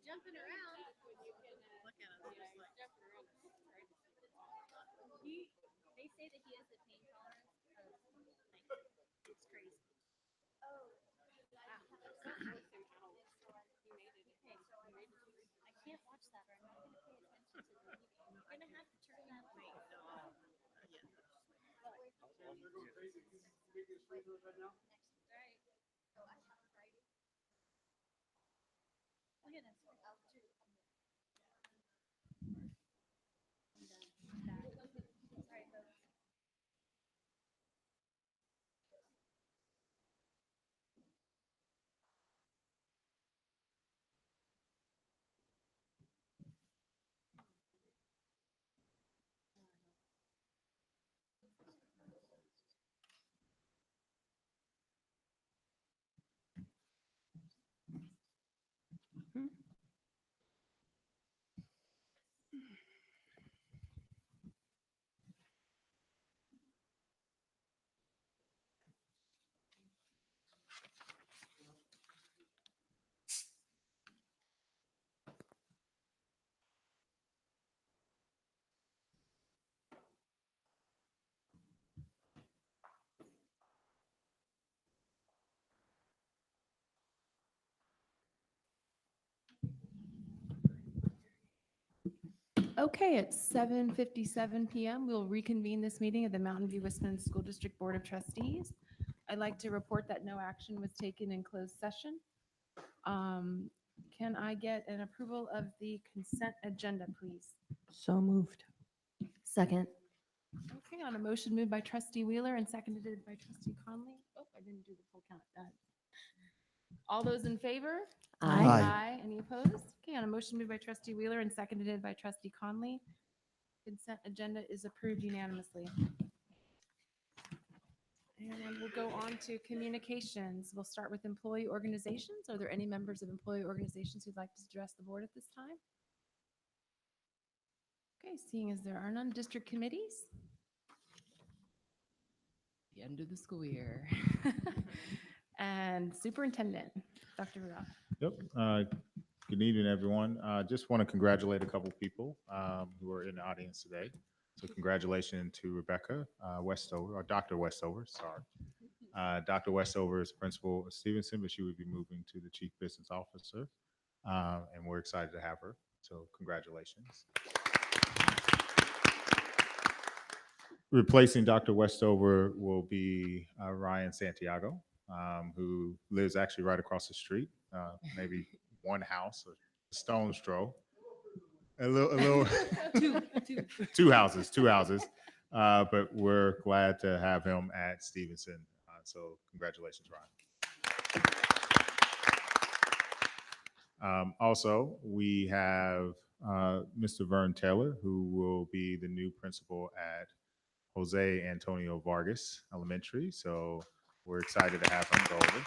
jumping around. Look at him. They say that he has the pain tolerance of it's crazy. Oh, wow. I can't watch that or I'm not going to pay attention to the meeting. You're going to have to turn that off. Yeah. Right. Look at us. Sorry, folks. Okay, it's 7:57 p.m. We'll reconvene this meeting of the Mountain View Wisconsin School District Board of Trustees. I'd like to report that no action was taken in closed session. Can I get an approval of the consent agenda, please? So moved. Second. Okay, on a motion moved by trustee Wheeler and seconded by trustee Conley. Oh, I didn't do the full count. All those in favor? Aye. Aye. Any opposed? Okay, on a motion moved by trustee Wheeler and seconded by trustee Conley. Consent agenda is approved unanimously. And we'll go on to communications. We'll start with employee organizations. Are there any members of employee organizations who'd like to address the board at this time? Okay, seeing as there are none, district committees? The end of the school year. And superintendent, Dr. Rudolph. Yep. Good evening, everyone. Just want to congratulate a couple people who are in the audience today. So congratulations to Rebecca Westover, or Dr. Westover, sorry. Dr. Westover is principal at Stevenson, but she would be moving to the chief business officer. And we're excited to have her. So congratulations. Replacing Dr. Westover will be Ryan Santiago, who lives actually right across the street, maybe one house, a stone's throw. A little two houses. But we're glad to have him at Stevenson. So congratulations, Ryan. Also, we have Mr. Vern Taylor, who will be the new principal at Jose Antonio Vargas Elementary. So we're excited to have him go over.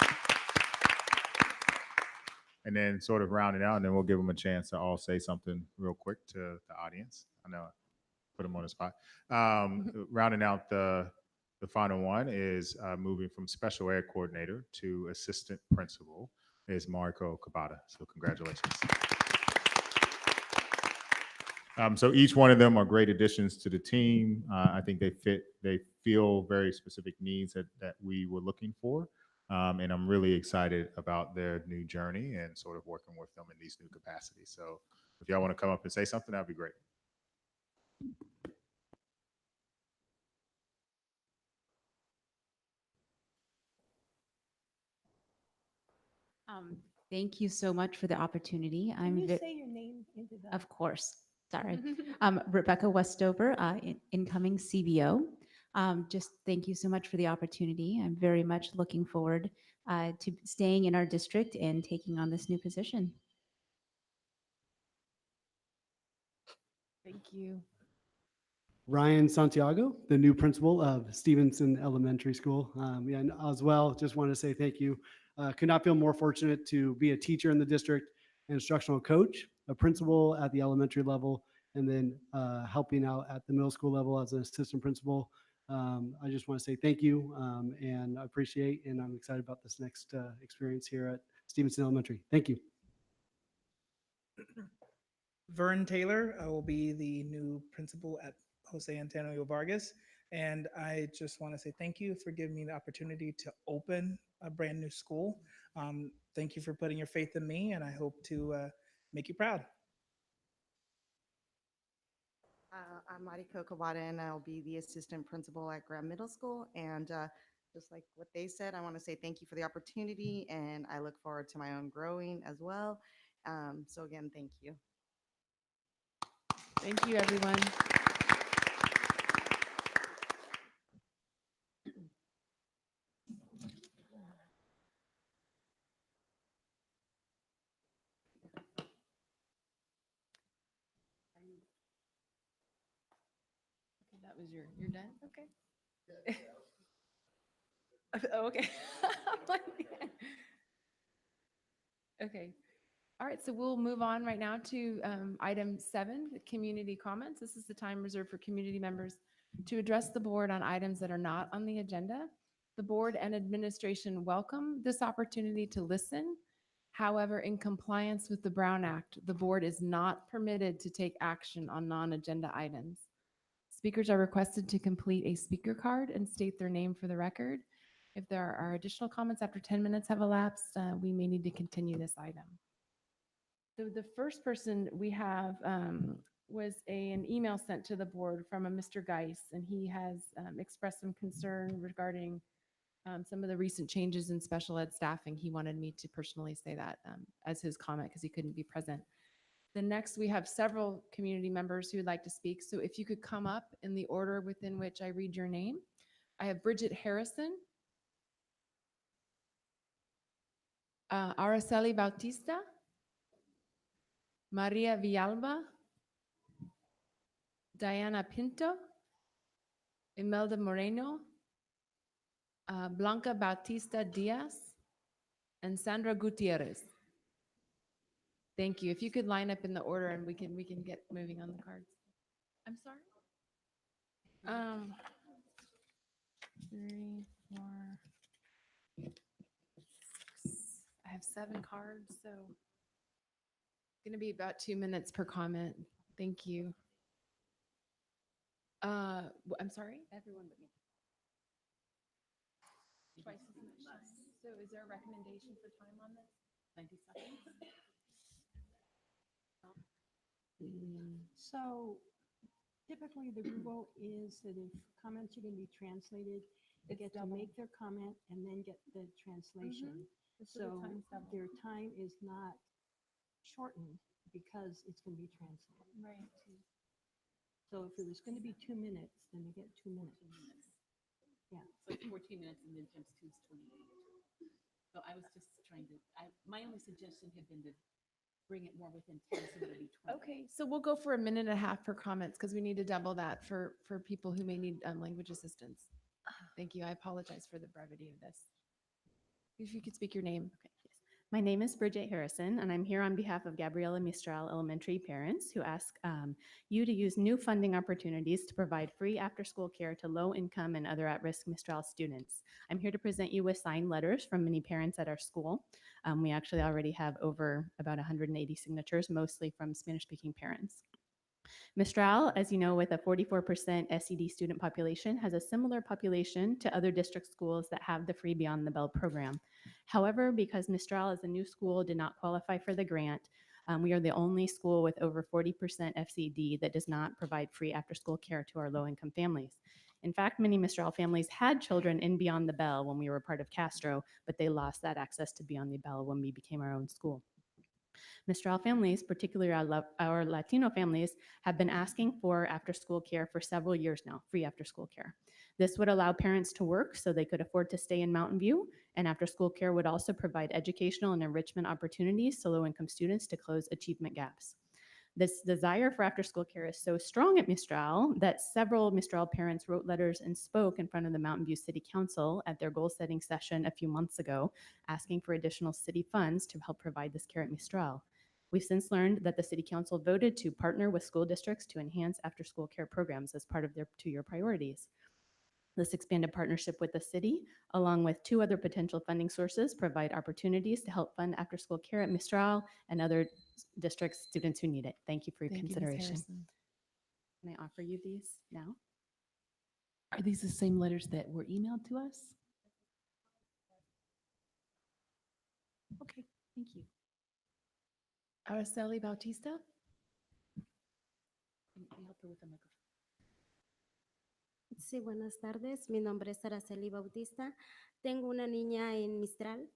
And then sort of rounding out, and then we'll give them a chance to all say something real quick to the audience. I know I put them on the spot. Rounding out the final one is moving from special ed coordinator to assistant principal is Marco Cabada. So congratulations. So each one of them are great additions to the team. I think they feel very specific needs that we were looking for. And I'm really excited about their new journey and sort of working with them in these new capacities. So if y'all want to come up and say something, that'd be great. Thank you so much for the opportunity. Can you say your name into the? Of course. Sorry. Rebecca Westover, incoming CBO. Just thank you so much for the opportunity. I'm very much looking forward to staying in our district and taking on this new position. Thank you. Ryan Santiago, the new principal of Stevenson Elementary School. And as well, just want to say thank you. Could not feel more fortunate to be a teacher in the district, an instructional coach, a principal at the elementary level, and then helping out at the middle school level as an assistant principal. I just want to say thank you and I appreciate, and I'm excited about this next experience here at Stevenson Elementary. Thank you. Vern Taylor will be the new principal at Jose Antonio Vargas. And I just want to say thank you for giving me the opportunity to open a brand new school. Thank you for putting your faith in me, and I hope to make you proud. I'm Mariko Kawada, and I'll be the assistant principal at Graham Middle School. And just like what they said, I want to say thank you for the opportunity, and I look forward to my own growing as well. So again, thank you. Thank you, everyone. Okay, that was you're done? Okay. Oh, okay. Okay. All right, so we'll move on right now to item 7, the community comments. This is the time reserved for community members to address the board on items that are not on the agenda. The board and administration welcome this opportunity to listen. However, in compliance with the Brown Act, the board is not permitted to take action on non-agenda items. Speakers are requested to complete a speaker card and state their name for the record. If there are additional comments after 10 minutes have elapsed, we may need to continue this item. So the first person we have was an email sent to the board from a Mr. Geis, and he has expressed some concern regarding some of the recent changes in special ed staffing. He wanted me to personally say that as his comment because he couldn't be present. The next, we have several community members who would like to speak. So if you could come up in the order within which I read your name. I have Bridget Harrison, Araceli Bautista, Maria Villalba, Diana Pinto, Imelda Moreno, Blanca Bautista Diaz, and Sandra Gutierrez. Thank you. If you could line up in the order and we can get moving on the cards. I'm sorry. 3, 4, 6. I have 7 cards, so it's going to be about 2 minutes per comment. Thank you. I'm sorry? Everyone but me. Twice as much time. So is there a recommendation for time on this? 90 seconds? So typically the rule is that if comments are going to be translated, they get to make their comment and then get the translation. So their time is not shortened because it's going to be translated. Right. So if it was going to be 2 minutes, then they get 2 minutes. Yeah. So 14 minutes and then times 2 is 28. So I was just trying to, my only suggestion had been to bring it more within 10, so it'll be 20. Okay, so we'll go for 1.5 minutes for comments because we need to double that for people who may need language assistance. Thank you. I apologize for the brevity of this. If you could speak your name. Okay, yes. My name is Bridget Harrison, and I'm here on behalf of Gabriela Mistral Elementary parents who ask you to use new funding opportunities to provide free after-school care to low-income and other at-risk Mistral students. I'm here to present you with signed letters from many parents at our school. We actually already have over about 180 signatures, mostly from Spanish-speaking parents. Mistral, as you know, with a 44% SED student population, has a similar population to other district schools that have the free Beyond the Bell program. However, because Mistral as a new school did not qualify for the grant, we are the only school with over 40% FCD that does not provide free after-school care to our low-income families. In fact, many Mistral families had children in Beyond the Bell when we were part of Castro, but they lost that access to Beyond the Bell when we became our own school. Mistral families, particularly our Latino families, have been asking for after-school care for several years now, free after-school care. This would allow parents to work so they could afford to stay in Mountain View, and after-school care would also provide educational and enrichment opportunities to low-income students to close achievement gaps. This desire for after-school care is so strong at Mistral that several Mistral parents wrote letters and spoke in front of the Mountain View City Council at their goal-setting session a few months ago, asking for additional city funds to help provide this care at Mistral. We've since learned that the City Council voted to partner with school districts to enhance after-school care programs as part of their 2-year priorities. This expanded partnership with the city, along with 2 other potential funding sources, provide opportunities to help fund after-school care at Mistral and other district students who need it. Thank you for your Thank you, Ms. consideration. Harrison. Can I offer you these now? Are these the same letters that were emailed to us? Okay, thank you. Araceli Bautista? Can you help her with the microphone? Sí, buenas tardes. Mi nombre es Araceli Bautista. Tengo una niña en Mistral.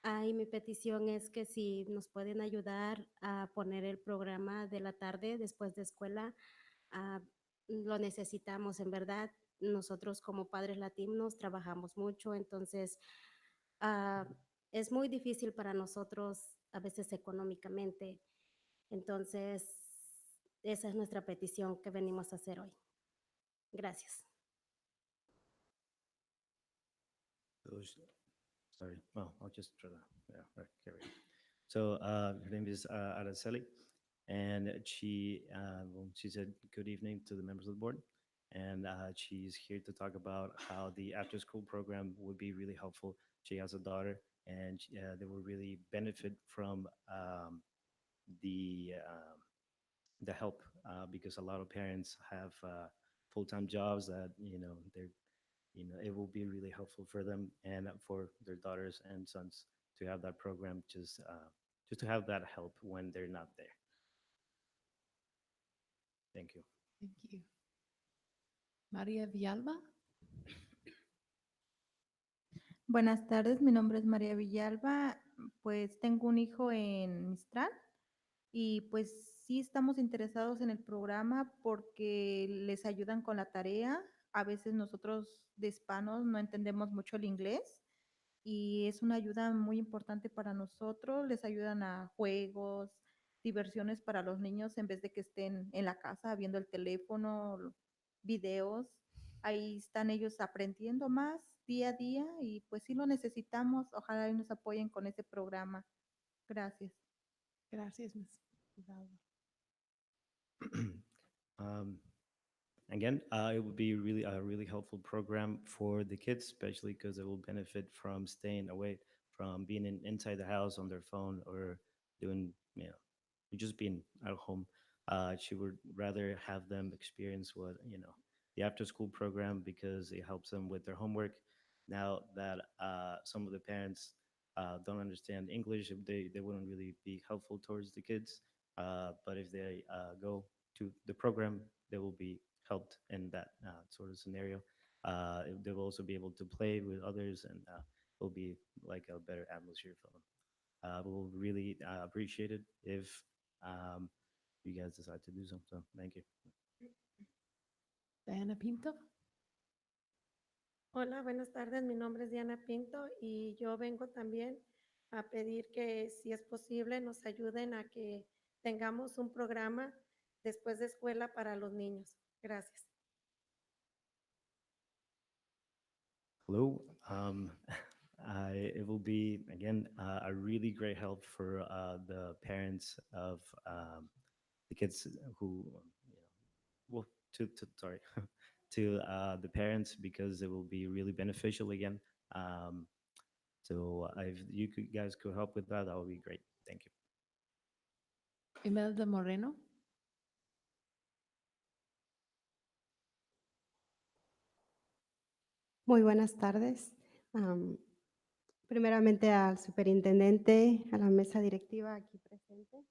Y mi petición es que si nos pueden ayudar a poner el programa de la tarde después de escuela, lo necesitamos en verdad. Nosotros como padres latinos trabajamos mucho, entonces ah, es muy difícil para nosotros a veces económicamente. Entonces, esa es nuestra petición que venimos a hacer hoy. Gracias. Sorry, well, I'll just try to, yeah, right, carry on. So her name is Araceli, and she said good evening to the members of the board, and she's here to talk about how the after-school program would be really helpful. She has a daughter, and they will really benefit from the help because a lot of parents have full-time jobs that it will be really helpful for them and for their daughters and sons to have that program, just to have that help when they're not there. Thank you. Thank you. María Villalba? Buenas tardes, mi nombre es María Villalba, pues tengo un hijo en Mistral y pues sí estamos interesados en el programa porque les ayudan con la tarea. A veces nosotros de hispanos no entendemos mucho el inglés y es una ayuda muy importante para nosotros. Les ayudan a juegos, diversiones para los niños en vez de que estén en la casa viendo el teléfono, videos. Ahí están ellos aprendiendo más día a día y pues sí lo necesitamos. Ojalá y nos apoyen con ese programa. Gracias. Gracias, Ms. Villalba. Um, Again, it would be really a really helpful program for the kids, especially because it will benefit from staying away from being inside the house on their phone or doing, just being at home. She would rather have them experience the after school program because it helps them with their homework. Now that some of the parents don't understand English, they wouldn't really be helpful towards the kids. But if they go to the program, they will be helped in that sort of scenario. They will also be able to play with others, and it will be like a better atmosphere for them. We'll really appreciate it if you guys decide to do so. So thank you. Diana Pinto? Hola, buenas tardes. Mi nombre es Diana Pinto y yo vengo también a pedir que, si es posible, nos ayuden a que tengamos un programa después de escuela para los niños. Gracias. Hello. It will be, again, a really great help for the parents of the kids who, well, sorry, to the parents because it will be really beneficial again. So if you guys could help with that, that would be great. Thank you. Imelda Moreno? Muy buenas tardes. Primeramente al superintendente, a la mesa directiva aquí presente.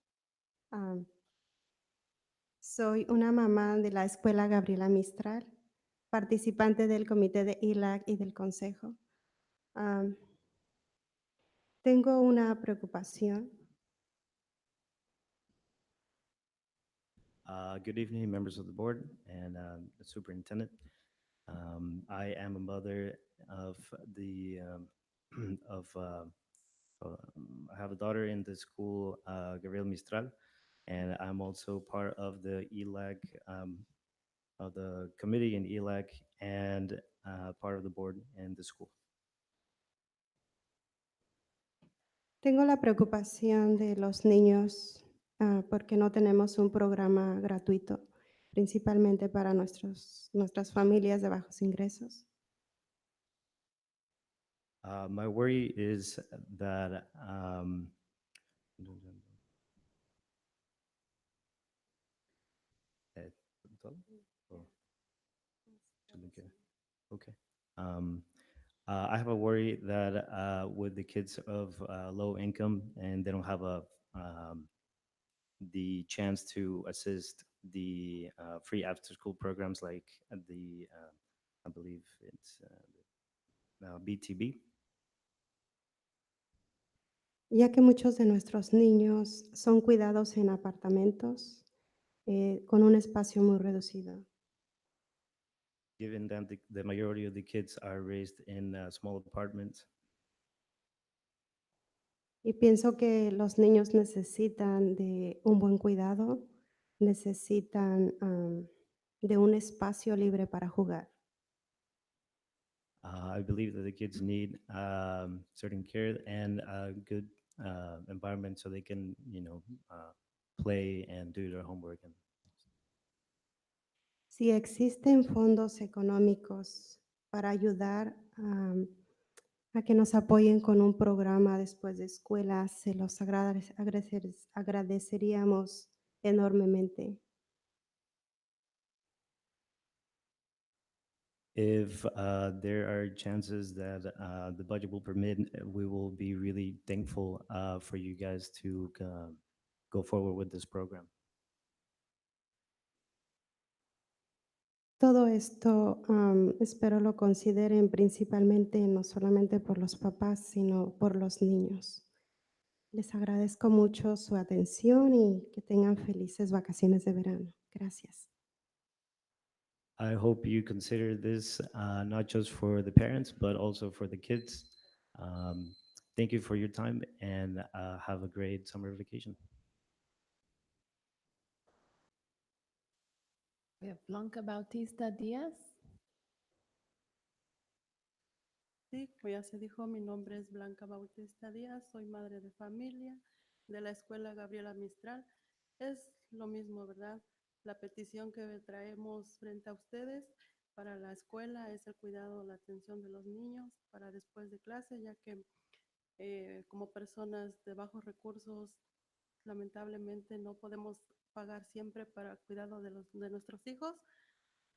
Soy una mamá de la Escuela Gabriela Mistral, participante del comité de ILAC y del consejo. Tengo una preocupación. Good evening, members of the board and the superintendent. I am a mother of I have a daughter in the school, Gabriel Mistral, and I'm also part of the ELAC, of the committee in ELAC, and part of the board in the school. Tengo la preocupación de los niños porque no tenemos un programa gratuito, principalmente para nuestras familias de bajos ingresos. My worry is that ¿todo? Oh, okay. Um, I have a worry that with the kids of low income and they don't have the chance to assist the free after school programs like I believe it's BTB. Ya que muchos de nuestros niños son cuidados en apartamentos con un espacio muy reducido. Given that the majority of the kids are raised in small apartments, Y pienso que los niños necesitan de un buen cuidado, necesitan de un espacio libre para jugar. I believe that the kids need certain care and a good environment so they can, play and do their homework. And Si existen fondos económicos para ayudar a que nos apoyen con un programa después de escuela, se los agradeceríamos enormemente. if there are chances that the budget will permit, we will be really thankful for you guys to go forward with this program. Todo esto espero lo consideren principalmente no solamente por los papás, sino por los niños. Les agradezco mucho su atención y que tengan felices vacaciones de verano. Gracias. I hope you consider this not just for the parents, but also for the kids. Thank you for your time and have a great summer vacation. We have Blanca Bautista Diaz. Sí, como ya se dijo, mi nombre es Blanca Bautista Díaz, soy madre de familia de la escuela Gabriela Mistral. Es lo mismo, ¿verdad? La petición que traemos frente a ustedes para la escuela es el cuidado, la atención de los niños para después de clase, ya que como personas de bajos recursos, lamentablemente no podemos pagar siempre para el cuidado de nuestros hijos.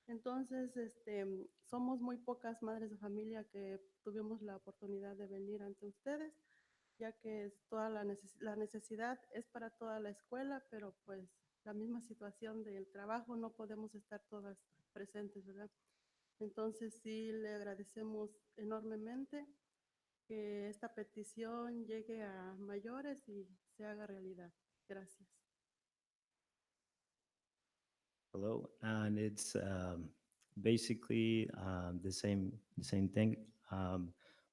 Entonces, somos muy pocas madres de familia que tuvimos la oportunidad de venir ante ustedes, ya que toda la necesidad es para toda la escuela, pero pues la misma situación del trabajo no podemos estar todas presentes, ¿verdad? Entonces, sí le agradecemos enormemente que esta petición llegue a mayores y se haga realidad. Gracias. Hello, and it's basically the same thing.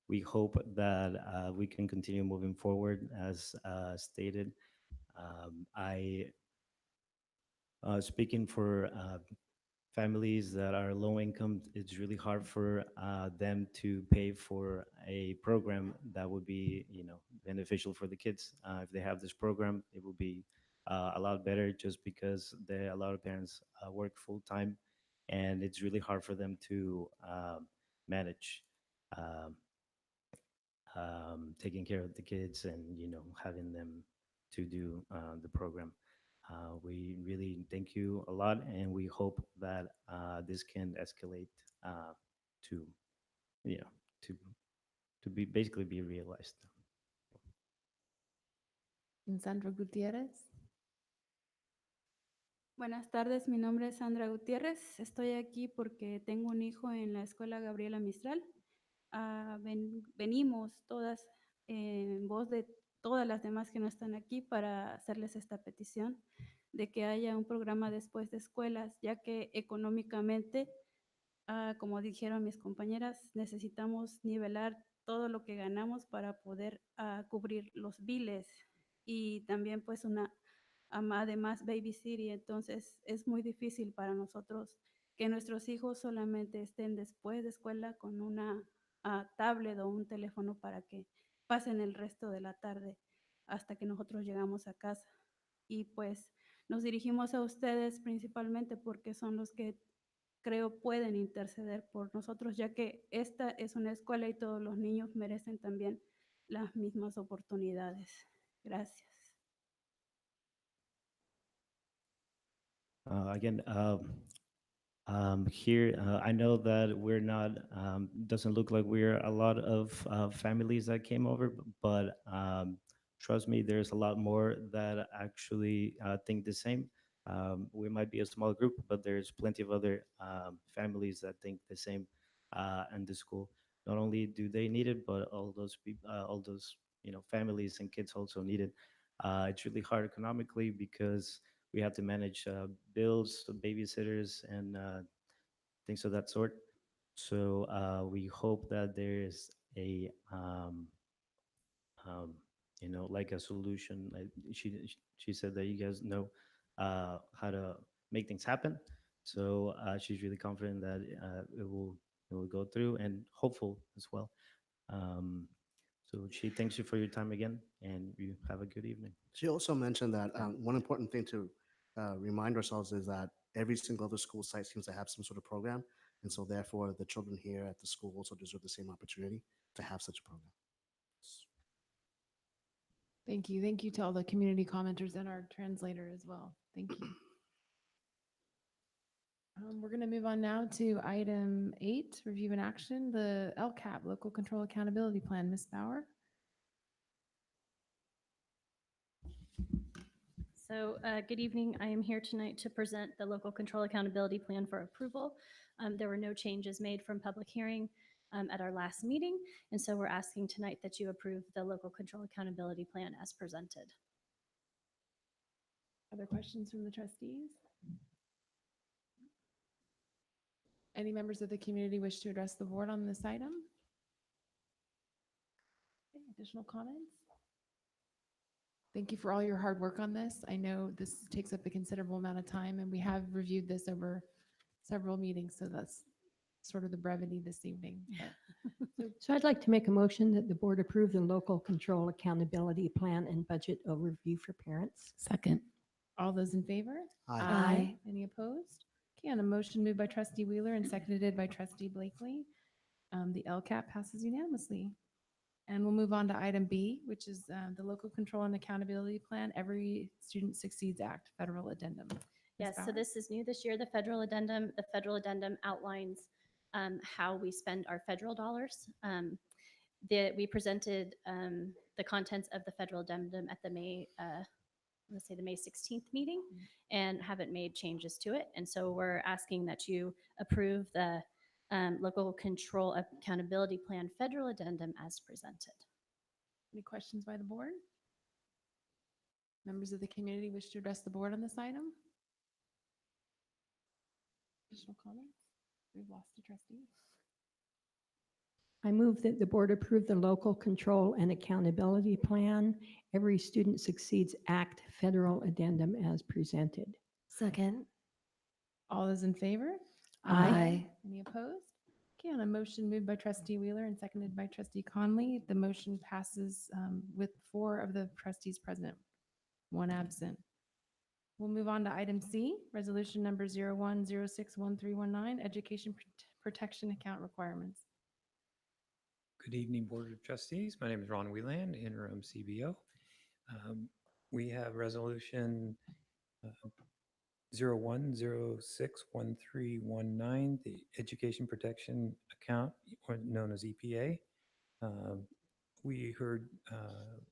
We hope that we can continue moving forward as stated. I speaking for families that are low income, it's really hard for them to pay for a program that would be, beneficial for the kids. If they have this program, it will be a lot better just because a lot of parents work full time and it's really hard for them to manage um, taking care of the kids and, having them to do the program. We really thank you a lot, and we hope that this can escalate to, you know, to be basically be realized. Sandra Gutierrez. Buenas tardes, mi nombre es Sandra Gutiérrez. Estoy aquí porque tengo un hijo en la escuela Gabriela Mistral. Venimos todas en voz de todas las demás que no están aquí para hacerles esta petición de que haya un programa después de escuelas, ya que económicamente, como dijeron mis compañeras, necesitamos nivelar todo lo que ganamos para poder cubrir los biles y también pues además babysitter. Entonces es muy difícil para nosotros que nuestros hijos solamente estén después de escuela con una tablet o un teléfono para que pasen el resto de la tarde hasta que nosotros llegamos a casa. Y pues nos dirigimos a ustedes principalmente porque son los que creo pueden interceder por nosotros, ya que esta es una escuela y todos los niños merecen también las mismas oportunidades. Gracias. Again, here, I know that we're not, doesn't look like we're a lot of families that came over, but trust me, there's a lot more that actually think the same. We might be a small group, but there's plenty of other families that think the same in the school. Not only do they need it, but all those people, all those families and kids also need it. It's really hard economically because we have to manage bills, babysitters, and things of that sort. So we hope that there is a like a solution. Like she said that you guys know how to make things happen. So she's really confident that it will go through and hopeful as well. Um, so she thanks you for your time again, and you have a good evening. She also mentioned that one important thing to remind ourselves is that every single other school site seems to have some sort of program. And so therefore, the children here at the school also deserve the same opportunity to have such a program. Thank you. Thank you to all the community commenters and our translator as well. Thank you. We're going to move on now to item 8, review and action, the LCAP, Local Control Accountability Plan. Ms. Bauer? So good evening. I am here tonight to present the Local Control Accountability Plan for approval. There were no changes made from public hearing at our last meeting, and so we're asking tonight that you approve the Local Control Accountability Plan as presented. Other questions from the trustees? Any members of the community wish to address the board on this item? Okay, additional comments? Thank you for all your hard work on this. I know this takes up a considerable amount of time, and we have reviewed this over several meetings, so that's sort of the brevity this evening. So I'd like to make a motion that the board approve the local control accountability plan and budget overview for parents. Second. All those in favor? Aye. Any opposed? Okay, on a motion moved by trustee Wheeler and seconded by trustee Blakely, the LCAP passes unanimously. And we'll move on to item B, which is the Local Control and Accountability Plan, Every Student Succeeds Act, federal addendum. Ms. Yes, so Bauer? this is new this year, the federal addendum. The federal addendum outlines how we spend our federal dollars. We presented the contents of the federal addendum at the May 16th meeting and haven't made changes to it. And so we're asking that you approve the Local Control Accountability Plan federal addendum as presented. Any questions by the board? Members of the community wish to address the board on this item? Additional comments? We've lost a trustee. I move that the board approve the local control and accountability plan, Every Student Succeeds Act federal addendum as presented. Second. All those in favor? Aye. Any opposed? Okay, on a motion moved by trustee Wheeler and seconded by trustee Conley, the motion passes with 4 of the trustees present, 1 absent. We'll move on to item C, resolution number 01061319, education protection account requirements. Good evening, Board of Trustees. My name is Ron Wieland, interim CBO. We have resolution 01061319, the Education Protection Account, or known as EPA. We heard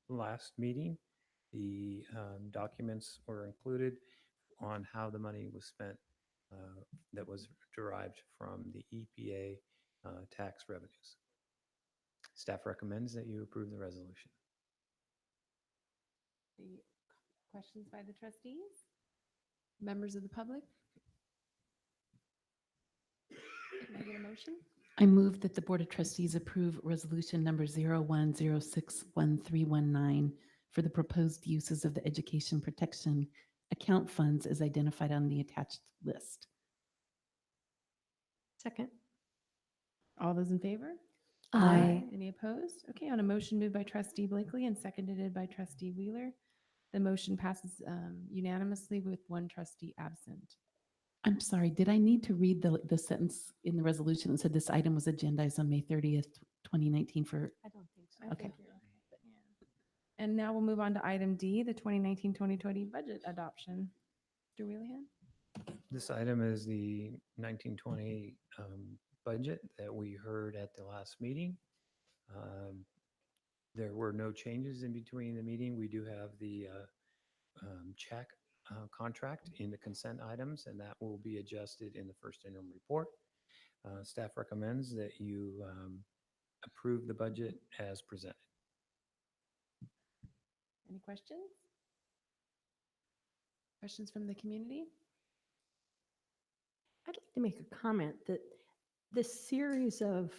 last meeting, the documents were included on how the money was spent that was derived from the EPA tax revenues. Staff recommends that you approve the resolution. The questions by the trustees? Members of the public? Can I get a motion? I move that the Board of Trustees approve resolution number 01061319 for the proposed uses of the education protection account funds as identified on the attached list. Second. All those in favor? Aye. Any opposed? Okay, on a motion moved by trustee Blakely and seconded by trustee Wheeler, the motion passes unanimously with 1 trustee absent. I'm sorry, did I need to read the sentence in the resolution that said this item was agendized on May 30th, 2019 for, I don't think so. I Okay. think you're okay, but yeah. And now we'll move on to item D, the 2019-2020 budget adoption. Mr. Wheelahan? This item is the 1920 budget that we heard at the last meeting. There were no changes in between the meeting. We do have the check contract in the consent items, and that will be adjusted in the first interim report. Staff recommends that you approve the budget as presented. Any questions? Questions from the community? I'd like to make a comment that this series of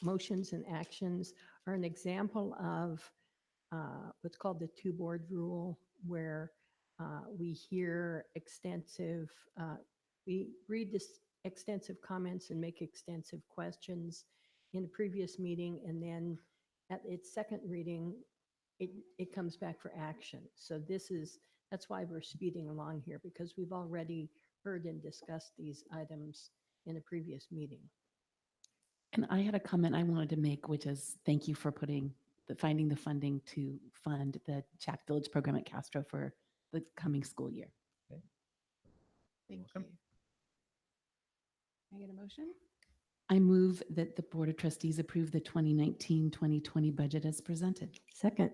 motions and actions are an example of what's called the two-board rule, where we hear extensive, we read this extensive comments and make extensive questions in the previous meeting, and then at its second reading, it comes back for action. So that's why we're speeding along here, because we've already heard and discussed these items in a previous meeting. and I had a comment I wanted to make, which is thank you for finding the funding to fund the Chack Village program at Castro for the coming school year. Thank you. Can I get a motion? I move that the Board of Trustees approve the 2019-2020 budget as presented. Second.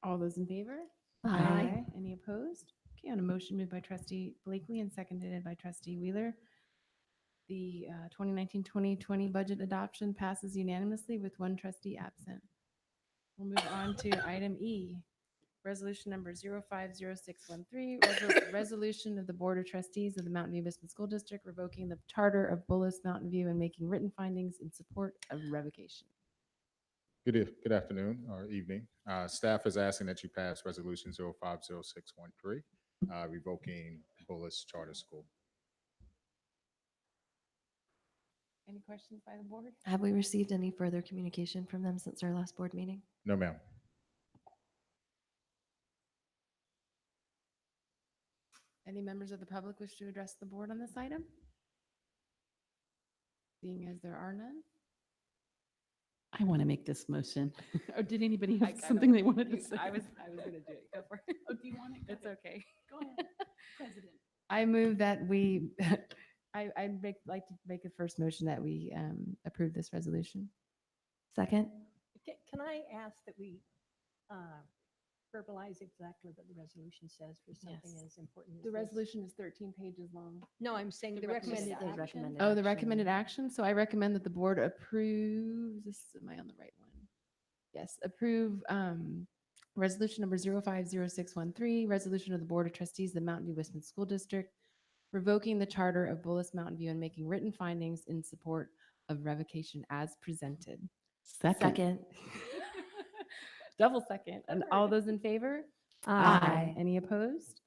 All those in favor? Aye. Any opposed? Okay, on a motion moved by trustee Blakely and seconded by trustee Wheeler. The 2019-2020 budget adoption passes unanimously with one trustee absent. We'll move on to item E, resolution number 050613, resolution of the Board of Trustees of the Mountain View Municipal School District revoking the charter of Bullis Mountain View and making written findings in support of revocation. Good afternoon or evening. Staff is asking that you pass resolution 050613, revoking Bullis Charter School. Any questions by the board? Have we received any further communication from them since our last board meeting? No, ma'am. Any members of the public wish to address the board on this item? Seeing as there are none. I want to make this motion. Or did anybody I have kinda- something they wanted to you- say? I was gonna do it. Go for it. Oh, do you want it? It's okay. Go ahead, President. I move that we, I'd like to make a first motion that we approve this resolution. Second? Can I ask that we verbalize exactly what the resolution says for something Yes. as important as The this? resolution is 13 pages long. No, I'm saying the recommended action. Oh, the recommended action. So I recommend that the board approve, am I on the right one? Yes, approve resolution number 050613, resolution of the Board of Trustees of the Mountain View Westman School District, revoking the charter of Bullis Mountain View and making written findings in support of revocation as presented. Second. Double second. And all those in favor? Aye. Any opposed?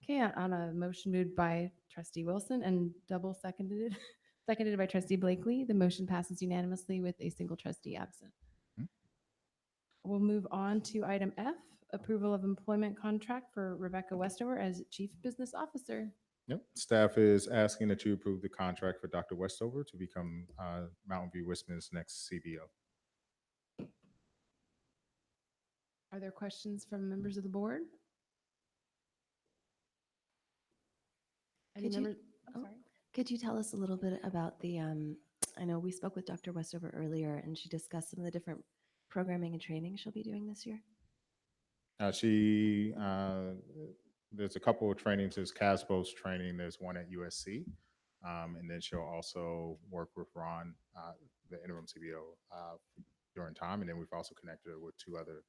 Okay, on a motion moved by trustee Wilson and double seconded, seconded by trustee Blakely, the motion passes unanimously with a single trustee absent. We'll move on to item F, approval of employment contract for Rebecca Westover as Chief Business Officer. Yep. Staff is asking that you approve the contract for Dr. Westover to become Mountain View Westman's next CBO. Are there questions from members of the board? Any Could you- members? I'm oh, sorry. Could you tell us a little bit about the, I know we spoke with Dr. Westover earlier and she discussed some of the different programming and training she'll be doing this year? There's a couple of trainings. There's CASBO's training. There's one at USC. And then she'll also work with Ron, the interim CBO, during time. And then we've also connected her with two other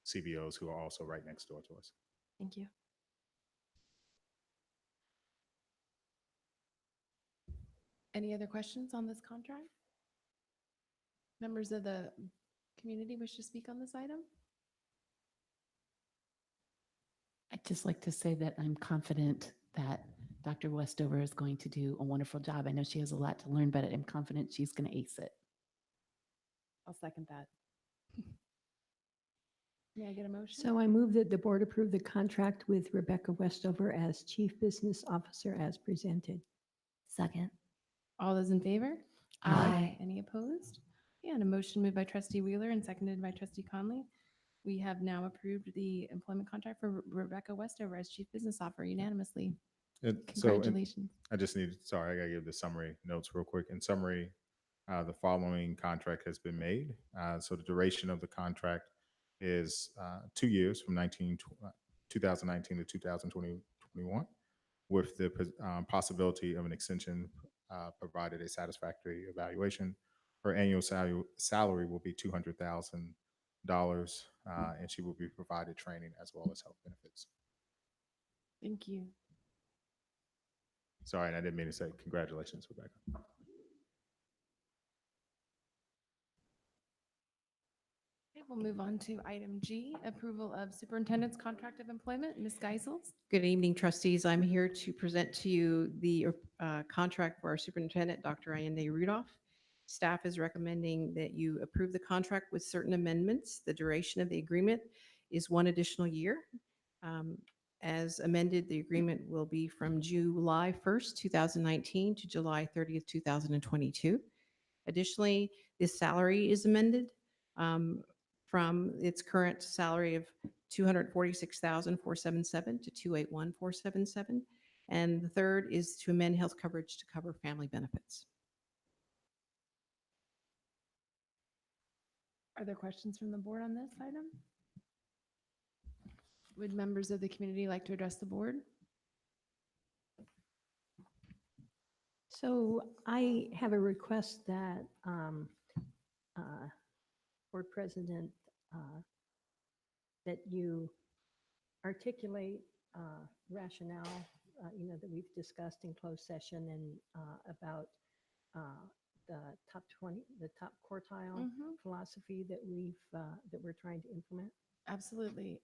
CBOs who are also right next door to us. Thank you. Any other questions on this contract? Members of the community wish to speak on this item? I'd just like to say that I'm confident that Dr. Westover is going to do a wonderful job. I know she has a lot to learn, but I'm confident she's going to ace it. I'll second that. May I get a motion? So I move that the board approve the contract with Rebecca Westover as Chief Business Officer as presented. Second. All those in favor? Aye. Any opposed? Yeah, and a motion moved by trustee Wheeler and seconded by trustee Conley. We have now approved the employment contract for Rebecca Westover as chief business officer unanimously. Congratulations. I just need, sorry, I gotta give the summary notes real quick. In summary, the following contract has been made. So the duration of the contract is 2 years from 2019 to 2021, with the possibility of an extension provided a satisfactory evaluation. Her annual salary will be $200,000, and she will be provided training as well as health benefits. Thank you. Sorry, and I didn't mean to say congratulations, Rebecca. Okay, we'll move on to item G, approval of superintendent's contract of employment. Ms. Geisels? Good evening, trustees. I'm here to present to you the contract for our superintendent, Dr. Allende Rudolph. Staff is recommending that you approve the contract with certain amendments. The duration of the agreement is 1 additional year. As amended, the agreement will be from July 1st, 2019 to July 30th, 2022. Additionally, this salary is amended from its current salary of $246,477 to $281,477. And the third is to amend health coverage to cover family benefits. Are there questions from the board on this item? Would members of the community like to address the board? So I have a request that Board President, that you articulate rationale, that we've discussed in closed session and about the top 20, the top quartile philosophy that we're trying to implement. Absolutely.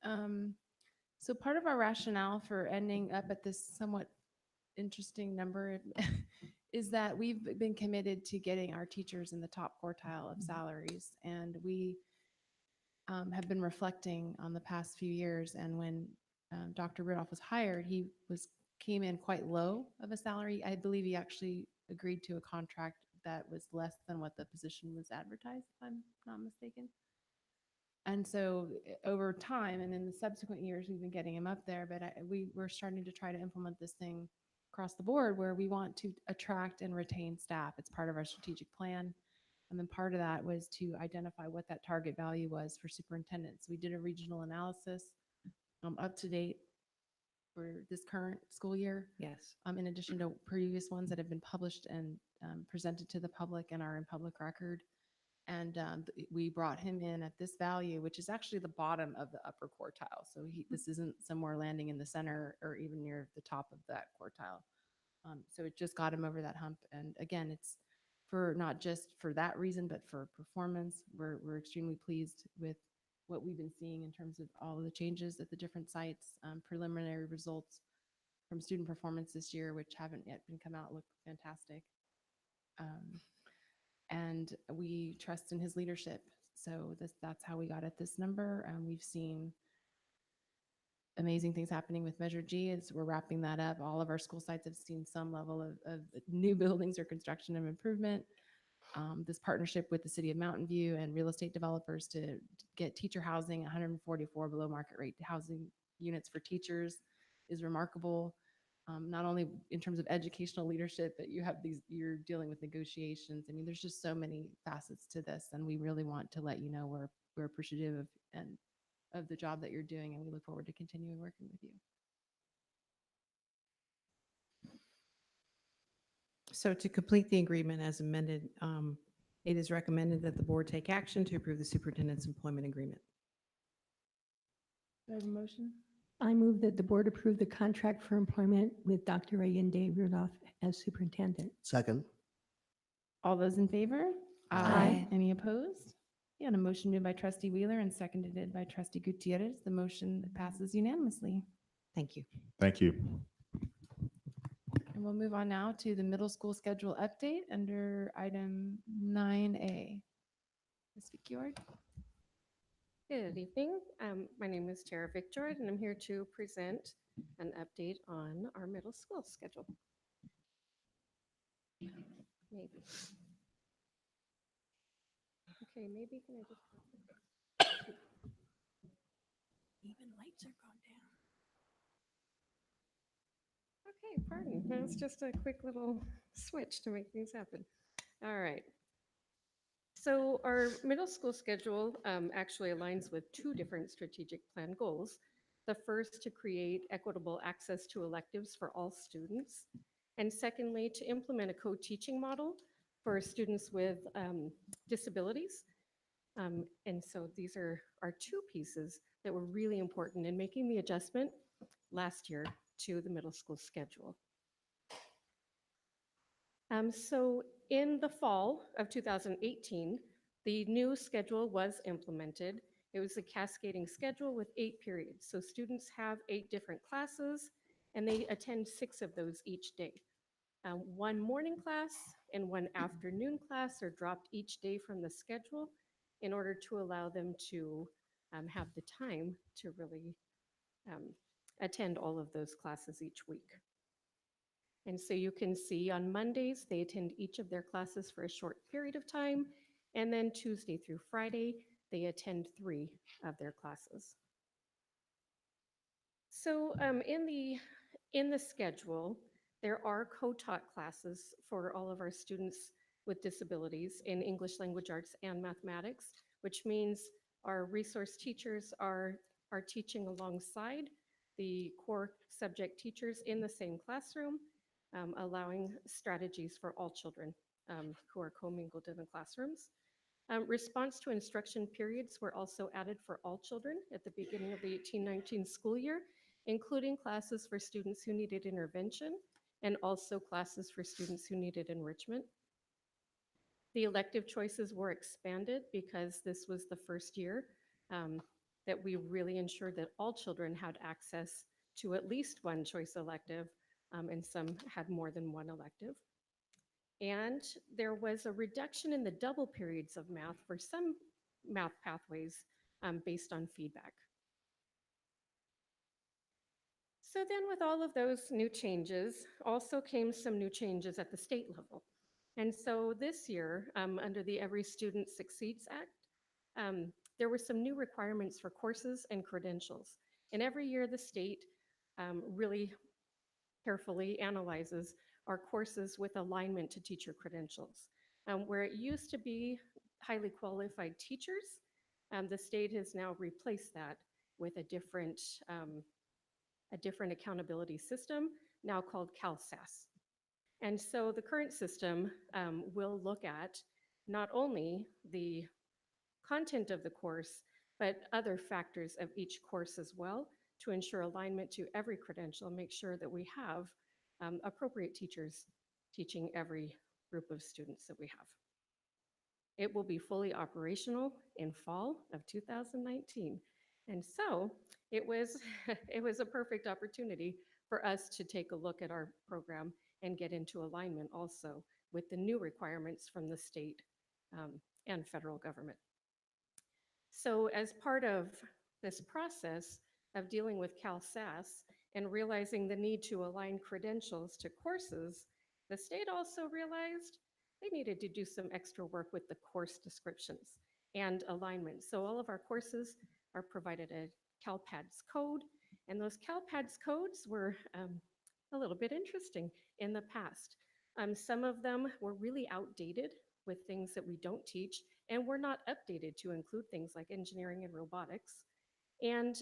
So part of our rationale for ending up at this somewhat interesting number is that we've been committed to getting our teachers in the top quartile of salaries. And we have been reflecting on the past few years. And when Dr. Rudolph was hired, he came in quite low of a salary. I believe he actually agreed to a contract that was less than what the position was advertised, if I'm not mistaken. And so over time and in the subsequent years, we've been getting him up there, but we're starting to try to implement this thing across the board where we want to attract and retain staff. It's part of our strategic plan. And then part of that was to identify what that target value was for superintendents. We did a regional analysis up to date for this current school year. Yes. In addition to previous ones that have been published and presented to the public and are in public record. And we brought him in at this value, which is actually the bottom of the upper quartile. So this isn't somewhere landing in the center or even near the top of that quartile. So it just got him over that hump. And again, it's for not just for that reason, but for performance. We're extremely pleased with what we've been seeing in terms of all of the changes at the different sites. Preliminary results from student performance this year, which haven't yet been come out, look fantastic. And we trust in his leadership. So that's how we got at this number. We've seen amazing things happening with Measure G as we're wrapping that up. All of our school sites have seen some level of new buildings or construction of improvement. This partnership with the city of Mountain View and real estate developers to get teacher housing, 144 below market rate housing units for teachers is remarkable. Not only in terms of educational leadership, but you're dealing with negotiations. I mean, there's just so many facets to this, and we really want to let you know we're appreciative of the job that you're doing, and we look forward to continuing working with you. So to complete the agreement as amended, it is recommended that the board take action to approve the superintendent's employment agreement. Do I have a motion? I move that the board approve the contract for employment with Dr. Allende Rudolph as superintendent. Second. All those in favor? Aye. Any opposed? Yeah, and a motion moved by trustee Wheeler and seconded by trustee Gutierrez. The motion passes unanimously. Thank you. Thank you. And we'll move on now to the middle school schedule update under item 9A. Ms. Vickyard? Good evening. My name is Tara Victor, and I'm here to present an update on our middle school schedule. Maybe. Okay, maybe can I just? Even lights are gone down. Okay, pardon. That's just a quick little switch to make things happen. All right. So our middle school schedule actually aligns with two different strategic plan goals. The first, to create equitable access to electives for all students. And secondly, to implement a co-teaching model for students with disabilities. And so these are our two pieces that were really important in making the adjustment last year to the middle school schedule. So in the fall of 2018, the new schedule was implemented. It was a cascading schedule with 8 periods. So students have 8 different classes, and they attend 6 of those each day. One morning class and one afternoon class are dropped each day from the schedule in order to allow them to have the time to really attend all of those classes each week. And so you can see on Mondays, they attend each of their classes for a short period of time. And then Tuesday through Friday, they attend 3 of their classes. So in the schedule, there are co-taught classes for all of our students with disabilities in English language arts and mathematics, which means our resource teachers are teaching alongside the core subject teachers in the same classroom, allowing strategies for all children who are commingled in the classrooms. Response to instruction periods were also added for all children at the beginning of the 18-19 school year, including classes for students who needed intervention and also classes for students who needed enrichment. The elective choices were expanded because this was the first year that we really ensured that all children had access to at least one choice elective, and some had more than one elective. And there was a reduction in the double periods of math for some math pathways based on feedback. So then with all of those new changes, also came some new changes at the state level. And so this year, under the Every Student Succeeds Act, there were some new requirements for courses and credentials. And every year the state really carefully analyzes our courses with alignment to teacher credentials. Where it used to be highly qualified teachers, the state has now replaced that with a different accountability system, now called CalSAS. And so the current system will look at not only the content of the course, but other factors of each course as well to ensure alignment to every credential, make sure that we have appropriate teachers teaching every group of students that we have. It will be fully operational in fall of 2019. And so it was, it was a perfect opportunity for us to take a look at our program and get into alignment also with the new requirements from the state and federal government. So as part of this process of dealing with CalSAS and realizing the need to align credentials to courses, the state also realized they needed to do some extra work with the course descriptions and alignment. So all of our courses are provided a CalPADS code, and those CalPADS codes were a little bit interesting in the past. Some of them were really outdated with things that we don't teach, and we're not updated to include things like engineering and robotics. And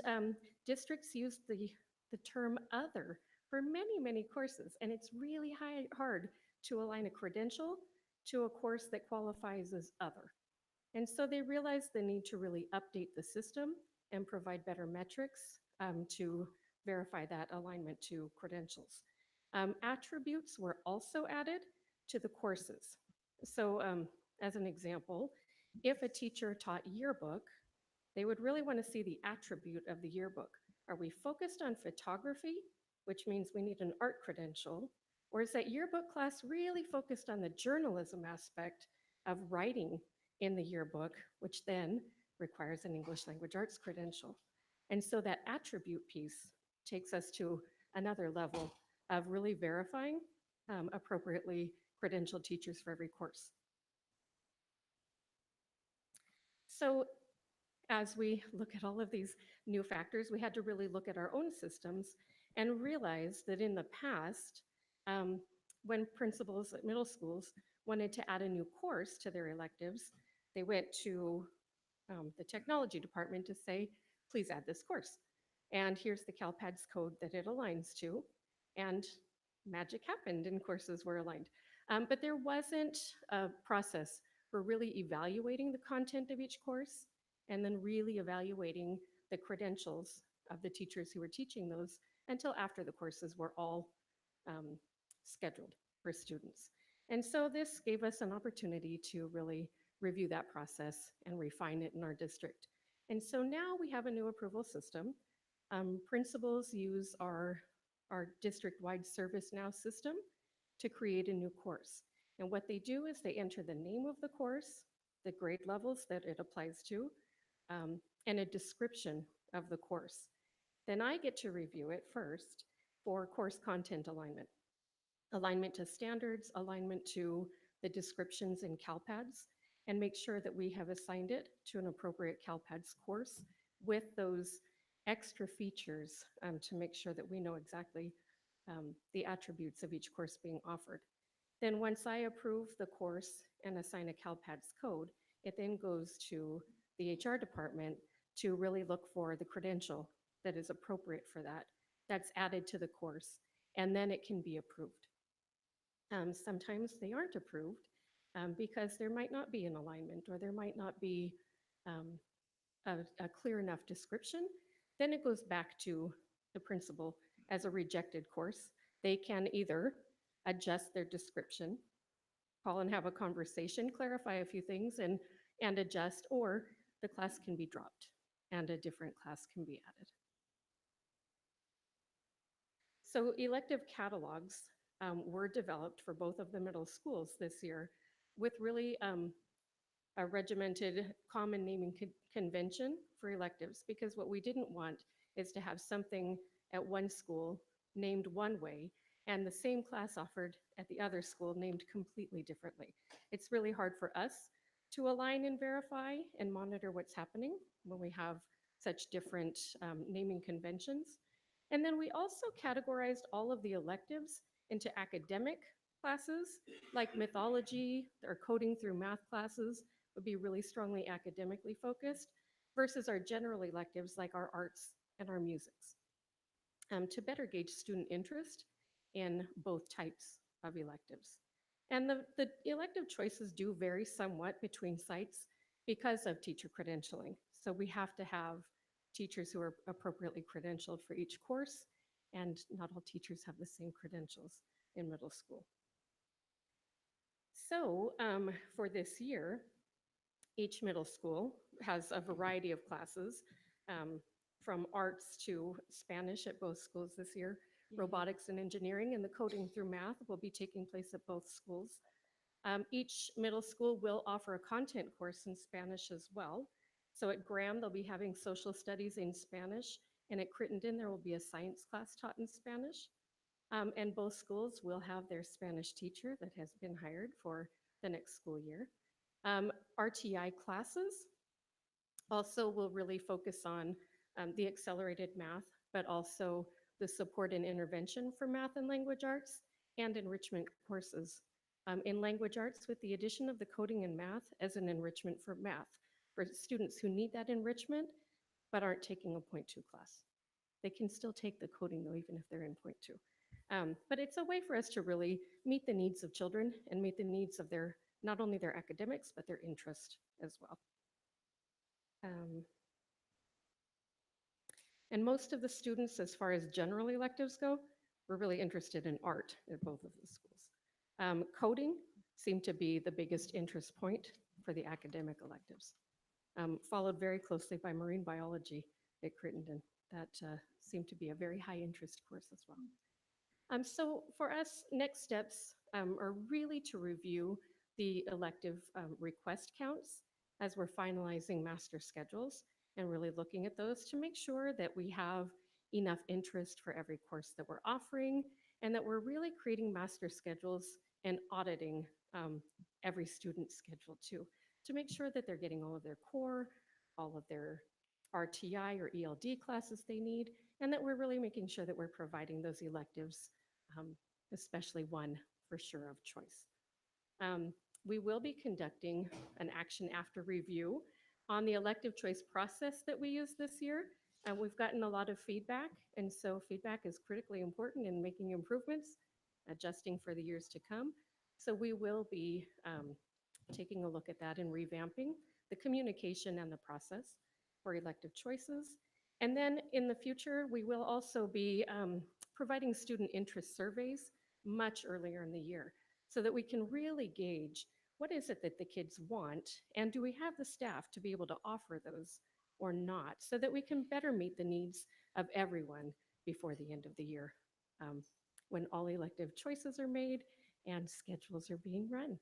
districts use the term other for many, many courses, and it's really hard to align a credential to a course that qualifies as other. And so they realized the need to really update the system and provide better metrics to verify that alignment to credentials. Attributes were also added to the courses. So as an example, if a teacher taught yearbook, they would really want to see the attribute of the yearbook. Are we focused on photography, which means we need an art credential, or is that yearbook class really focused on the journalism aspect of writing in the yearbook, which then requires an English language arts credential? And so that attribute piece takes us to another level of really verifying appropriately credentialed teachers for every course. So as we look at all of these new factors, we had to really look at our own systems and realize that in the past, when principals at middle schools wanted to add a new course to their electives, they went to the technology department to say, please add this course. And here's the CalPADS code that it aligns to. And magic happened and courses were aligned. But there wasn't a process for really evaluating the content of each course and then really evaluating the credentials of the teachers who were teaching those until after the courses were all scheduled for students. And so this gave us an opportunity to really review that process and refine it in our district. And so now we have a new approval system. Principals use our district-wide ServiceNow system to create a new course. And what they do is they enter the name of the course, the grade levels that it applies to, and a description of the course. Then I get to review it first for course content alignment. Alignment to standards, alignment to the descriptions in CalPADS, and make sure that we have assigned it to an appropriate CalPADS course with those extra features to make sure that we know exactly the attributes of each course being offered. Then once I approve the course and assign a CalPADS code, it then goes to the HR department to really look for the credential that is appropriate for that, that's added to the course, and then it can be approved. Sometimes they aren't approved because there might not be an alignment or there might not be a clear enough description. Then it goes back to the principal as a rejected course. They can either adjust their description, call and have a conversation, clarify a few things and adjust, or the class can be dropped and a different class can be added. So elective catalogs were developed for both of the middle schools this year with really a regimented common naming convention for electives, because what we didn't want is to have something at one school named one way and the same class offered at the other school named completely differently. It's really hard for us to align and verify and monitor what's happening when we have such different naming conventions. And then we also categorized all of the electives into academic classes like mythology or coding through math classes would be really strongly academically focused versus our general electives like our arts and our musics to better gauge student interest in both types of electives. And the elective choices do vary somewhat between sites because of teacher credentialing. So we have to have teachers who are appropriately credentialed for each course, and not all teachers have the same credentials in middle school. So for this year, each middle school has a variety of classes from arts to Spanish at both schools this year. Robotics and engineering and the coding through math will be taking place at both schools. Each middle school will offer a content course in Spanish as well. So at Graham, they'll be having social studies in Spanish, and at Crittenden, there will be a science class taught in Spanish. And both schools will have their Spanish teacher that has been hired for the next school year. RTI classes also will really focus on the accelerated math, but also the support and intervention for math and language arts and enrichment courses. In language arts, with the addition of the coding and math as an enrichment for math for students who need that enrichment but aren't taking a .2 class. They can still take the coding though, even if they're in .2. But it's a way for us to really meet the needs of children and meet the needs of their, not only their academics, but their interest as well. And most of the students, as far as general electives go, were really interested in art at both of the schools. Coding seemed to be the biggest interest point for the academic electives, followed very closely by marine biology at Crittenden. That seemed to be a very high interest course as well. So for us, next steps are really to review the elective request counts as we're finalizing master schedules and really looking at those to make sure that we have enough interest for every course that we're offering and that we're really creating master schedules and auditing every student's schedule too, to make sure that they're getting all of their core, all of their RTI or ELD classes they need, and that we're really making sure that we're providing those electives, especially one for sure of choice. We will be conducting an action after review on the elective choice process that we use this year. And we've gotten a lot of feedback, and so feedback is critically important in making improvements, adjusting for the years to come. So we will be taking a look at that and revamping the communication and the process for elective choices. And then in the future, we will also be providing student interest surveys much earlier in the year so that we can really gauge what is it that the kids want, and do we have the staff to be able to offer those or not, so that we can better meet the needs of everyone before the end of the year, when all elective choices are made and schedules are being run.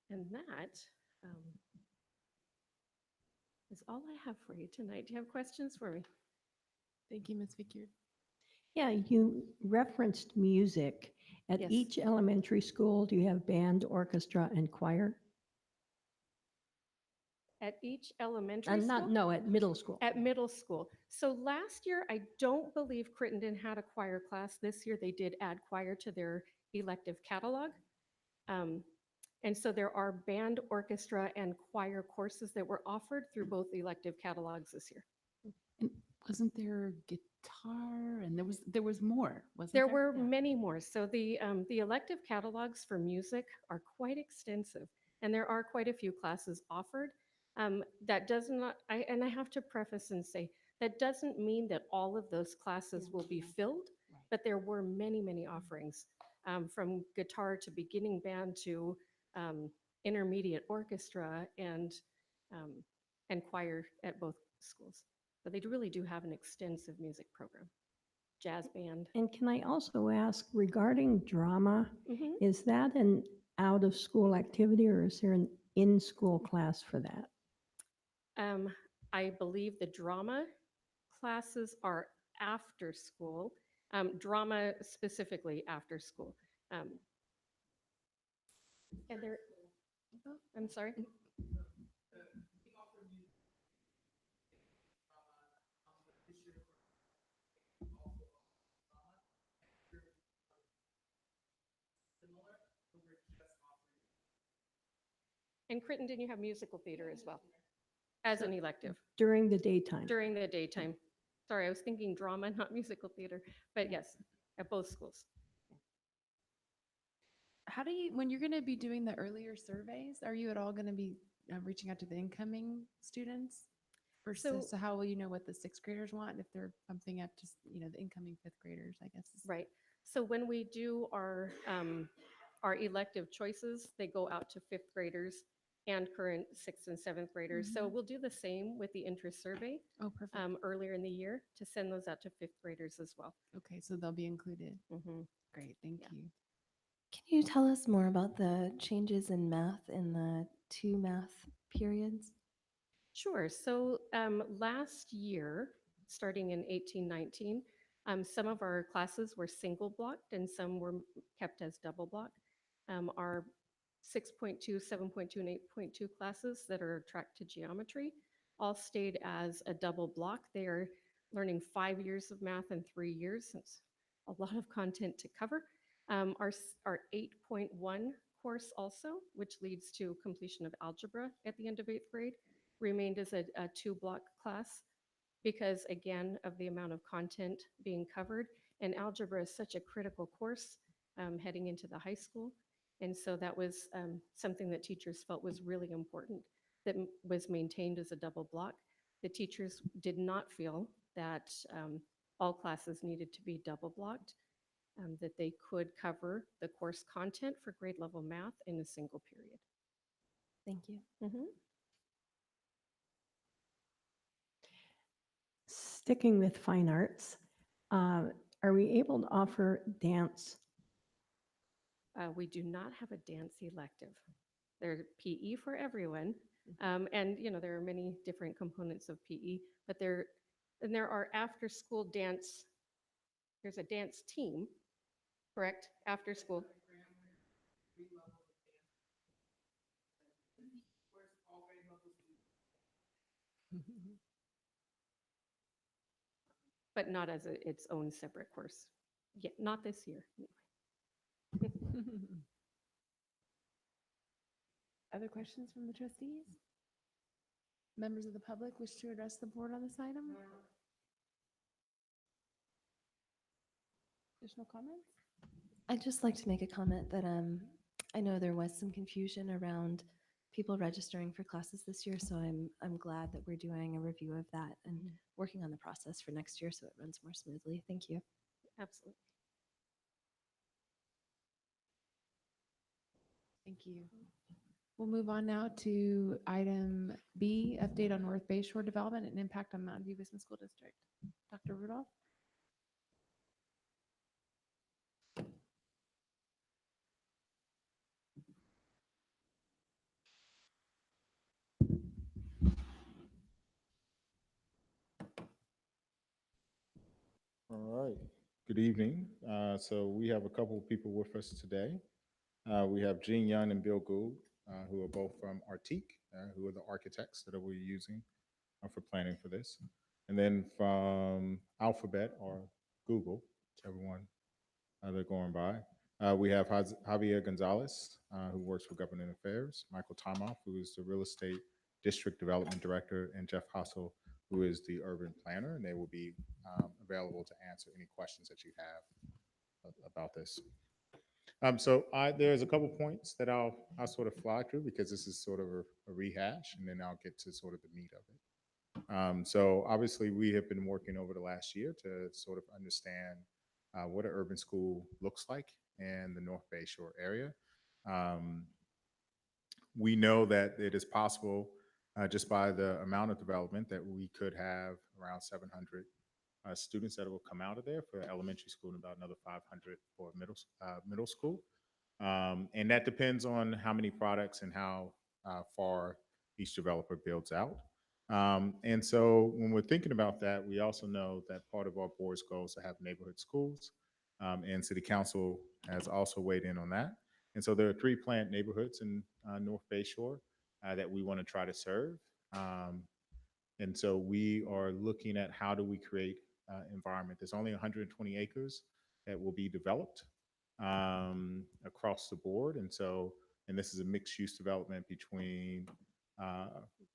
And that is all I have for you tonight. Do you have questions for me? Thank you, Ms. Vicure. Yeah, you referenced music. At Yes. each elementary school, do you have band, orchestra, and choir? At each elementary school? No, at middle school. At middle school. So last year, I don't believe Crittenden had a choir class. This year, they did add choir to their elective catalog. And so there are band, orchestra, and choir courses that were offered through both elective catalogs this year. And wasn't there guitar and there was more, wasn't there? There were many more. So the elective catalogs for music are quite extensive, and there are quite a few classes offered. That does not, and I have to preface and say, that doesn't mean that all of those classes will be filled, but there were many, many offerings, from guitar to beginning band to intermediate orchestra and choir at both schools. But they really do have an extensive music program. Jazz band. And can I also ask regarding drama, Mhm. is that an out-of-school activity or is there an in-school class for that? I believe the drama classes are after school, drama specifically after school. And there, oh, I'm sorry. In Crittenden, you have musical theater as well, as an elective. During the daytime? During the daytime. Sorry, I was thinking drama, not musical theater, but yes, at both schools. How do you, when you're going to be doing the earlier surveys, are you at all going to be reaching out to the incoming students? Versus, so how will you know what the sixth graders want if they're bumping up to, the incoming fifth graders, I guess? Right. So when we do our elective choices, they go out to fifth graders and current sixth and seventh graders. So Mhm. we'll do the same with the interest survey. Oh, perfect. Earlier in the year to send those out to fifth graders as well. Okay, so they'll be included. Mm-hmm. Great, thank you. Can you tell us more about the changes in math in the 2 math periods? Sure. So last year, starting in 1819, some of our classes were single blocked and some were kept as double blocked. Our 6.2, 7.2, and 8.2 classes that are tracked to geometry all stayed as a double block. They are learning 5 years of math in 3 years. It's a lot of content to cover. Our 8.1 course also, which leads to completion of algebra at the end of 8th grade, remained as a 2-block class because, again, of the amount of content being covered. And algebra is such a critical course heading into the high school. And so that was something that teachers felt was really important, that was maintained as a double block. The teachers did not feel that all classes needed to be double blocked, that they could cover the course content for grade level math in a single period. Thank you. Mm-hmm. Sticking with fine arts, are we able to offer dance? We do not have a dance elective. There's PE for everyone. And there are many different components of PE, but there are after school dance, there's a dance team, correct? After school. But not as its own separate course. Yeah, not this year. Other questions from the trustees? Members of the public wish to address the board on this item? Additional comments? I'd just like to make a comment that I know there was some confusion around people registering for classes this year, so I'm glad that we're doing a review of that and working on the process for next year so it runs more smoothly. Thank you. Absolutely. Thank you. We'll move on now to item B, update on North Bay Shore development and impact on Mountain View Business School District. Dr. Rudolph? All right. Good evening. So we have a couple of people with us today. We have Jean Young and Bill Gould, who are both from Artique, who are the architects that we're using for planning for this. And then from Alphabet or Google, whichever one they're going by, we have Javier Gonzalez, who works for Government Affairs, Michael Tomoff, who is the Real Estate District Development Director, and Jeff Hassel, who is the Urban Planner, and they will be available to answer any questions that you have about this. So there's a couple points that I'll sort of fly through because this is sort of a rehash, and then I'll get to sort of the meat of it. So obviously we have been working over the last year to sort of understand what an urban school looks like in the North Bay Shore area. We know that it is possible just by the amount of development that we could have around 700 students that will come out of there for elementary school and about another 500 for middle school. And that depends on how many products and how far each developer builds out. And so when we're thinking about that, we also know that part of our board's goal is to have neighborhood schools. And City Council has also weighed in on that. And so there are 3 planned neighborhoods in North Bay Shore that we want to try to serve. And so we are looking at how do we create environment. There's only 120 acres that will be developed across the board. And so, and this is a mixed use development between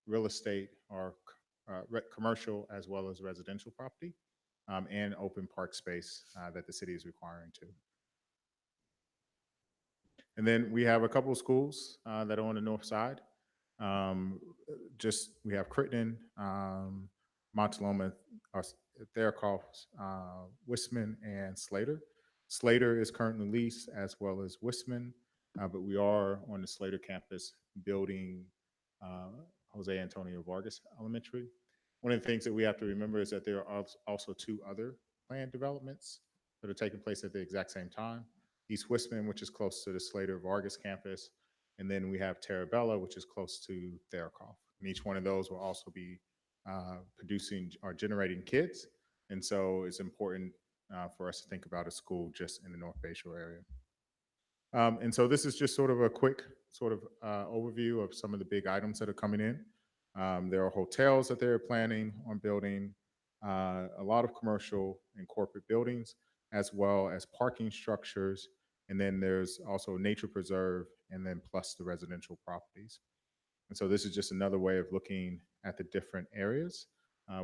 real estate or commercial as well as residential property and open park space that the city is requiring to. And then we have a couple of schools that are on the north side. We have Crittenden, Montaloma, Therakoff, Wisman, and Slater. Slater is currently leased as well as Wisman, but we are on the Slater campus building Jose Antonio Vargas Elementary. One of the things that we have to remember is that there are also 2 other planned developments that are taking place at the exact same time. East Wisman, which is close to the Slater Vargas campus, and then we have Terabella, which is close to Therakoff. And each one of those will also be producing or generating kids. And so it's important for us to think about a school just in the North Bay Shore area. And so this is just sort of a quick sort of overview of some of the big items that are coming in. There are hotels that they're planning on building, a lot of commercial and corporate buildings, as well as parking structures. And then there's also nature preserve, and then plus the residential properties. And so this is just another way of looking at the different areas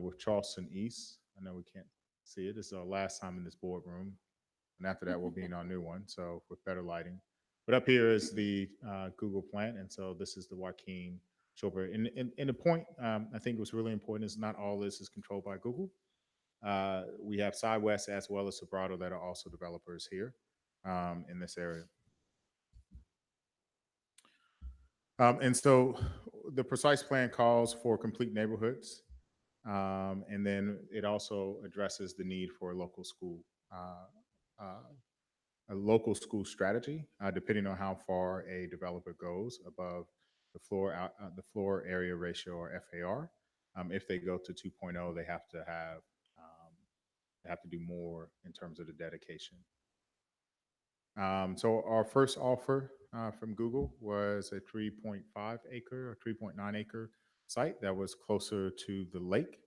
with Charleston East. I know we can't see it. This is our last time in this boardroom. And after that, we'll be in our new one, so with better lighting. But up here is the Google plant. And so this is the Joaquin Chopra. And the point I think was really important is not all this is controlled by Google. We have SideWest as well as Sobrato that are also developers here in this area. And so the precise plan calls for complete neighborhoods. And then it also addresses the need for a local school strategy, depending on how far a developer goes above the floor area ratio or FAR. If they go to 2.0, they have to do more in terms of the dedication. So our first offer from Google was a 3.5 acre or 3.9 acre site that was closer to the lake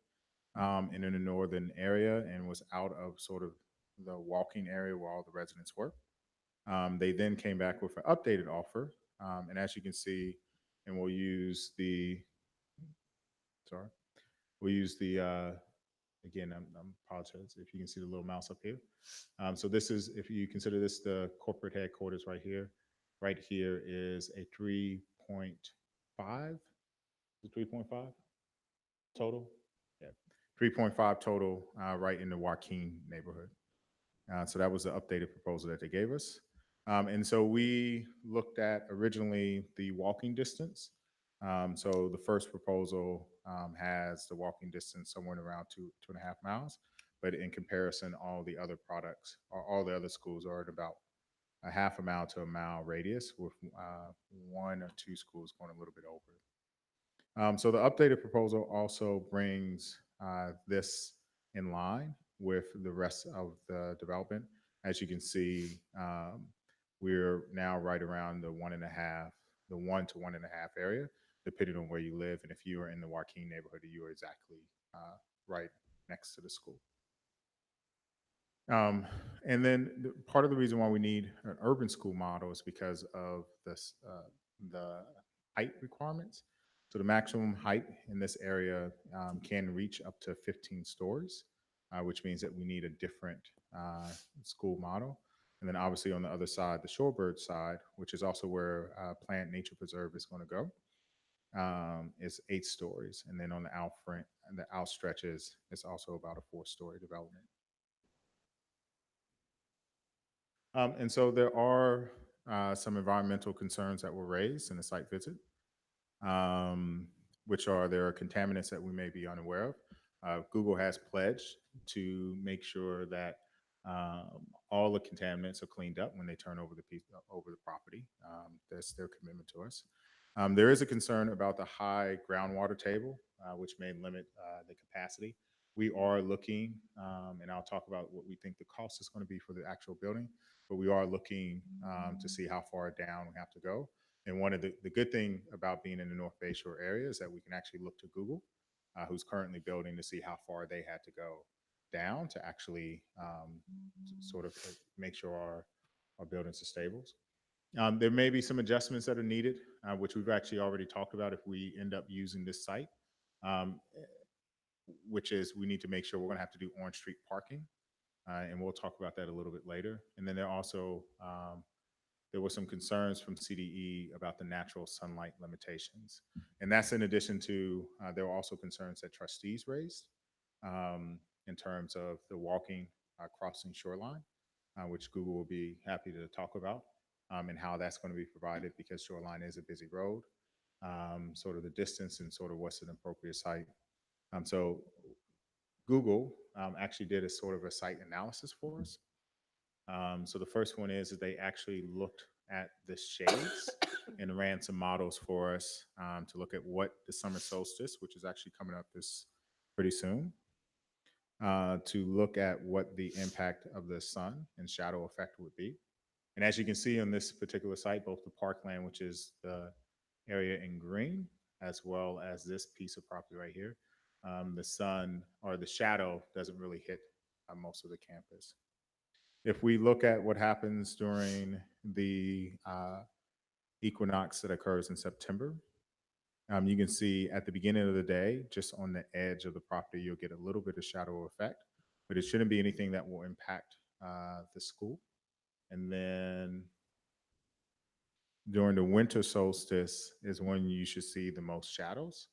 and in the northern area and was out of sort of the walking area where all the residents were. They then came back with an updated offer. And as you can see, and we'll use the, sorry, we'll use the, again, I'm apologize if you can see the little mouse up here. So this is, if you consider this the corporate headquarters right here. Right here is a 3.5, the 3.5 total. Yeah, 3.5 total, right in the Joaquin neighborhood. So that was the updated proposal that they gave us. And so we looked at originally the walking distance. So the first proposal has the walking distance somewhere around 2.5 miles, but in comparison, all the other products or all the other schools are at about a half a mile to a mile radius, with one or two schools going a little bit over. So the updated proposal also brings this in line with the rest of the development. As you can see, we're now right around the 1.5, the 1 to 1.5 area, depending on where you live. And if you are in the Joaquin neighborhood, you are exactly right next to the school. And then part of the reason why we need an urban school model is because of this, the height requirements. So the maximum height in this area can reach up to 15 stories, which means that we need a different school model. And then obviously on the other side, the Shorebird side, which is also where Plant Nature Preserve is going to go, is 8 stories. And then on the outfront and the outstretches, it's also about a 4-story development. And so there are some environmental concerns that were raised in the site visit, which are there are contaminants that we may be unaware of. Google has pledged to make sure that all the contaminants are cleaned up when they turn over the piece over the property. That's their commitment to us. There is a concern about the high groundwater table, which may limit the capacity. We are looking, and I'll talk about what we think the cost is going to be for the actual building, but we are looking to see how far down we have to go. And one of the good thing about being in the North Bay Shore area is that we can actually look to Google, who's currently building, to see how far they had to go down to actually sort of make sure our buildings are stable. There may be some adjustments that are needed, which we've actually already talked about if we end up using this site, which is we need to make sure we're going to have to do Orange Street parking, and we'll talk about that a little bit later. And then there also there were some concerns from CDE about the natural sunlight limitations. And that's in addition to, there were also concerns that trustees raised in terms of the walking crossing shoreline, which Google will be happy to talk about, and how that's going to be provided because shoreline is a busy road, sort of the distance and sort of what's an appropriate site. So Google actually did a sort of a site analysis for us. So the first one is that they actually looked at the shades and ran some models for us to look at what the summer solstice, which is actually coming up this pretty soon, to look at what the impact of the sun and shadow effect would be. And as you can see on this particular site, both the parkland, which is the area in green, as well as this piece of property right here, the sun or the shadow doesn't really hit most of the campus. If we look at what happens during the equinox that occurs in September, you can see at the beginning of the day, just on the edge of the property, you'll get a little bit of shadow effect, but it shouldn't be anything that will impact the school. And then during the winter solstice is when you should see the most shadows.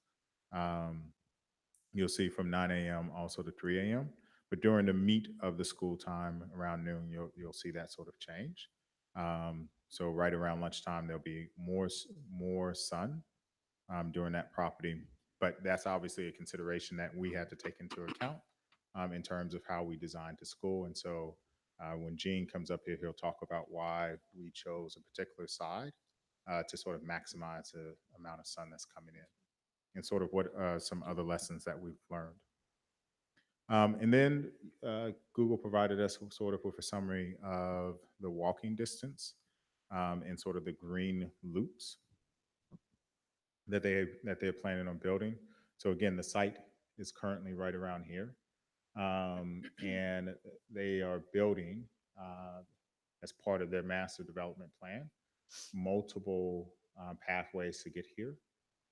You'll see from 9 a.m. also to 3 a.m. But during the meat of the school time around noon, you'll see that sort of change. So right around lunchtime, there'll be more sun during that property. But that's obviously a consideration that we had to take into account in terms of how we designed the school. And so when Gene comes up here, he'll talk about why we chose a particular side to sort of maximize the amount of sun that's coming in and sort of what some other lessons that we've learned. And then Google provided us sort of with a summary of the walking distance and sort of the green loops that they're planning on building. So again, the site is currently right around here, and they are building as part of their master development plan multiple pathways to get here.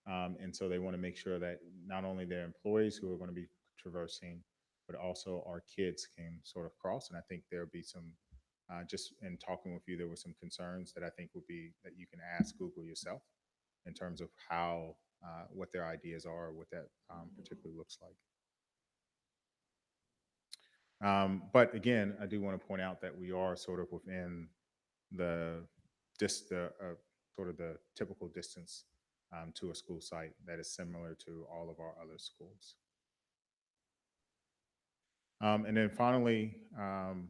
And so they want to make sure that not only their employees who are going to be traversing, but also our kids can sort of cross. And I think there'll be some, just in talking with you, there were some concerns that I think would be that you can ask Google yourself in terms of how, what their ideas are, what that particularly looks like. But again, I do want to point out that we are sort of within the just the sort of the typical distance to a school site that is similar to all of our other schools. And then finally,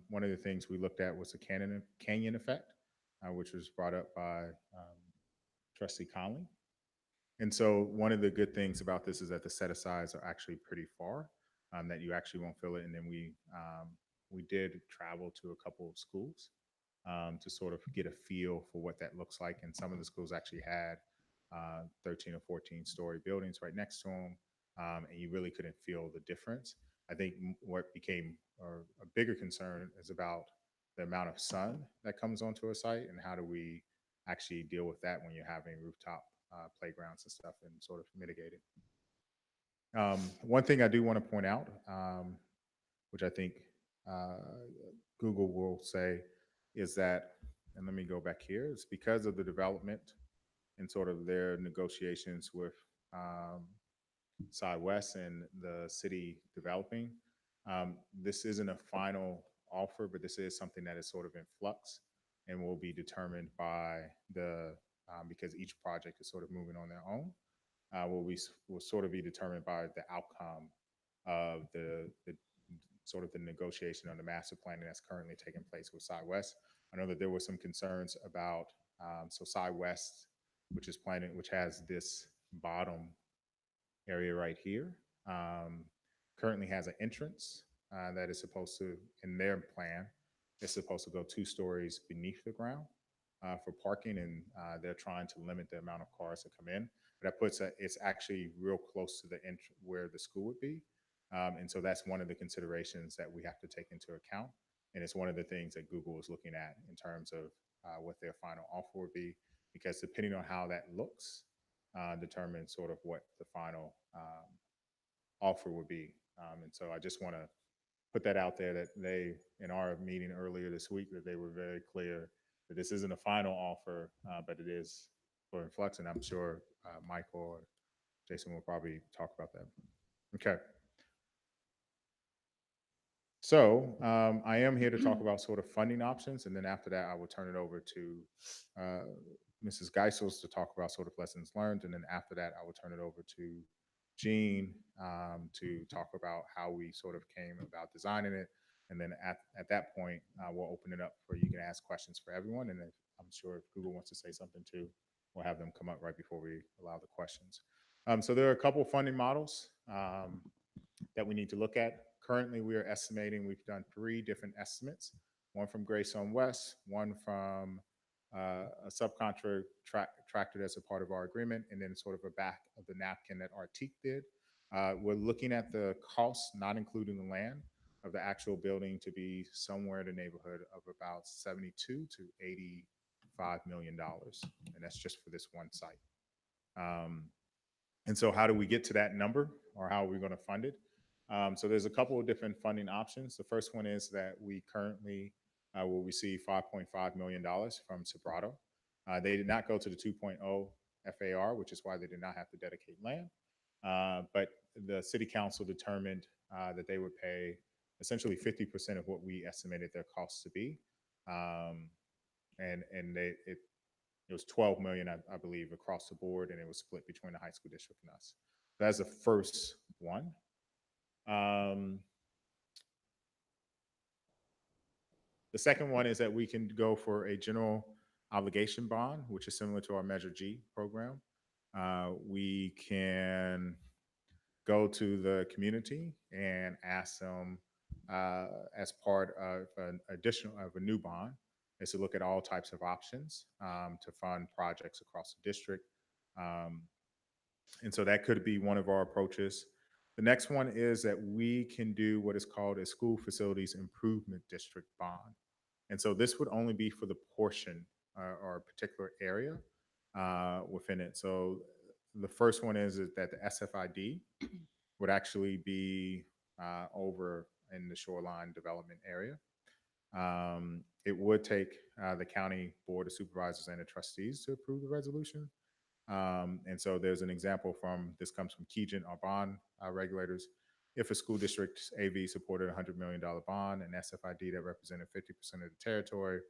one of the things we looked at was the canyon effect, which was brought up by Trustee Conley. And so one of the good things about this is that the set asides are actually pretty far, that you actually won't feel it. And then we did travel to a couple of schools to sort of get a feel for what that looks like. And some of the schools actually had 13 or 14-story buildings right next to them, and you really couldn't feel the difference. I think what became a bigger concern is about the amount of sun that comes onto a site and how do we actually deal with that when you're having rooftop playgrounds and stuff and sort of mitigate it. One thing I do want to point out, which I think Google will say, is that, and let me go back here, it's because of the development and sort of their negotiations with West and the city developing. This isn't a final offer, but this is something that is sort of in flux and will be determined by the, because each project is sort of moving on their own, will sort of be determined by the outcome of the sort of the negotiation on the master planning that's currently taking place with West. I know that there were some concerns about, so West, which is planning, which has this bottom area right here, currently has an entrance that is supposed to, in their plan, is supposed to go 2 stories beneath the ground for parking, and they're trying to limit the amount of cars that come in. But that puts it's actually real close to the where the school would be, and so that's one of the considerations that we have to take into account, and it's one of the things that Google is looking at in terms of what their final offer would be, because depending on how that looks, determines sort of what the final offer would be. And so I just want to put that out there that they, in our meeting earlier this week, that they were very clear that this isn't a final offer, but it is for influx. And I'm sure Michael or Jason will probably talk about that. Okay. So I am here to talk about sort of funding options. And then after that, I will turn it over to Mrs. Geisels to talk about sort of lessons learned. And then after that, I will turn it over to Jean to talk about how we sort of came about designing it. And then at that point, we'll open it up for you can ask questions for everyone. And if, I'm sure if Google wants to say something too, we'll have them come up right before we allow the questions. So there are a couple of funding models that we need to look at. Currently, we are estimating, we've done 3 different estimates, one from Greystone West, one from a subcontractor as a part of our agreement, and then sort of a back of the napkin that Artique did. We're looking at the cost, not including the land, of the actual building to be somewhere in the neighborhood of about $72 to $85 million. And that's just for this one site. And so how do we get to that number, or how are we going to fund it? So there's a couple of different funding options. The first one is that we currently will receive $5.5 million from Sobrato. They did not go to the 2.0 FAR, which is why they did not have to dedicate land. But the city council determined that they would pay essentially 50% of what we estimated their costs to be. And it was 12 million, I believe, across the board, and it was split between the high school district and us. That's the first one. The second one is that we can go for a general obligation bond, which is similar to our Measure G program. We can go to the community and ask them as part of a new bond is to look at all types of options to fund projects across the district. Um, and so that could be one of our approaches. The next one is that we can do what is called a school facilities improvement district bond. And so this would only be for the portion or particular area within it. So the first one is that the SFID would actually be over in the shoreline development area. It would take the county board of supervisors and the trustees to approve the resolution. And so there's an example this comes from Keegan, our bond regulators. If a school district's AV supported a $100 million bond, an SFID that represented 50% of the territory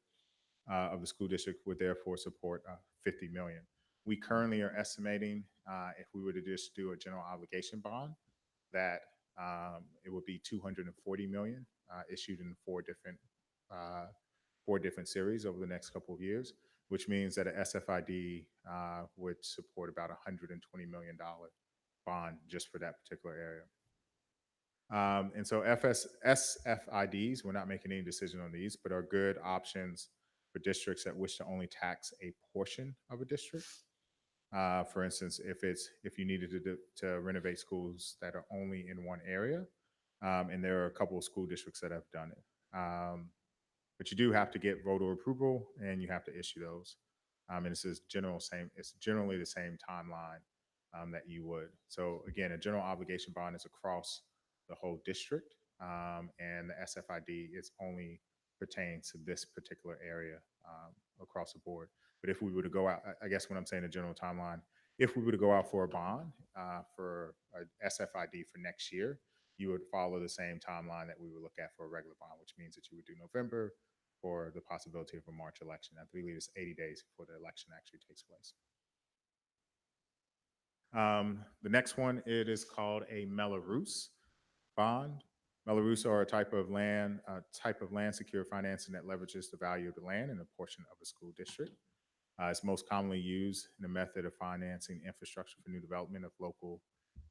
of the school district would therefore support 50 million. We currently are estimating if we were to just do a general obligation bond, that it would be 240 million issued in uh, four different series over the next couple of years, which means that a SFID would support about $120 million bond just for that particular area. And so SFIDs, we're not making any decision on these, but are good options for districts that wish to only tax a portion of a district. For instance, if you needed to renovate schools that are only in one area, and there are a couple of school districts that have done it. But you do have to get voter approval, and you have to issue those. And it's generally the same timeline that you would. So again, a general obligation bond is across the whole district, and the SFID is only pertains to this particular area across the board. But if we were to go out, I guess when I'm saying a general timeline, if we were to go out for a bond for a SFID for next year, you would follow the same timeline that we would look at for a regular bond, which means that you would do November for the possibility of a March election. I believe it's 80 days before the election actually takes place. The next one, it is called a Melrose bond. Melrose are a type of land secure financing that leverages the value of the land and a portion of a school district. It's most commonly used in a method of financing infrastructure for new development of local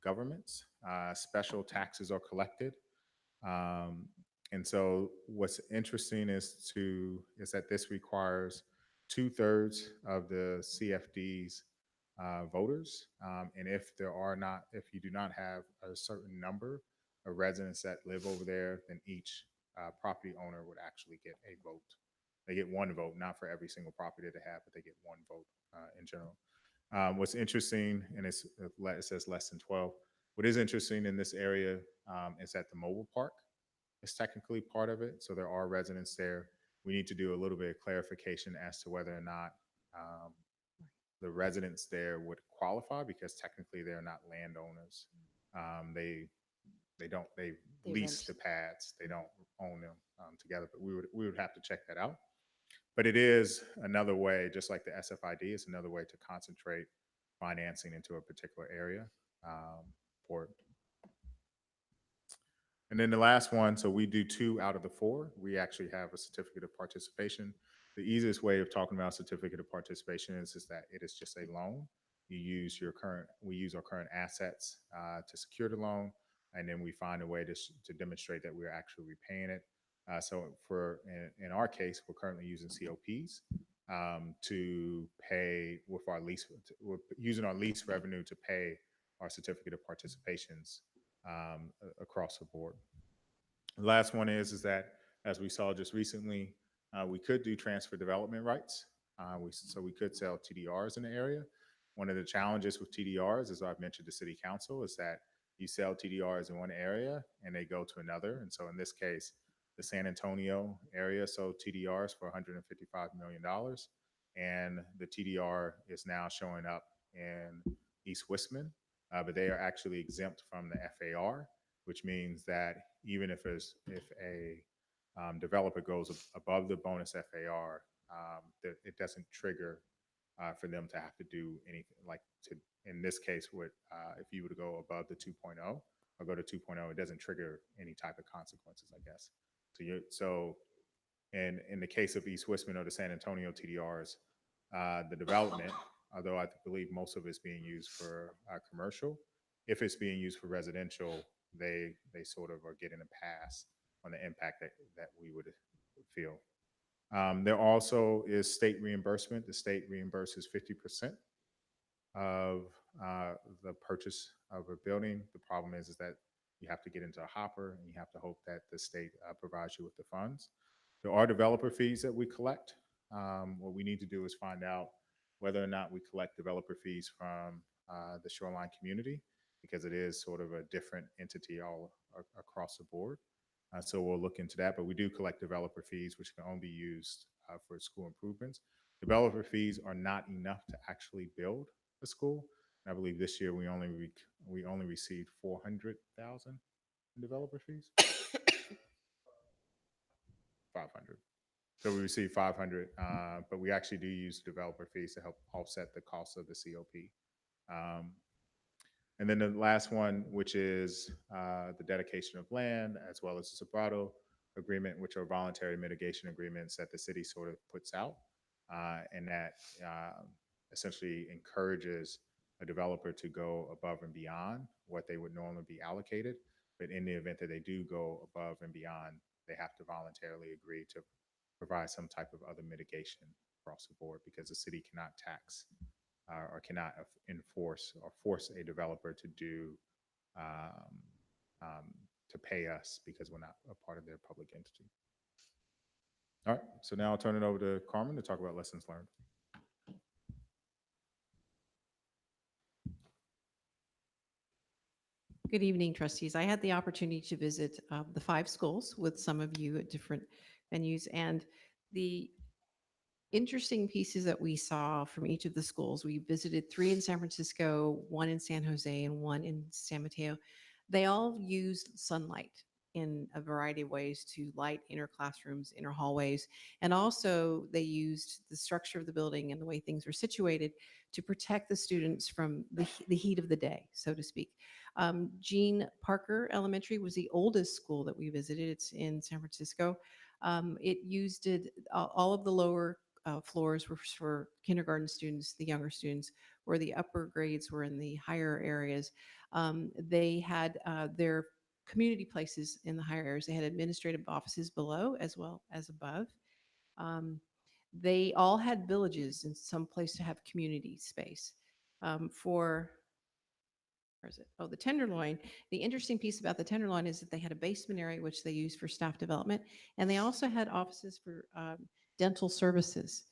governments. Special taxes are collected. And so what's interesting is that this requires 2/3 of the CFD's voters. And if you do not have a certain number of residents that live over there, then each property owner would actually get a vote. They get one vote, not for every single property that they have, but they get one vote in general. What's interesting, and it says less than 12. What is interesting in this area is that the mobile park is technically part of it. So there are residents there. We need to do a little bit of clarification as to whether or not the residents there would qualify, because technically they're not landowners. They lease the pads. They don't own them together, but we would have to check that out. But it is another way, just like the SFID, it's another way to concentrate financing into a particular area for. And then the last one, so we do 2 out of the 4. We actually have a certificate of participation. The easiest way of talking about certificate of participation is that it is just a loan. We use our current assets to secure the loan, and then we find a way to demonstrate that we're actually repaying it. So in our case, we're currently using COPs to pay with our lease. We're using our lease revenue to pay our certificate of participations across the board. The last one is that, as we saw just recently, we could do transfer development rights. So we could sell TDRs in the area. One of the challenges with TDRs, as I've mentioned to City Council, is that you sell TDRs in one area and they go to another. And so in this case, the San Antonio area sold TDRs for $155 million. And the TDR is now showing up in East Westman, but they are actually exempt from the FAR, which means that even if a developer goes above the bonus FAR, it doesn't trigger for them to have to do anything in this case, if you were to go above the 2.0 or go to 2.0, it doesn't trigger any type of consequences, I guess. So in the case of East Westman or the San Antonio TDRs, the development, although I believe most of it's being used for commercial, if it's being used for residential, they sort of are getting a pass on the impact that we would feel. There also is state reimbursement. The state reimburses 50% of the purchase of a building. The problem is that you have to get into a hopper and you have to hope that the state provides you with the funds. There are developer fees that we collect. What we need to do is find out whether or not we collect developer fees from the shoreline community, because it is sort of a different entity all across the board. So we'll look into that, but we do collect developer fees, which can only be used for school improvements. Developer fees are not enough to actually build a school. And I believe this year we only received 400,000 in developer fees. 500. So we received 500, but we actually do use developer fees to help offset the cost of the COP. And then the last one, which is the dedication of land, as well as the Sobrato agreement, which are voluntary mitigation agreements that the city sort of puts out, and that essentially encourages a developer to go above and beyond what they would normally be allocated. But in the event that they do go above and beyond, they have to voluntarily agree to provide some type of other mitigation across the board, because the city cannot tax or cannot enforce or force a developer to do to pay us because we're not a part of their public entity. All right, so now I'll turn it over to Carmen to talk about lessons learned. Good evening, trustees. I had the opportunity to visit the 5 schools with some of you at different venues, and the interesting pieces that we saw from each of the schools. We visited 3 in San Francisco, 1 in San Jose, and 1 in San Mateo. They all used sunlight in a variety of ways to light inner classrooms, inner hallways, and also they used the structure of the building and the way things were situated to protect the students from the heat of the day, so to speak. Gene Parker Elementary was the oldest school that we visited. It's in San Francisco. All of the lower floors were for kindergarten students, the younger students, where the upper grades were in the higher areas. They had their community places in the higher areas. They had administrative offices below as well as above. They all had villages and some place to have community space. Where is it? Oh, the Tenderloin. The interesting piece about the Tenderloin is that they had a basement area which they used for staff development, and they also had offices for dental services,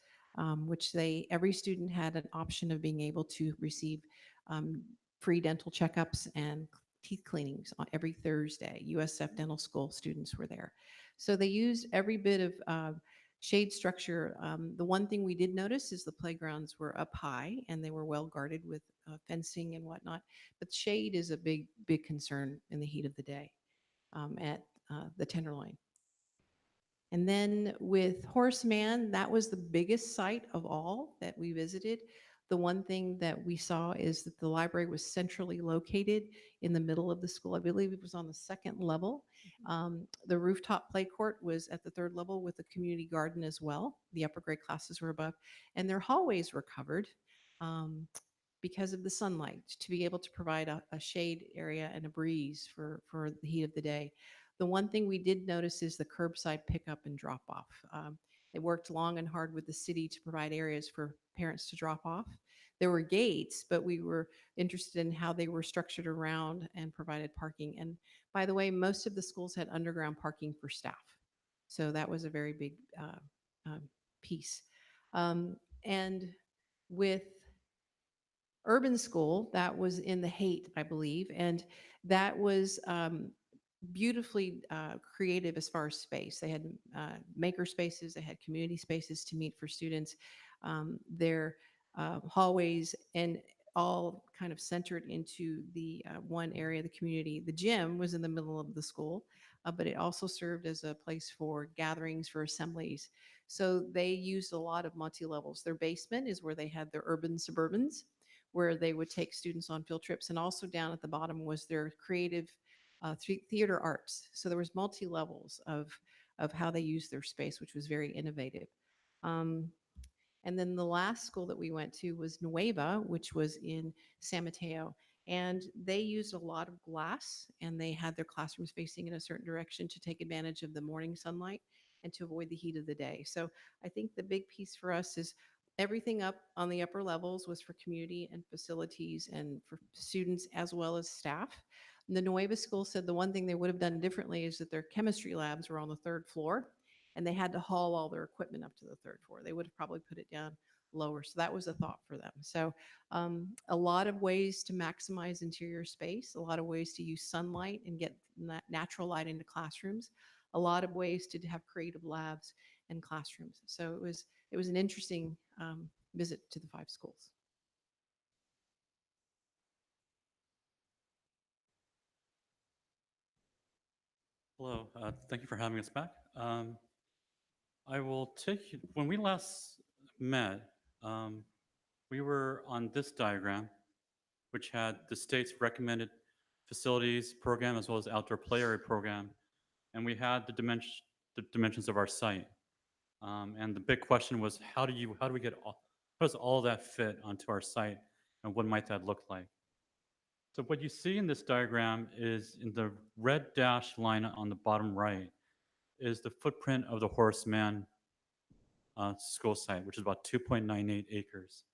which every student had an option of being able to receive free dental checkups and teeth cleanings on every Thursday. USF Dental School students were there. So they used every bit of shade structure. The one thing we did notice is the playgrounds were up high and they were well guarded with fencing and whatnot. But shade is a big, big concern in the heat of the day at the Tenderloin. And then with Horseman, that was the biggest site of all that we visited. The one thing that we saw is that the library was centrally located in the middle of the school. I believe it was on the 2nd level. The rooftop play court was at the 3rd level with the community garden as well. The upper grade classes were above, and their hallways were covered because of the sunlight, to be able to provide a shade area and a breeze for the heat of the day. The one thing we did notice is the curbside pickup and drop off. They worked long and hard with the city to provide areas for parents to drop off. There were gates, but we were interested in how they were structured around and provided parking. And by the way, most of the schools had underground parking for staff. So that was a very big piece. And with Urban School, that was in the Haight, I believe, and that was beautifully creative as far as space. They had maker spaces, they had community spaces to meet for students. Their hallways and all kind of centered into the one area of the community. The gym was in the middle of the school, but it also served as a place for gatherings, for assemblies. So they used a lot of multi-levels. Their basement is where they had their urban suburbans, where they would take students on field trips. And also down at the bottom was their creative theater arts. So there was multi-levels of how they used their space, which was very innovative. And then the last school that we went to was Nueva, which was in San Mateo. And they used a lot of glass, and they had their classrooms facing in a certain direction to take advantage of the morning sunlight and to avoid the heat of the day. So I think the big piece for us is everything up on the upper levels was for community and facilities and for students as well as staff. The Nueva School said the one thing they would have done differently is that their chemistry labs were on the third floor and they had to haul all their equipment up to the third floor. They would have probably put it down lower. So that was a thought for them. So a lot of ways to maximize interior space, a lot of ways to use sunlight and get natural light into classrooms, a lot of ways to have creative labs and classrooms. So it was an interesting visit to the 5 schools. Hello, thank you for having us back. I will take you, when we last met, we were on this diagram, which had the state's recommended facilities program as well as outdoor play area program, and we had the dimensions of our site. And the big question was, how do we get how does all that fit onto our site, and what might that look like? So what you see in this diagram is in the red dashed line on the bottom right is the footprint of the Horace Mann school site, which is about 2.98 acres.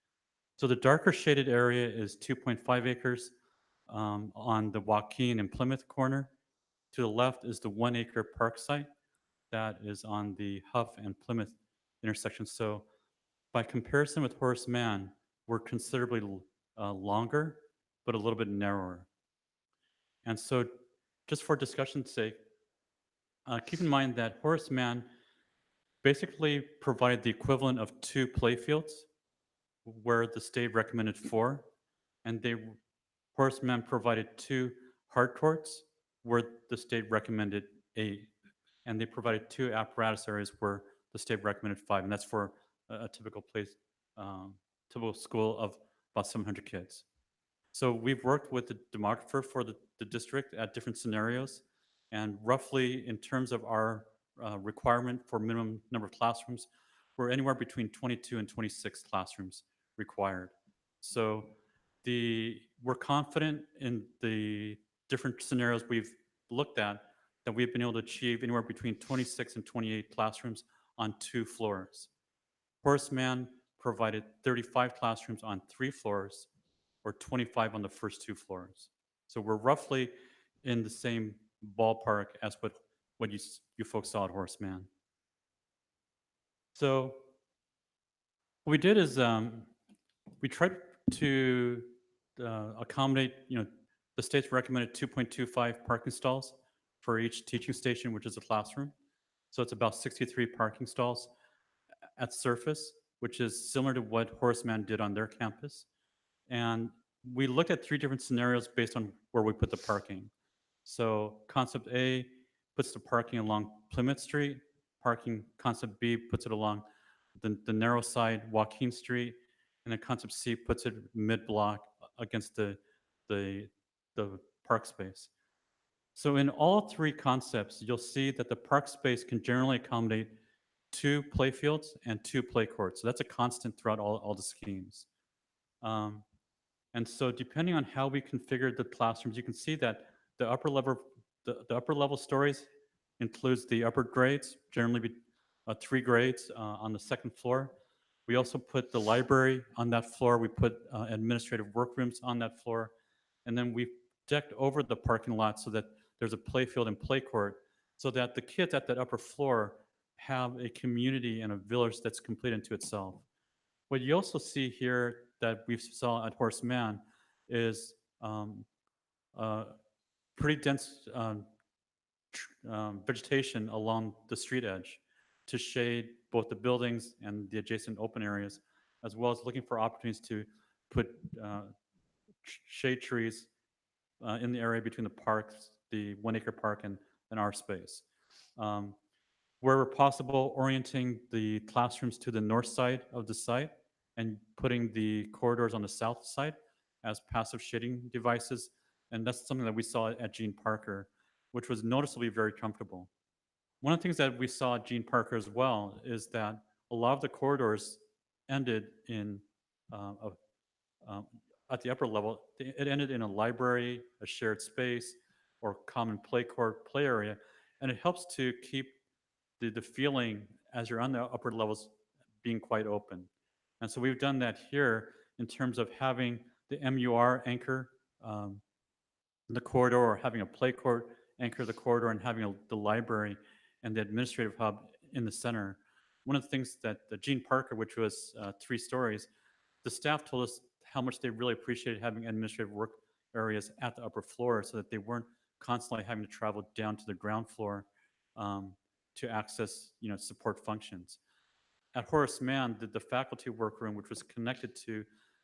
So the darker shaded area is 2.5 acres on the Joaquin and Plymouth corner. To the left is the 1 acre park site that is on the Huff and Plymouth intersection. So by comparison with Horace Mann, we're considerably longer, but a little bit narrower. And so just for discussion's sake, keep in mind that Horace Mann basically provided the equivalent of 2 playfields where the state recommended 4, and Horace Mann provided 2 hard courts where the state recommended 8, and they provided 2 apparatus areas where the state recommended 5, and that's for a typical place, typical school of about 700 kids. So we've worked with the demographer for the district at different scenarios, and roughly in terms of our requirement for minimum number of classrooms, we're anywhere between 22 and 26 classrooms required. So we're confident in the different scenarios we've looked at that we've been able to achieve anywhere between 26 and 28 classrooms on 2 floors. Horace Mann provided 35 classrooms on 3 floors, or 25 on the first 2 floors. So we're roughly in the same ballpark as what you folks saw at Horace Mann. So what we did is we tried to accommodate, the state's recommended 2.25 parking stalls for each teaching station, which is a classroom. So it's about 63 parking stalls at surface, which is similar to what Horace Mann did on their campus. And we looked at 3 different scenarios based on where we put the parking. So concept A puts the parking along Plymouth Street. Concept B puts it along the narrow side, Joaquin Street. And then concept C puts it mid-block against the park space. So in all 3 concepts, you'll see that the park space can generally accommodate 2 play fields and 2 play courts. So that's a constant throughout all the schemes. And so depending on how we configured the classrooms, you can see that the upper level stories includes the upper grades, generally 3 grades on the 2nd floor. We also put the library on that floor. We put administrative workrooms on that floor. And then we decked over the parking lot so that there's a play field and play court so that the kids at that upper floor have a community and a village that's complete unto itself. What you also see here that we saw at Horace Mann is pretty dense vegetation along the street edge to shade both the buildings and the adjacent open areas, as well as looking for opportunities to put shade trees in the area between the parks, the 1 acre park and our space. Wherever possible, orienting the classrooms to the north side of the site and putting the corridors on the south side as passive shading devices. And that's something that we saw at Gene Parker, which was noticeably very comfortable. One of the things that we saw at Gene Parker as well is that a lot of the corridors ended in at the upper level, it ended in a library, a shared space, or common play court, play area, and it helps to keep the feeling as you're on the upper levels being quite open. And so we've done that here in terms of having the MUR anchor the corridor, or having a play court anchor the corridor, and having the library and the administrative hub in the center. One of the things that Gene Parker, which was 3 stories, the staff told us how much they really appreciated having administrative work areas at the upper floor, so that they weren't constantly having to travel down to the ground floor to access, support functions. At Horace Mann, the faculty workroom, which was connected to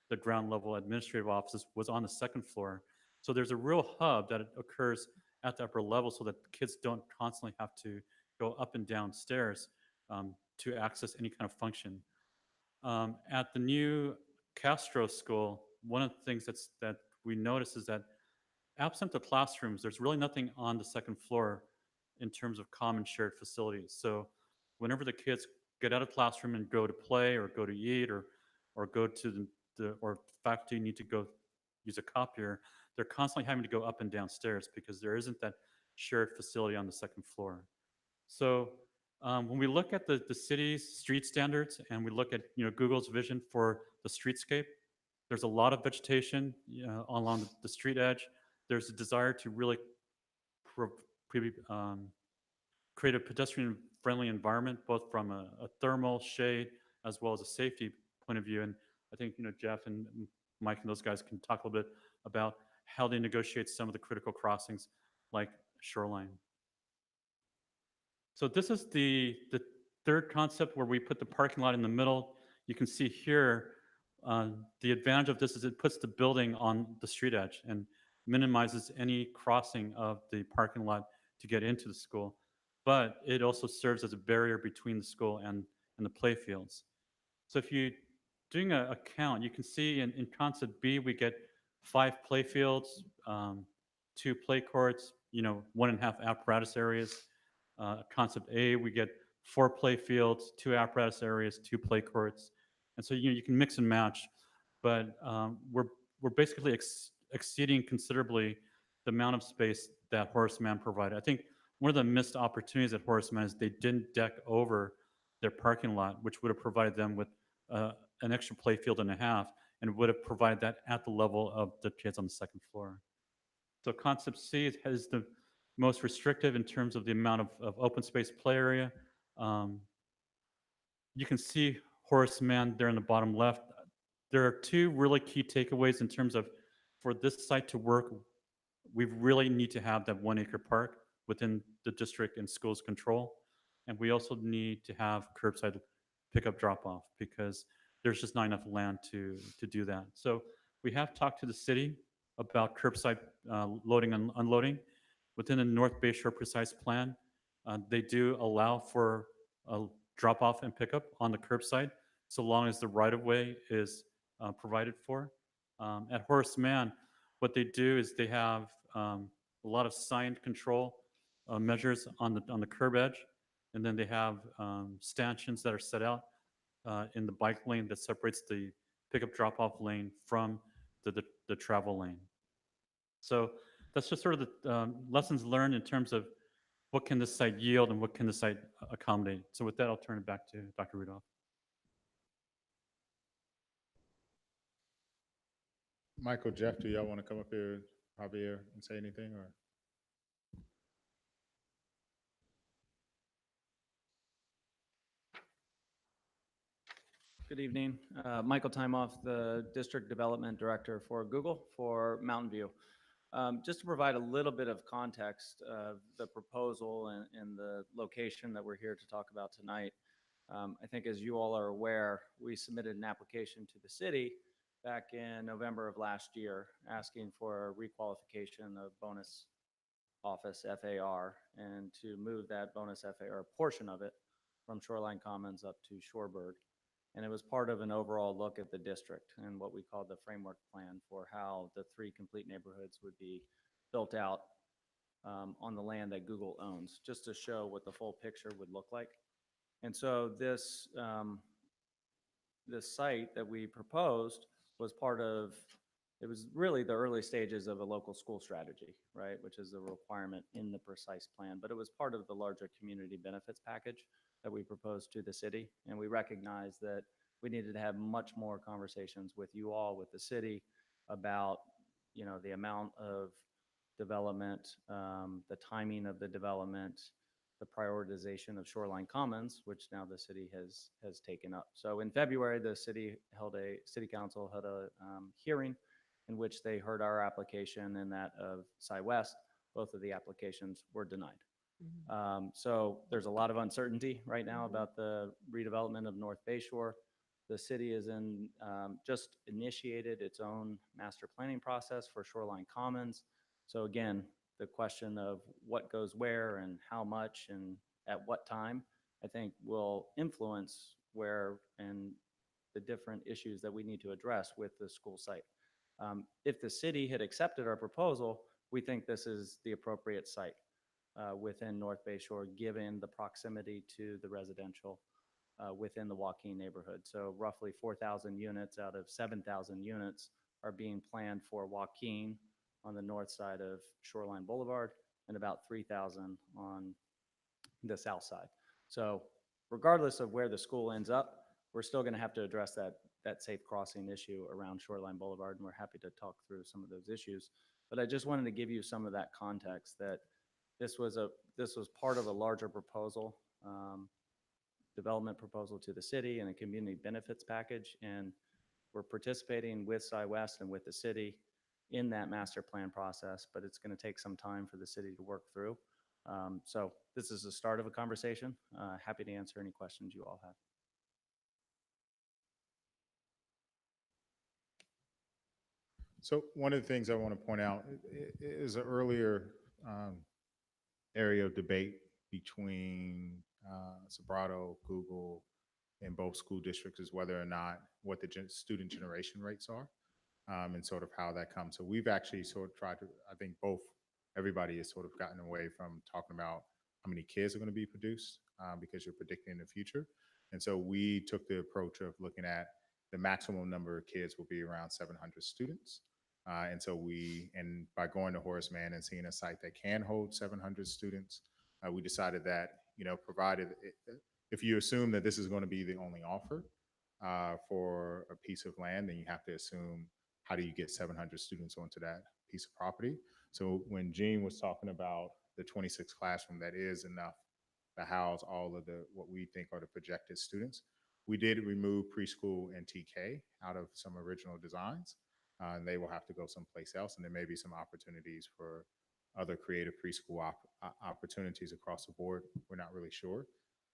the ground level administrative offices, was on the 2nd floor. So there's a real hub that occurs at the upper level, so that kids don't constantly have to go up and down stairs to access any kind of function. At the new Castro School, one of the things that we notice is that absent the classrooms, there's really nothing on the 2nd floor in terms of common shared facilities. So whenever the kids get out of classroom and go to play or go to eat, or go to or faculty need to go use a copier, they're constantly having to go up and down stairs because there isn't that shared facility on the 2nd floor. So when we look at the city's street standards, and we look at Google's vision for the streetscape, there's a lot of vegetation along the street edge. There's a desire to really create a pedestrian-friendly environment, both from a thermal, shade, as well as a safety point of view. And I think Jeff and Mike and those guys can talk a little bit about how they negotiate some of the critical crossings, like shoreline. So this is the 3rd concept, where we put the parking lot in the middle. You can see here the advantage of this is it puts the building on the street edge and minimizes any crossing of the parking lot to get into the school. But it also serves as a barrier between the school and the play fields. So if you're doing a count, you can see in concept B, we get 5 play fields, 2 play courts, 1.5 apparatus areas. Concept A, we get 4 play fields, 2 apparatus areas, 2 play courts. And so you can mix and match, but we're basically exceeding considerably the amount of space that Horace Mann provided. I think one of the missed opportunities at Horace Mann is they didn't deck over their parking lot, which would have provided them with an extra play field and a half, and would have provided that at the level of the kids on the 2nd floor. So concept C is the most restrictive in terms of the amount of open space play area. You can see Horace Mann there in the bottom left. There are 2 really key takeaways in terms of, for this site to work, we really need to have that 1-acre park within the district and schools control. And we also need to have curbside pickup drop off, because there's just not enough land to do that. So we have talked to the city about curbside loading and unloading. Within the North Bayshore Precise Plan, they do allow for a drop off and pickup on the curbside, so long as the right of way is provided for. At Horace Mann, what they do is they have a lot of signed control measures on the curb edge, and then they have stanchions that are set out in the bike lane that separates the pickup drop-off lane from the travel lane. So that's just sort of the lessons learned in terms of what can this site yield and what can the site accommodate. So with that, I'll turn it back to Dr. Rudolph. Michael, Jeff, do y'all want to come up here, Javier, and say anything, or? Good evening. Michael Timoff, the District Development Director for Google for Mountain View. Just to provide a little bit of context of the proposal and the location that we're here to talk about tonight. I think, as you all are aware, we submitted an application to the city back in November of last year asking for a requalification of bonus office FAR, and to move that bonus FAR portion of it from Shoreline Commons up to Shorebird. And it was part of an overall look at the district and what we called the framework plan for how the 3 complete neighborhoods would be built out on the land that Google owns, just to show what the full picture would look like. And so this site that we proposed was part of it was really the early stages of a local school strategy, right? Which is a requirement in the precise plan, but it was part of the larger community benefits package that we proposed to the city. And we recognized that we needed to have much more conversations with you all, with the city, about, you know, the amount of development, the timing of the development, the prioritization of shoreline commons, which now the city has taken up. So in February, the city council held a hearing in which they heard our application and that of SciWest. Both of the applications were denied. So there's a lot of uncertainty right now about the redevelopment of North Bayshore. The city is just initiated its own master planning process for shoreline commons. So again, the question of what goes where and how much and at what time, I think will influence where and the different issues that we need to address with the school site. If the city had accepted our proposal, we think this is the appropriate site within North Bayshore, given the proximity to the residential within the Joaquin neighborhood. So roughly 4,000 units out of 7,000 units are being planned for Joaquin on the north side of Shoreline Boulevard and about 3,000 on the south side. So regardless of where the school ends up, we're still going to have to address that safe crossing issue around Shoreline Boulevard, and we're happy to talk through some of those issues. But I just wanted to give you some of that context that this was part of a larger proposal, development proposal to the city and a community benefits package, and we're participating with SciWest and with the city in that master plan process, but it's going to take some time for the city to work through. So this is the start of a conversation. Happy to answer any questions you all have. So one of the things I want to point out is an earlier area of debate between Sobrato, Google, and both school districts is whether or not what the student generation rates are and sort of how that comes. So we've actually sort of tried to, I think everybody has sort of gotten away from talking about how many kids are going to be produced because you're predicting the future. And so we took the approach of looking at the maximum number of kids will be around 700 students. And so by going to Horace Mann and seeing a site that can hold 700 students, we decided that, provided if you assume that this is going to be the only offer for a piece of land, then you have to assume how do you get 700 students onto that piece of property. So when Gene was talking about the 26 classroom, that is enough to house all of what we think are the projected students. We did remove preschool and TK out of some original designs. And they will have to go someplace else. And there may be some opportunities for other creative preschool opportunities across the board. We're not really sure.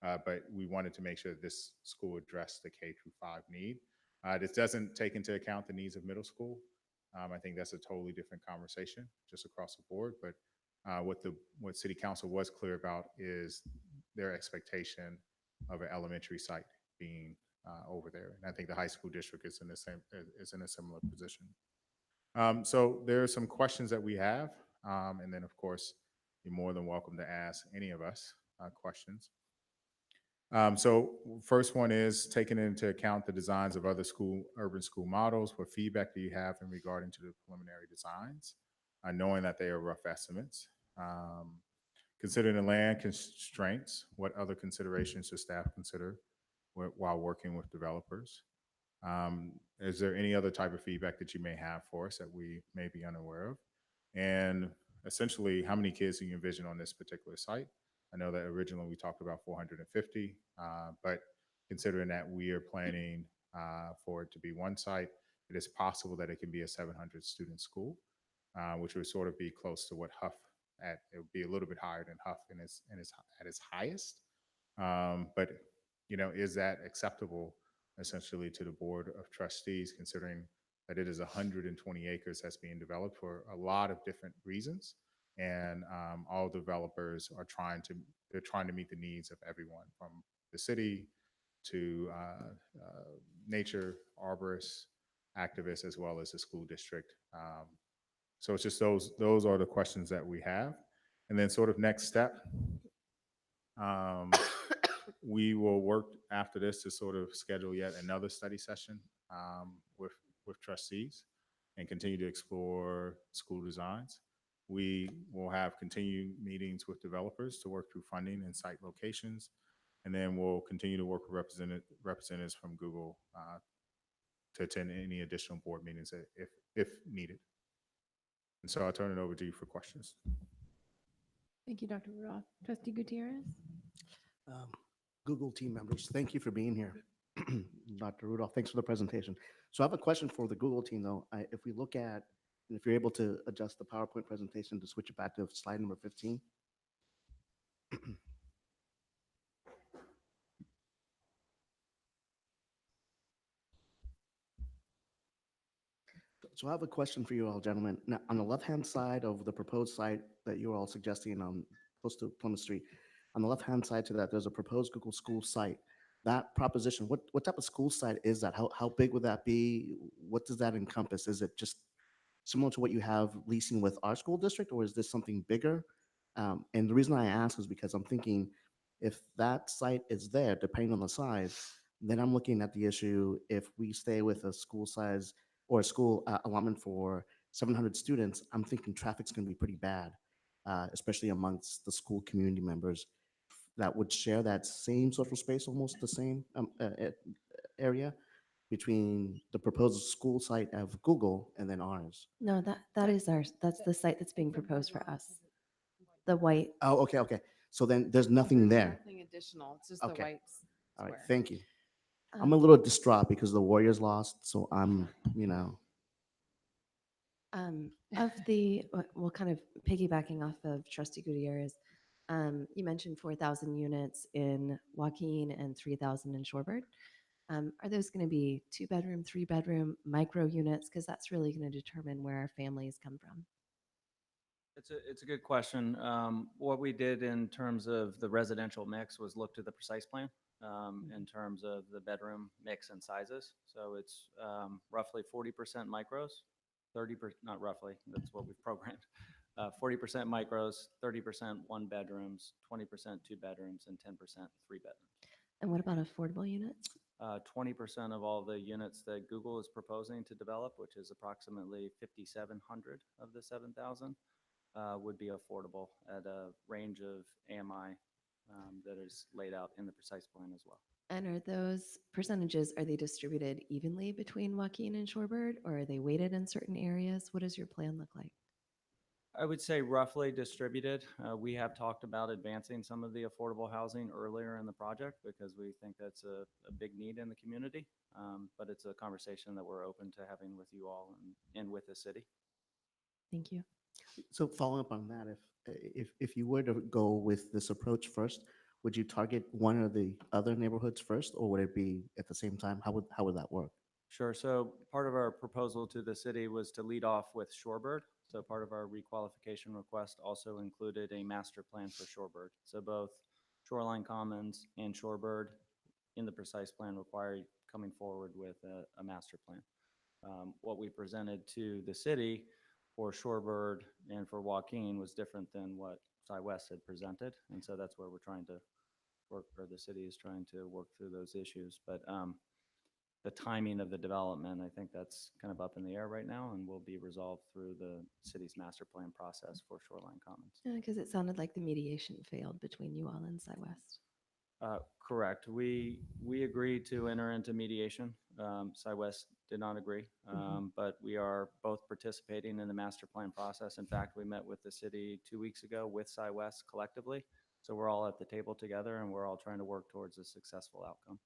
But we wanted to make sure that this school addressed the K-5 need. This doesn't take into account the needs of middle school. I think that's a totally different conversation just across the board. But what City Council was clear about is their expectation of an elementary site being over there. And I think the high school district is in a similar position. So there are some questions that we have. And then of course, you're more than welcome to ask any of us questions. So first one is taking into account the designs of other urban school models. What feedback do you have in regarding to the preliminary designs? Knowing that they are rough estimates. Considering the land constraints, what other considerations should staff consider while working with developers? Is there any other type of feedback that you may have for us that we may be unaware of? And essentially, how many kids do you envision on this particular site? I know that originally we talked about 450, but considering that we are planning for it to be one site, it is possible that it can be a 700 student school, which would sort of be close to what Huff it would be a little bit higher than Huff at its highest. But is that acceptable essentially to the Board of Trustees, considering that it is 120 acres that's being developed for a lot of different reasons, and all developers are trying to meet the needs of everyone, from the city to nature arborists, activists, as well as the school district. So it's just those are the questions that we have. And then sort of next step, we will work after this to sort of schedule yet another study session with trustees and continue to explore school designs. We will have continued meetings with developers to work through funding and site locations. And then we'll continue to work with representatives from Google to attend any additional board meetings if needed. And so I'll turn it over to you for questions. Thank you, Dr. Rudolph. Trustee Gutierrez? Google team members, thank you for being here. Dr. Rudolph, thanks for the presentation. So I have a question for the Google team, though. If we look at, and if you're able to adjust the PowerPoint presentation to switch it back to slide number 15. So I have a question for you all, gentlemen. Now, on the left-hand side of the proposed site that you're all suggesting close to Plymouth Street, on the left-hand side to that, there's a proposed Google school site. That proposition, what type of school site is that? How big would that be? What does that encompass? Is it just similar to what you have leasing with our school district, or is this something bigger? And the reason I ask is because I'm thinking if that site is there, depending on the size, then I'm looking at the issue if we stay with a school size or a school allotment for 700 students, I'm thinking traffic's going to be pretty bad, especially amongst the school community members that would share that same social space, almost the same area between the proposed school site of Google and then ours. No, that is ours. That's the site that's being proposed for us. The white. Oh, okay. So then there's nothing there. Nothing additional. It's just the Okay. white All right, square. thank you. I'm a little distraught because the Warriors lost, so I'm. Well, kind of piggybacking off of Trustee Gutierrez, you mentioned 4,000 units in Joaquin and 3,000 in Shorebird. Are those going to be 2-bedroom, 3-bedroom, micro units? Because that's really going to determine where our families come from. It's a good question. What we did in terms of the residential mix was look to the precise plan in terms of the bedroom mix and sizes. So it's roughly 40% micros, 30%, not roughly, that's what we've programmed. 40% micros, 30% 1-bedrooms, 20% 2-bedrooms, and 10% 3-bedrooms. And what about affordable units? 20% of all the units that Google is proposing to develop, which is approximately 5,700 of the 7,000. Would be affordable at a range of AMI that is laid out in the precise plan as well. And are those percentages, are they distributed evenly between Joaquin and Shorebird, or are they weighted in certain areas? What does your plan look like? I would say roughly distributed. We have talked about advancing some of the affordable housing earlier in the project because we think that's a big need in the community. But it's a conversation that we're open to having with you all and with the city. Thank you. So following up on that, if you were to go with this approach first, would you target one or the other neighborhoods first, or would it be at the same time? How would that work? Sure. So part of our proposal to the city was to lead off with Shorebird. So part of our requalification request also included a master plan for Shorebird. So both Shoreline Commons and Shorebird in the precise plan require coming forward with a master plan. What we presented to the city for Shorebird and for Joaquin was different than what SciWest had presented. And so that's where we're trying to work, or the city is trying to work through those issues. But the timing of the development, I think that's kind of up in the air right now and will be resolved through the city's master plan process for Shoreline Commons. Because it sounded like the mediation failed between you all and SciWest. Correct. We agreed to enter into mediation. SciWest did not agree, but we are both participating in the master plan process. In fact, we met with the city 2 weeks ago with SciWest collectively. So we're all at the table together and we're all trying to work towards a successful outcome.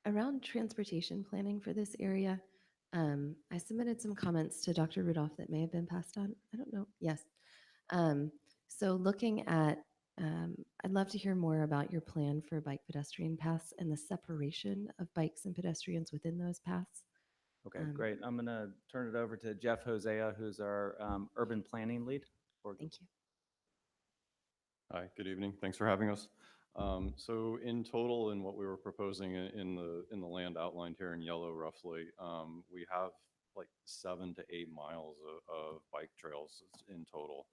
Around transportation planning for this area, I submitted some comments to Dr. Rudolph that may have been passed on. I don't know. Yes. So looking at, I'd love to hear more about your plan for bike pedestrian paths and the separation of bikes and pedestrians within those paths. Okay, great. I'm going to turn it over to Jeff Hosea, who's our urban planning lead. Thank you. Hi, good evening. Thanks for having us. So in total, in what we were proposing in the land outlined here in yellow, roughly, we have like 7 to 8 miles of bike trails in total.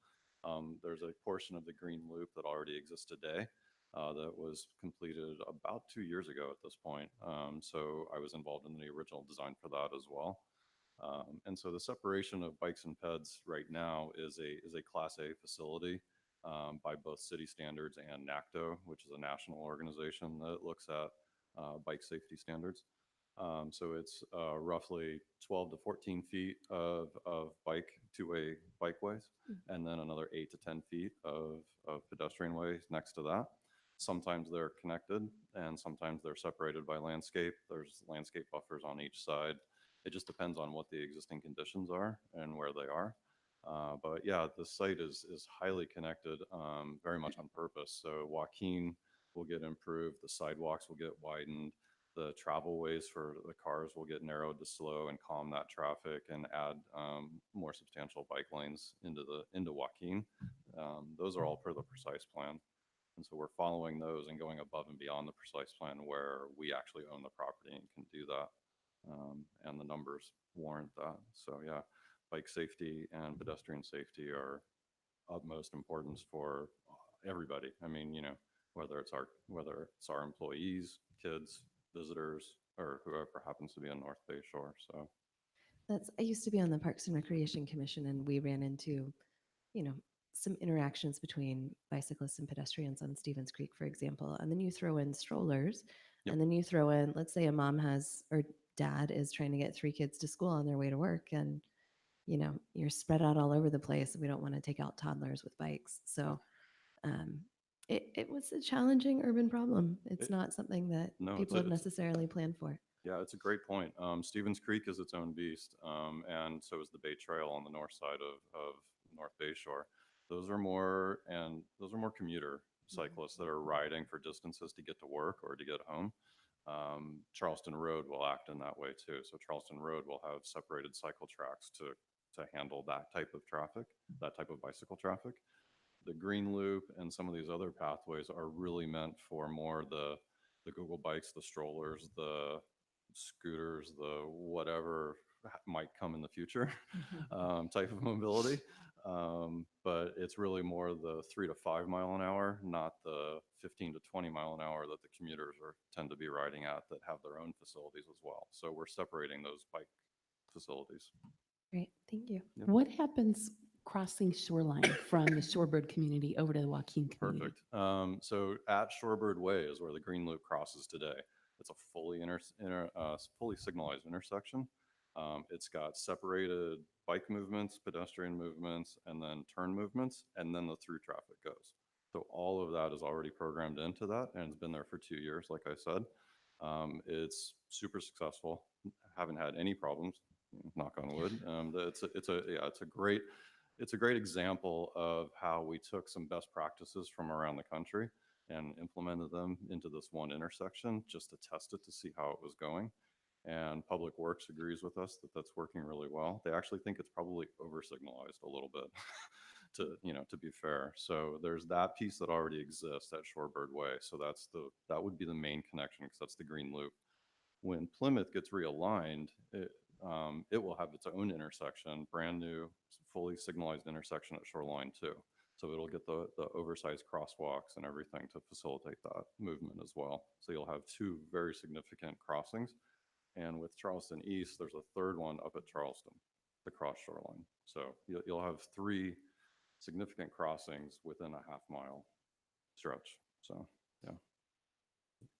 There's a portion of the green loop that already exists today that was completed about 2 years ago at this point. So I was involved in the original design for that as well. And so the separation of bikes and peds right now is a Class A facility by both city standards and NACTO, which is a national organization that looks at bike safety standards. So it's roughly 12 to 14 feet of bike two-way bikeways, and then another 8 to 10 feet of pedestrian ways next to that. Sometimes they're connected, and sometimes they're separated by landscape. There's landscape buffers on each side. It just depends on what the existing conditions are and where they are. But yeah, the site is highly connected, very much on purpose. So Joaquin will get improved, the sidewalks will get widened, the travel ways for the cars will get narrowed to slow and calm that traffic and add more substantial bike lanes into Joaquin. Those are all per the precise plan. And so we're following those and going above and beyond the precise plan where we actually own the property and can do that. And the numbers warrant that. So yeah, bike safety and pedestrian safety are utmost importance for everybody. I mean, you know, whether it's our employees, kids, visitors, or whoever happens to be on North Bay Shore. So I used to be on the Parks and Recreation Commission, and we ran into, you know, some interactions between bicyclists and pedestrians on Stevens Creek, for example. And then you throw in strollers, and then you throw in, let's say a mom has, or dad is trying to get 3 kids to school on their way to work, and you know, you're spread out all over the place. We don't want to take out toddlers with bikes. So it was a challenging urban problem. It's not something that people have necessarily planned for. Yeah, it's a great point. Stevens Creek is its own beast, and so is the Bay Trail on the north side of North Bay Shore. Those are more commuter cyclists that are riding for distances to get to work or to get home. Charleston Road will act in that way too. So Charleston Road will have separated cycle tracks to handle that type of traffic, that type of bicycle traffic. The Green Loop and some of these other pathways are really meant for more the Google bikes, the strollers, the scooters, the whatever might come in the future type of mobility. But it's really more the 3 to 5 mile an hour, not the 15 to 20 mile an hour that the commuters tend to be riding at that have their own facilities as well. So we're separating those bike facilities. Great, thank you. Yep. What happens crossing shoreline from the Shorebird community over to the Joaquin community? Perfect. So at Shorebird Way is where the Green Loop crosses today. It's a fully signalized intersection. It's got separated bike movements, pedestrian movements, and then turn movements, and then the through traffic goes. So all of that is already programmed into that, and it's been there for 2 years, like I said. It's super successful. Haven't had any problems, knock on wood. It's a great example of how we took some best practices from around the country and implemented them into this one intersection just to test it to see how it was going. And Public Works agrees with us that that's working really well. They actually think it's probably over signalized a little bit to be fair. So there's that piece that already exists at Shorebird Way. So that would be the main connection because that's the Green Loop. When Plymouth gets realigned, it will have its own intersection, brand new, fully signalized intersection at Shoreline too. So it'll get the oversized crosswalks and everything to facilitate that movement as well. So you'll have 2 very significant crossings. And with Charleston East, there's a third one up at Charleston, the cross Shoreline. So you'll have 3 significant crossings within a half-mile stretch. So yeah.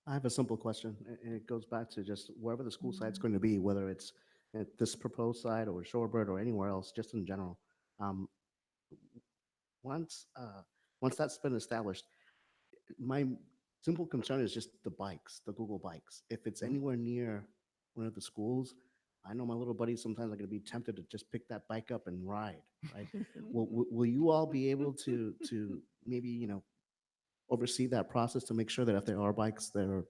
I have a simple question, and it goes back to just wherever the school site's going to be, whether it's at this proposed site or Shorebird or anywhere else, just in general. Um, once that's been established, my simple concern is just the bikes, the Google bikes. If it's anywhere near one of the schools, I know my little buddies sometimes are going to be tempted to just pick that bike up and ride. Right? Will you all be able to maybe oversee that process to make sure that if there are bikes that are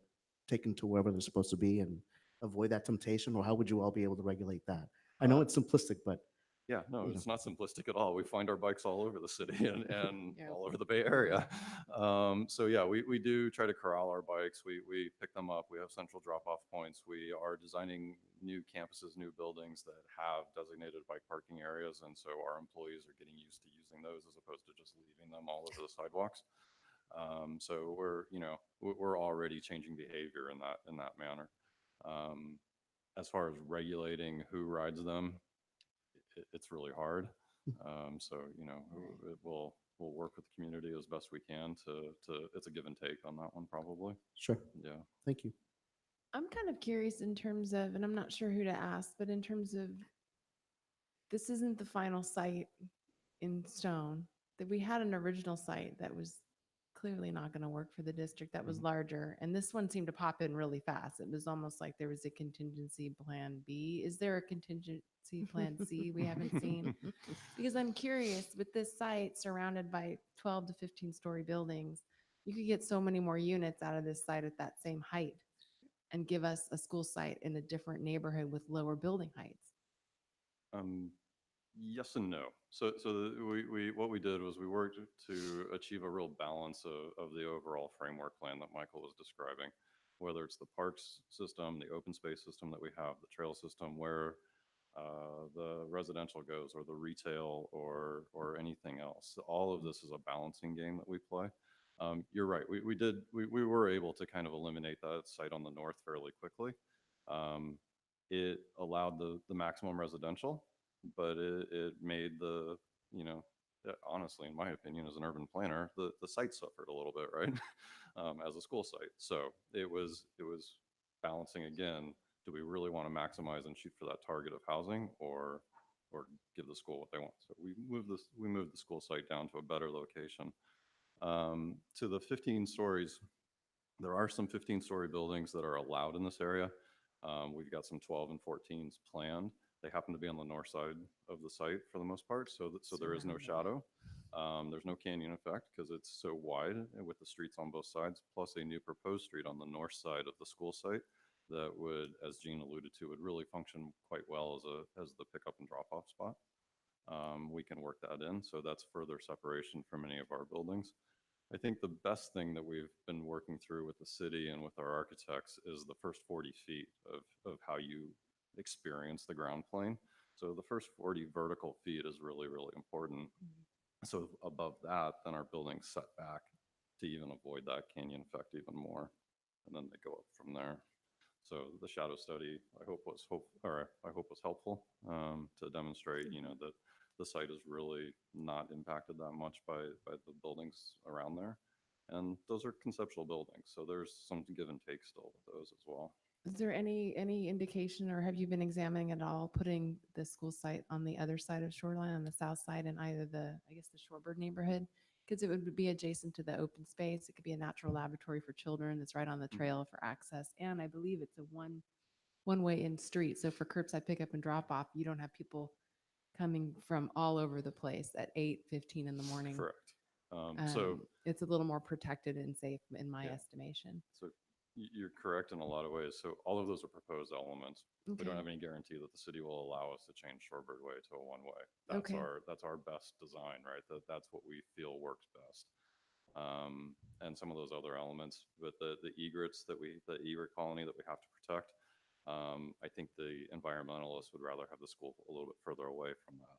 taken to wherever they're supposed to be and avoid that temptation, or how would you all be able to regulate that? I know it's simplistic, but yeah, no, it's not simplistic at all. We find our bikes all over the city and all over the Bay Area. So yeah, we do try to corral our bikes. We pick them up. We have central drop-off points. We are designing new campuses, new buildings that have designated bike parking areas. And so our employees are getting used to using those as opposed to just leaving them all over the sidewalks. So we're already changing behavior in that manner. as far as regulating who rides them, it's really hard. So, you know, we'll work with the community as best we can it's a give and take on that one, probably. Sure. Yeah. Thank you. I'm kind of curious in terms of, and I'm not sure who to ask, but in terms of, this isn't the final site in stone, that we had an original site that was clearly not going to work for the district that was larger. And this one seemed to pop in really fast. It was almost like there was a contingency plan B. Is there a contingency plan C we haven't seen? Because I'm curious, with this site surrounded by 12 to 15-story buildings, you could get so many more units out of this site at that same height and give us a school site in a different neighborhood with lower building heights. Yes and no. What we did was we worked to achieve a real balance of the overall framework plan that Michael was describing, whether it's the parks system, the open space system that we have, the trail system, where the residential goes, or the retail, or anything else. All of this is a balancing game that we play. You're right. We were able to kind of eliminate that site on the north fairly quickly. It allowed the maximum residential, but it made honestly, in my opinion, as an urban planner, the site suffered a little bit, right? As a school site. So it was balancing again. Do we really want to maximize and shoot for that target of housing, or give the school what they want? So we moved the school site down to a better location. To the 15 stories, there are some 15-story buildings that are allowed in this area. We've got some 12 and 14s planned. They happen to be on the north side of the site for the most part, so there is no shadow. There's no canyon effect because it's so wide with the streets on both sides, plus a new proposed street on the north side of the school site that would, as Jean alluded to, would really function quite well as the pickup and drop-off spot. We can work that in, so that's further separation from any of our buildings. I think the best thing that we've been working through with the city and with our architects is the first 40 feet of how you experience the ground plane. So the first 40 vertical feet is really, really important. So above that, then our buildings set back to even avoid that canyon effect even more. And then they go up from there. So the shadow study, I hope was helpful to demonstrate, that the site is really not impacted that much by the buildings around there. And those are conceptual buildings, so there's some give and take still with those as well. Is there any indication, or have you been examining at all, putting the school site on the other side of Shoreline, on the south side, in either the Shorebird neighborhood? Because it would be adjacent to the open space. It could be a natural laboratory for children that's right on the trail for access. And I believe it's a one-way in street. So for curbside pickup and drop off, you don't have people coming from all over the place at 8:15 in the morning. Correct. So it's a little more protected and safe in my Yeah. estimation. So you're correct in a lot of ways. So all of those are proposed elements. We Okay. don't have any guarantee that the city will allow us to change Shorebird Way to a one-way. That's Okay. that's our best design, right? That's what we feel works best. And some of those other elements, but the egrets the egret colony that we have to protect, I think the environmentalists would rather have the school a little bit further away from that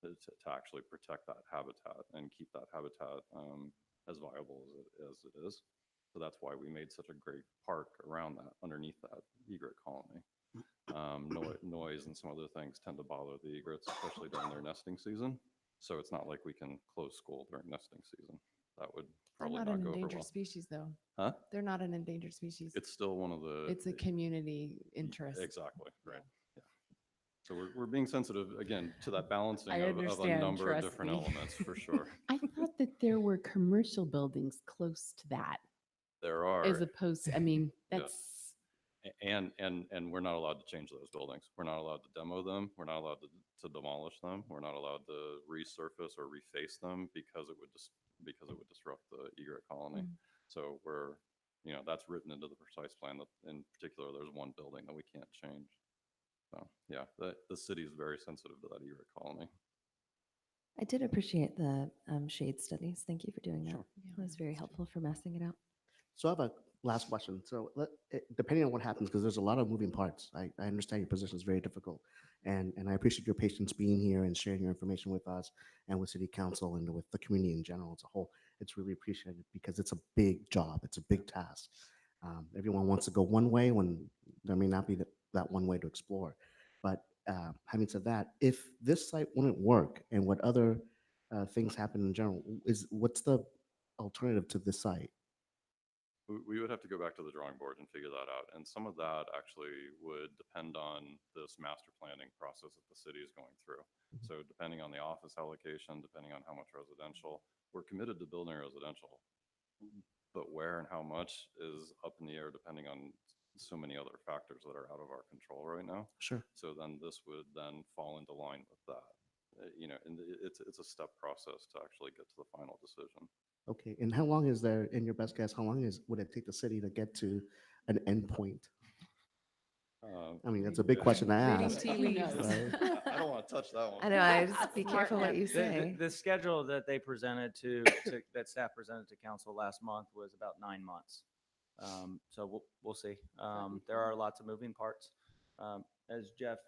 to actually protect that habitat and keep that habitat as viable as it is. So that's why we made such a great park around that, underneath that egret colony. Noise and some other things tend to bother the egrets, especially during their nesting season. So it's not like we can close school during nesting season. That would They're probably not not an go over endangered well. species, though. Huh? They're not an endangered species. It's still one of the. It's a community interest. Exactly, right. Yeah. So we're being sensitive, again, to that balancing I of a understand, number of trust different me. elements, for sure. I thought that there were commercial buildings close to that, There are. as opposed to, I mean, Yeah. that's, And we're not allowed to change those buildings. We're not allowed to demo them. We're not allowed to demolish them. We're not allowed to resurface or reface them because it would disrupt the egret colony. So that's written into the precise plan that in particular, there's one building that we can't change. So yeah, the city is very sensitive to that egret colony. I did appreciate the shade studies. Thank you for doing that. Sure. It was very helpful for massing it out. So I have a last question. So depending on what happens, because there's a lot of moving parts, I understand your position is very difficult. And I appreciate your patience being here and sharing your information with us and with City Council and with the community in general as a whole. It's really appreciated because it's a big job. It's a big task. Everyone wants to go one way when there may not be the that one way to explore. But having said that, if this site wouldn't work and what other things happen in general, what's the alternative to this site? We would have to go back to the drawing board and figure that out. And some of that actually would depend on this master planning process that the city is going through. So depending on the office allocation, depending on how much residential, we're committed to building residential. But where and how much is up in the air depending on so many other factors that are out of our control right now. Sure. So then this would then fall into line with that. And it's a step process to actually get to the final decision. Okay, and how long is there, in your best guess, how long would it take the city to get to an endpoint? I mean, that's a big question to ask. tea leaves. right? I don't want to touch that one. I know, I just be careful what you The- say. The schedule that they presented that staff presented to council last month was about 9 months. So we'll see. There are lots of moving parts. As Jeff,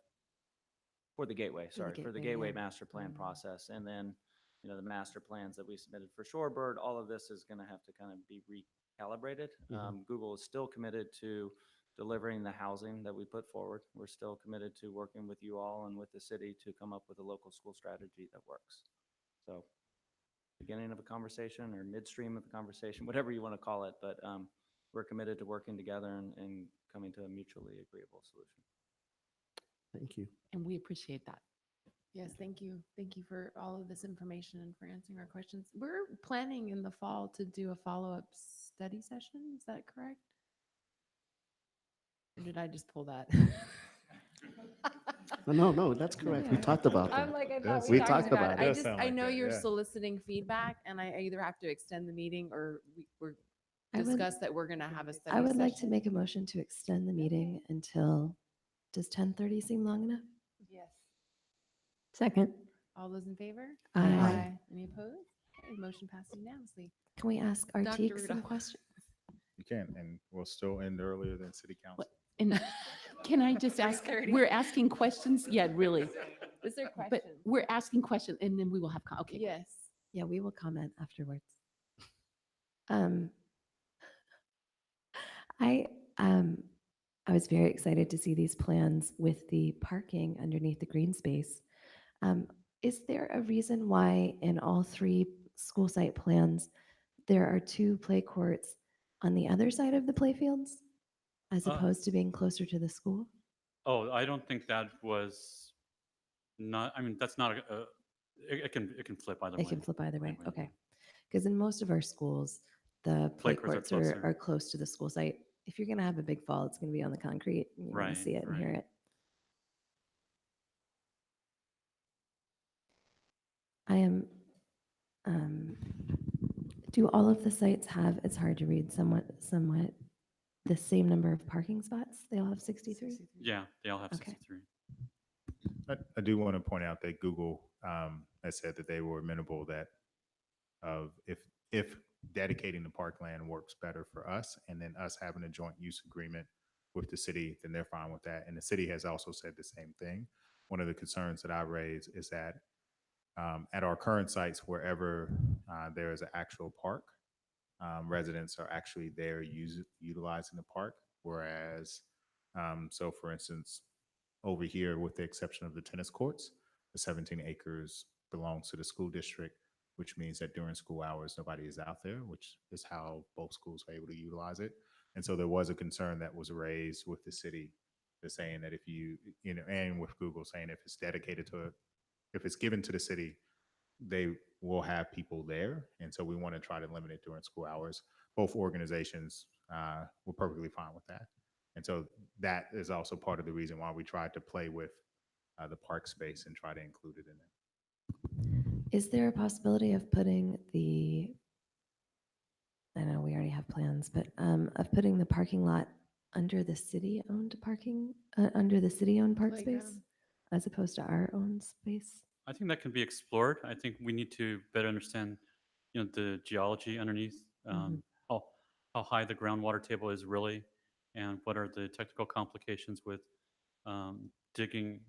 for the gateway, for the gateway yeah. master plan process. And then, the master plans that we submitted for Shorebird, all of this is going to have to kind of be recalibrated. Google is still committed to delivering the housing that we put forward. We're still committed to working with you all and with the city to come up with a local school strategy that works. So beginning of a conversation or midstream of a conversation, whatever you want to call it, but we're committed to working together and coming to a mutually agreeable solution. Thank you. And we appreciate that. Yes, thank you. Thank you for all of this information and for answering our questions. We're planning in the fall to do a follow-up study session. Is that correct? Or did I just pull that? No, that's correct. We talked about I'm that. like, I thought We we talked about it. it. I just, I know you're soliciting feedback and I either have to extend the meeting or we're I would- discuss that we're going to have a study I would like to session. make a motion to extend the meeting until, does 10:30 seem long enough? Yes. Second. All those in favor? Aye. Any opposed? Okay, motion passes unanimously. Can we ask our Dr. teaks some Rudolph. questions? You can, and we'll still end earlier than city council. And can I just ask, 3:30. we're asking questions? Yeah, really. Is there But questions? we're asking questions and then we will have, okay. great. Yes. Yeah, we will comment afterwards. Um, I was very excited to see these plans with the parking underneath the green space. Is there a reason why in all three school site plans, there are 2 play courts on the other side of the playfields as opposed to being closer to the school? Oh, I don't think that was not, I mean, that's not it can flip either way. It can flip either way. Either way, Okay. Because in most of our schools, the play Play courts are courts closer. are close to the school site. If you're going to have a big fall, it's going to be on the concrete. And you want Right, to see it and right. hear it. I am. Do all of the sites have? It's hard to read. Somewhat the same number of parking spots. They all have 63. Yeah, they all have Okay. 63. I do want to point out that Google has said that they were amenable that of if dedicating the parkland works better for us and then us having a joint use agreement with the city, then they're fine with that. And the city has also said the same thing. One of the concerns that I raise is that at our current sites, wherever there is an actual park, residents are actually there utilizing the park. Whereas, so for instance, over here, with the exception of the tennis courts, the 17 acres belongs to the school district, which means that during school hours, nobody is out there, which is how both schools are able to utilize it. And so there was a concern that was raised with the city, saying that if and with Google saying if it's dedicated to if it's given to the city, they will have people there. And so we want to try to limit it during school hours. Both organizations were perfectly fine with that. And so that is also part of the reason why we tried to play with the park space and try to include it in it. Is there a possibility of putting I know we already have plans, but of putting the parking lot under the city-owned under the city-owned park space Playground. as opposed to our own space? I think that can be explored. I think we need to better understand, the geology underneath, how high the groundwater table is really, and what are the technical complications with digging,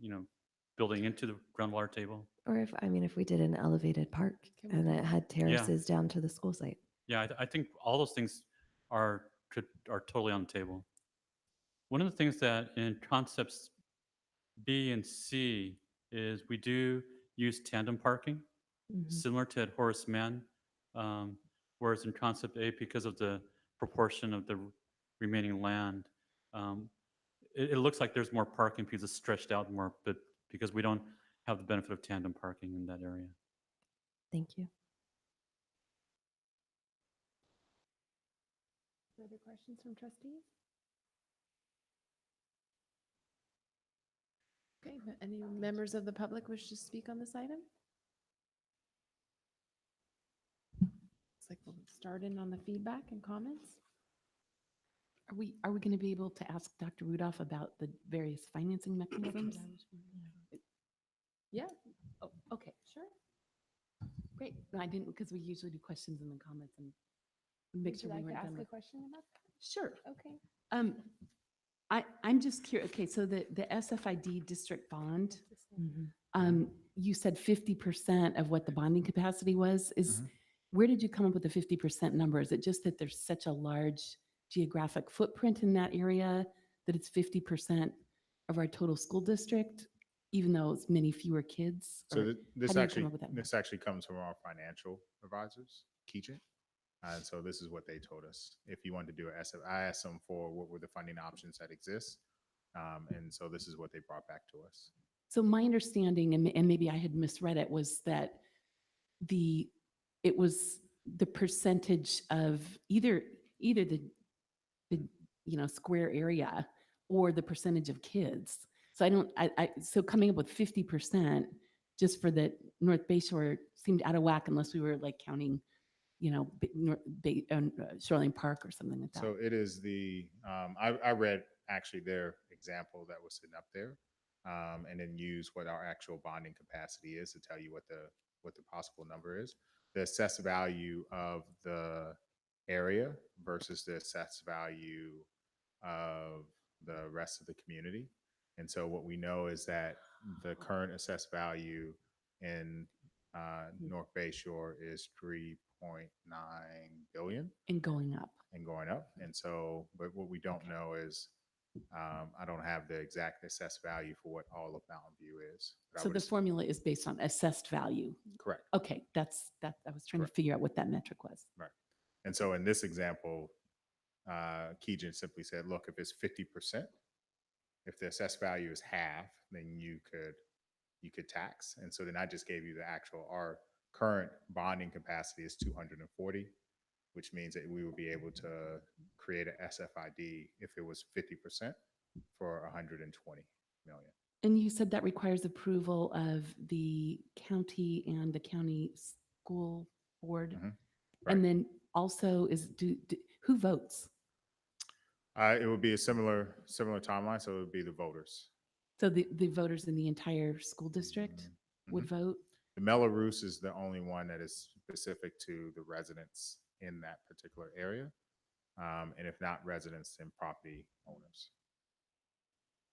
building into the groundwater table. Or if we did an elevated park and it had terraces down to the school site. Yeah, I think all those things are totally on the table. one of the things that in concepts B and C is we do use tandem parking, similar to at Horace Mann. Whereas in concept A, because of the proportion of the remaining land, um, it looks like there's more parking because it's stretched out more, but because we don't have the benefit of tandem parking in that area. Thank you. Further questions from trustees? Okay, any members of the public wish to speak on this item? Looks like we'll start in on the feedback and comments. Are we going to be able to ask Dr. Rudolph about the various financing mechanisms? Yeah. Oh, okay, sure. Great. No, I didn't, because we usually do questions and then comments and make Would sure you we like to weren't ask done a with. question about that? Sure. Okay. I'm just curious. Okay, so the SFID district bond, you said 50% of what the bonding capacity was. Where did you come up with the 50% number? Is it just that there's such a large geographic footprint in that area that it's 50% of our total school district, even though it's many fewer kids? So Or this how do you actually come up with that number? this actually comes from our financial advisors, Keegan. And so this is what they told us. If you wanted to do an SF, I asked them for what were the funding options that exist. And so this is what they brought back to us. So my understanding, and maybe I had misread it, was that it was the percentage of either the square area or the percentage of kids. So so coming up with 50% just for the North Bay Shore seemed out of whack unless we were like counting, Shoreline Park or something like that. So it is I read actually their example that was sitting up there, and then use what our actual bonding capacity is to tell you what the possible number is. The assessed value of the area versus the assessed value of the rest of the community. And so what we know is that the current assessed value in North Bay Shore is 3.9 billion And going up. And so, but what we don't know is, I don't have the exact assessed value for what all of Mountain View is. But I So would the formula is based on assessed value. Correct. Okay, that's that. I was trying to figure out what that metric was. Right. And so in this example, Keegan simply said, look, if it's 50%, if the assessed value is half, then you could tax. And so then I just gave you our current bonding capacity is 240, which means that we would be able to create an SFID if it was 50% for 120 million. And you said that requires approval of the county and the county school board. Right. And then also who votes? It would be a similar timeline. So it would be the voters. So the voters in the entire school district would vote? The Melrose is the only one that is specific to the residents in that particular area. And if not residents, then property owners.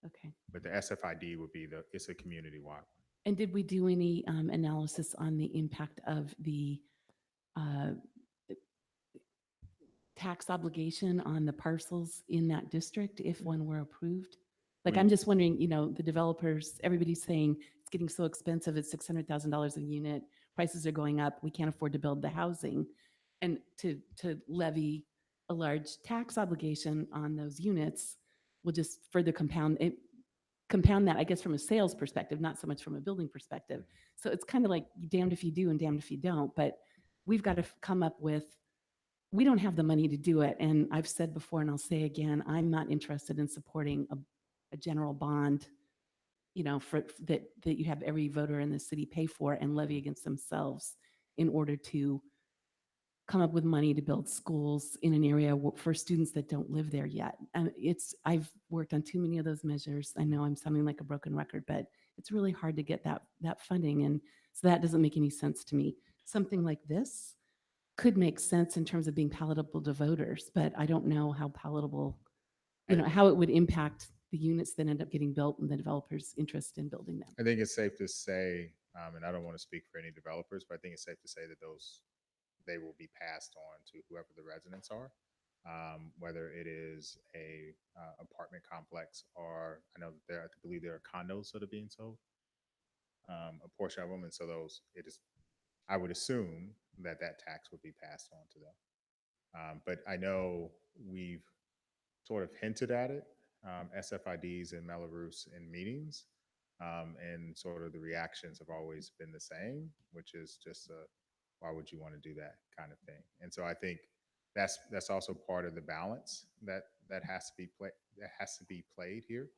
Okay. But the SFID would be it's a community-wide. And did we do any analysis on the impact of the tax obligation on the parcels in that district if one were approved? Like, I'm just wondering, the developers, everybody's saying it's getting so expensive, it's $600,000 a unit, prices are going up, we can't afford to build the housing. And to levy a large tax obligation on those units will just further compound that, I guess, from a sales perspective, not so much from a building perspective. So it's kind of like damned if you do and damned if you don't, but we've got to come up with, we don't have the money to do it. And I've said before, and I'll say again, I'm not interested in supporting a general bond, for that you have every voter in the city pay for and levy against themselves in order to come up with money to build schools in an area for students that don't live there yet. And I've worked on too many of those measures. I know I'm sounding like a broken record, but it's really hard to get that funding. And so that doesn't make any sense to me. Something like this could make sense in terms of being palatable to voters, but I don't know how palatable, how it would impact the units that end up getting built and the developers' interest in building them. I think it's safe to say, and I don't want to speak for any developers, but I think it's safe to say that they will be passed on to whoever the residents are. whether it is a apartment complex or I know that I believe there are condos that are being sold, a portion of them, and so those it is. I would assume that that tax would be passed on to them. But I know we've sort of hinted at it, SFIDs and Melrose in meetings, and sort of the reactions have always been the same, which is just a, why would you want to do that kind of thing? And so I think that's also part of the balance that has to be played here.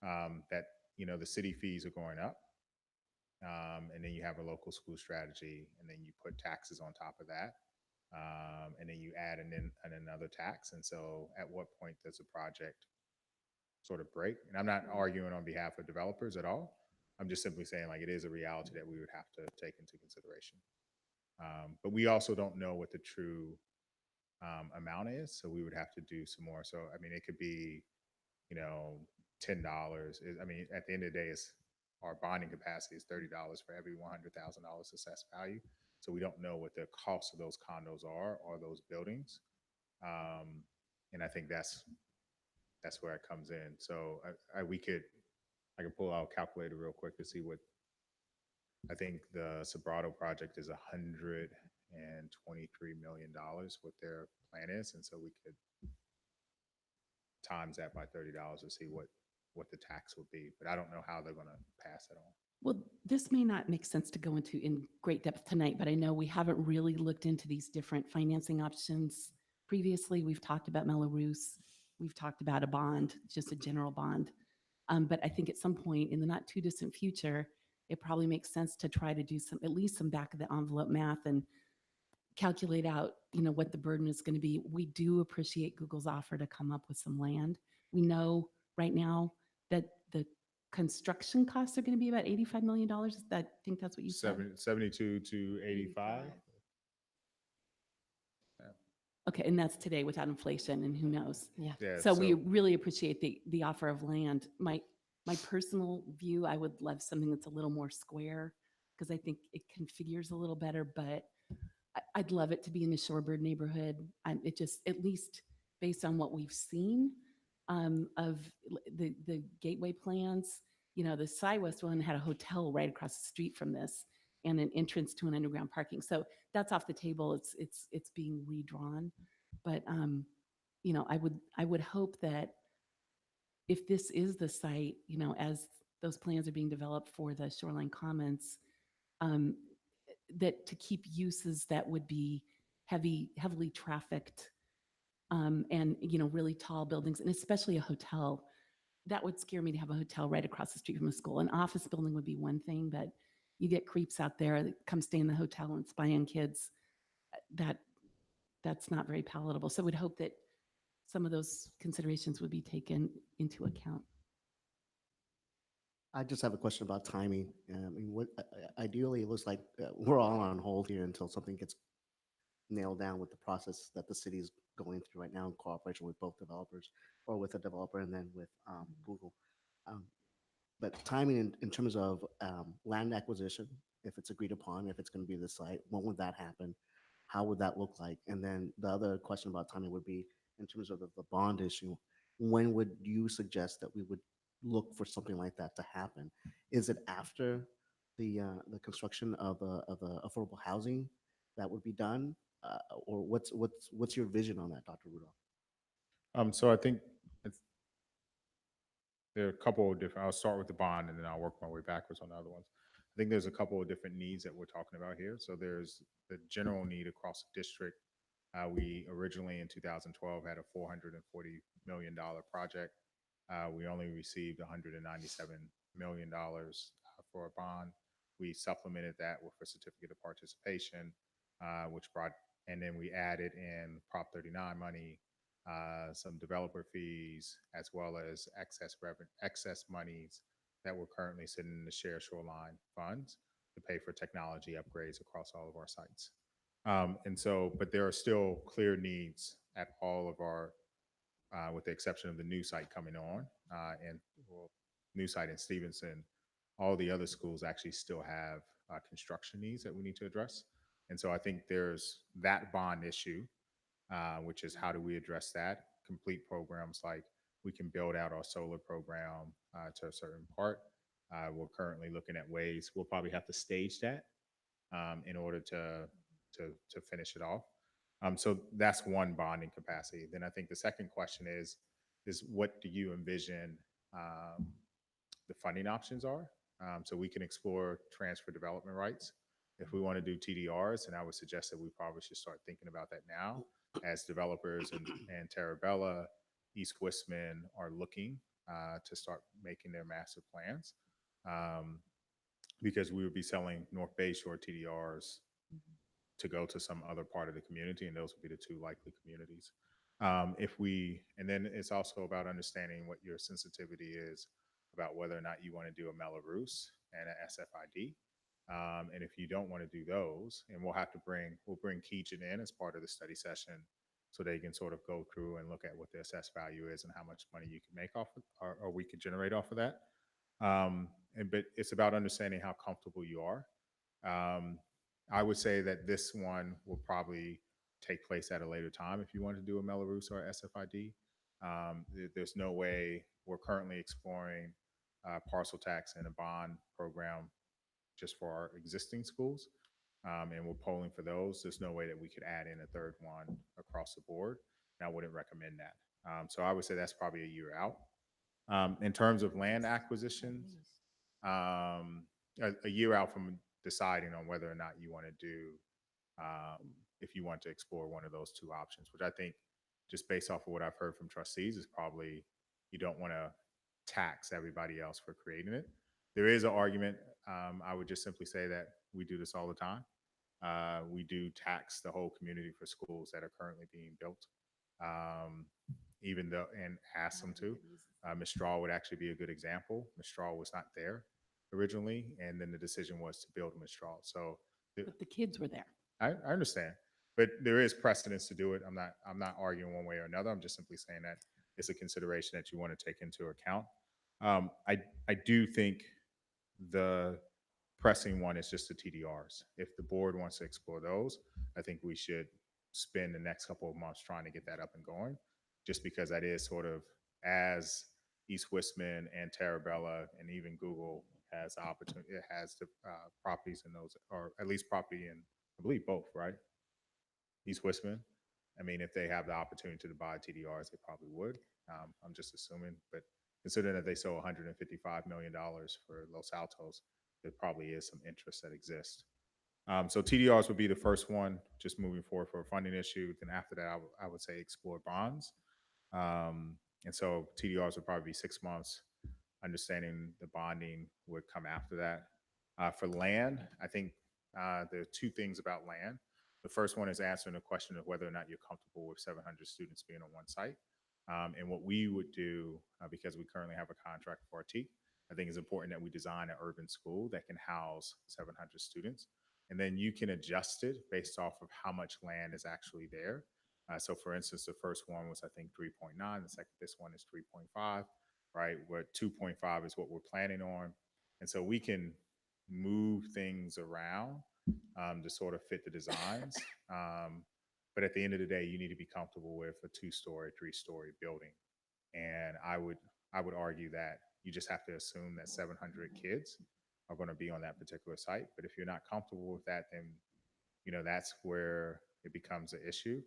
That the city fees are going up, and then you have a local school strategy, and then you put taxes on top of that, and then you add another tax. And so, at what point does a project sort of break? And I'm not arguing on behalf of developers at all. I'm just simply saying, like, it is a reality that we would have to take into consideration. But we also don't know what the true amount is, so we would have to do some more. So, I mean, it could be, $10. I mean, at the end of the day, it's our bonding capacity is $30 for every $100,000 assessed value. So we don't know what the cost of those condos are or those buildings, and I think that's where it comes in. So I can pull out a calculator real quick to see what I think the Sobrato project is $123 million, what their plan is, and so we could times that by $30 to see what the tax would be. But I don't know how they're going to pass it on. Well, this may not make sense to go into in great depth tonight, but I know we haven't really looked into these different financing options. Previously, we've talked about Melrose, we've talked about a bond, just a general bond. But I think at some point in the not too distant future, it probably makes sense to try to do at least some back of the envelope math and calculate out, what the burden is going to be. We do appreciate Google's offer to come up with some land. We know right now that the construction costs are going to be about $85 million. I think that's what you said. 72 to 85. Okay, and that's today without inflation, and who knows? Yeah. So we really appreciate the offer of land. My personal view, I would love something that's a little more square because I think it configures a little better, but I'd love it to be in the Shorebird neighborhood. It just, at least based on what we've seen of the gateway plans, the SiWest one had a hotel right across the street from this and an entrance to an underground parking. So that's off the table. It's being redrawn. But I would hope that if this is the site, as those plans are being developed for the Shoreline Commons, that to keep uses that would be heavily trafficked, and really tall buildings, and especially a hotel. That would scare me to have a hotel right across the street from a school. An office building would be one thing, but you get creeps out there that come stay in the hotel and spy on kids. That's not very palatable. So we'd hope that some of those considerations would be taken into account. I just have a question about timing. I mean, ideally, it looks like we're all on hold here until something gets nailed down with the process that the city is going through right now in cooperation with both developers, or with a developer and then with Google. Um, but timing in terms of land acquisition, if it's agreed upon, if it's going to be the site, when would that happen? How would that look like? And then the other question about timing would be in terms of the bond issue, when would you suggest that we would look for something like that to happen? Is it after the construction of the affordable housing that would be done, or what's your vision on that, Dr. Rudolph? So I think there are a couple of different. I'll start with the bond, and then I'll work my way backwards on the other ones. I think there's a couple of different needs that we're talking about here. So there's the general need across the district. We originally in 2012 had a $440 million project. We only received $197 million for a bond. We supplemented that with a certificate of participation, and then we added in Prop 39 money, some developer fees, as well as excess monies that were currently sitting in the Share Shoreline funds to pay for technology upgrades across all of our sites. And so, but there are still clear needs at all of our, with the exception of the new site coming on, and new site in Stevenson. All the other schools actually still have construction needs that we need to address. And so I think there's that bond issue. which is how do we address that? Complete programs like we can build out our solar program to a certain part. We're currently looking at ways we'll probably have to stage that in order to finish it off. So that's one bonding capacity. Then I think the second question is what do you envision the funding options are? So we can explore transfer development rights. If we want to do TDRs, and I would suggest that we probably should start thinking about that now as developers and Terabella, East Westman are looking to start making their master plans. Because we would be selling North Bayshore TDRs to go to some other part of the community, and those would be the two likely communities. And then it's also about understanding what your sensitivity is about whether or not you want to do a Mello-Roos and an SFID. And if you don't want to do those, and we'll bring Keegan in as part of the study session so they can sort of go through and look at what the assessed value is and how much money you can make off of, or we could generate off of that. But it's about understanding how comfortable you are. I would say that this one will probably take place at a later time if you want to do a Mello-Roos or SFID. There's no way we're currently exploring parcel tax and a bond program just for our existing schools. And we're polling for those. There's no way that we could add in a third one across the board. And I wouldn't recommend that. So I would say that's probably a year out. In terms of land acquisitions, a year out from deciding on whether or not you want to do, if you want to explore one of those two options, which I think just based off of what I've heard from trustees is probably you don't want to tax everybody else for creating it. There is an argument. I would just simply say that we do this all the time. We do tax the whole community for schools that are currently being built, even though, and ask them to. Mistral would actually be a good example. Mistral was not there originally, and then the decision was to build a Mistral. So, But the kids were there. I understand, but there is precedence to do it. I'm not arguing one way or another. I'm just simply saying that it's a consideration that you want to take into account. I do think the pressing one is just the TDRs. If the board wants to explore those, I think we should spend the next couple of months trying to get that up and going, just because that is sort of as East Westman and Terabella and even Google has the opportunity, it has the properties in those, or at least property in, I believe both, right? East Westman. I mean, if they have the opportunity to buy TDRs, they probably would. I'm just assuming, but considering that they sold $155 million for Los Altos, there probably is some interest that exists. So TDRs would be the first one, just moving forward for a funding issue. Then after that, I would say explore bonds. And so TDRs would probably be 6 months. Understanding the bonding would come after that. For land, I think there are two things about land. The first one is answering the question of whether or not you're comfortable with 700 students being on one site. And what we would do, because we currently have a contract for our TEAC, I think it's important that we design an urban school that can house 700 students. And then you can adjust it based off of how much land is actually there. So for instance, the first one was, I think, 3.9. This one is 3.5, right? Where 2.5 is what we're planning on. And so we can move things around to sort of fit the designs. But at the end of the day, you need to be comfortable with a 2-story, 3-story building. And I would argue that you just have to assume that 700 kids are going to be on that particular site. But if you're not comfortable with that, then that's where it becomes an issue.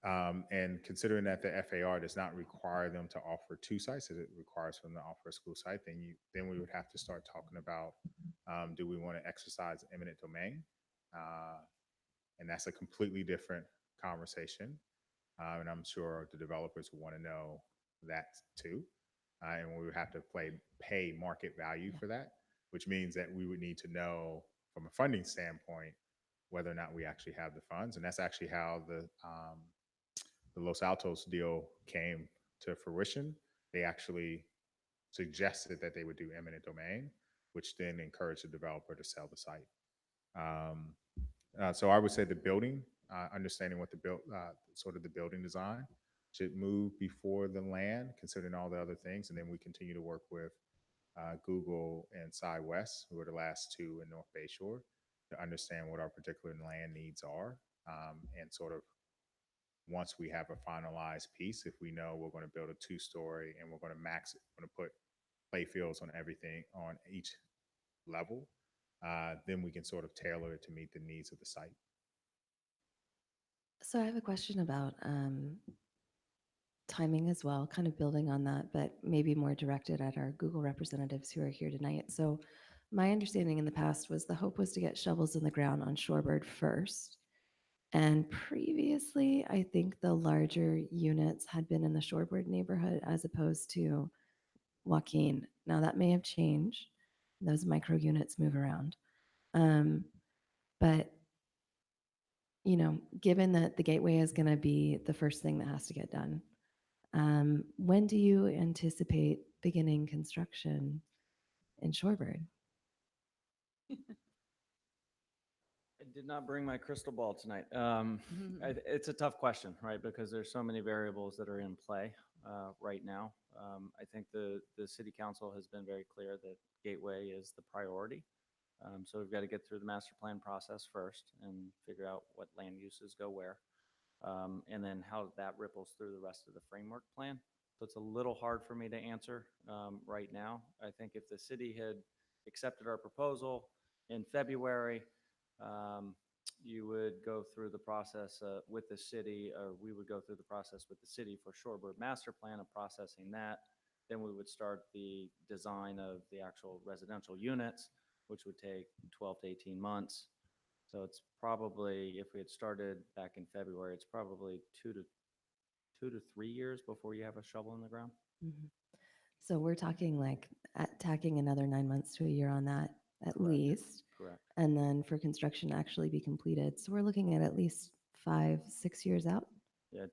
And considering that the FAR does not require them to offer 2 sites, it requires them to offer a school site, then we would have to start talking about, do we want to exercise eminent domain? And that's a completely different conversation. And I'm sure the developers will want to know that too. And we would have to pay market value for that, which means that we would need to know from a funding standpoint whether or not we actually have the funds. And that's actually how the Los Altos deal came to fruition. They actually suggested that they would do eminent domain, which then encouraged the developer to sell the site. So I would say the building, understanding what sort of the building design should move before the land, considering all the other things. And then we continue to work with Google and SciWest, who are the last two in North Bayshore, to understand what our particular land needs are, and sort of once we have a finalized piece, if we know we're going to build a 2-story and we're going to max it, we're going to put play fields on everything on each level, then we can sort of tailor it to meet the needs of the site. So I have a question about timing as well, kind of building on that, but maybe more directed at our Google representatives who are here tonight. So my understanding in the past was the hope was to get shovels in the ground on Shorebird first. And previously, I think the larger units had been in the Shorebird neighborhood as opposed to Joaquin. Now that may have changed. Those micro units move around. But you know, given that the gateway is going to be the first thing that has to get done, when do you anticipate beginning construction in Shorebird? I did not bring my crystal ball tonight. It's a tough question, right? Because there's so many variables that are in play right now. I think the city council has been very clear that Gateway is the priority. So we've got to get through the master plan process first and figure out what land uses go where. And then how that ripples through the rest of the framework plan. So it's a little hard for me to answer right now. I think if the city had accepted our proposal in February, you would go through the process with the city, or we would go through the process with the city for Shorebird master plan of processing that. Then we would start the design of the actual residential units, which would take 12 to 18 months. So it's probably, if we had started back in February, it's probably 2 to 3 years before you have a shovel in the ground. Mhm. So we're talking like tacking another 9 months to a year on that at least. Correct. And then for construction to actually be completed. So we're looking at least 5, 6 years out. Yeah,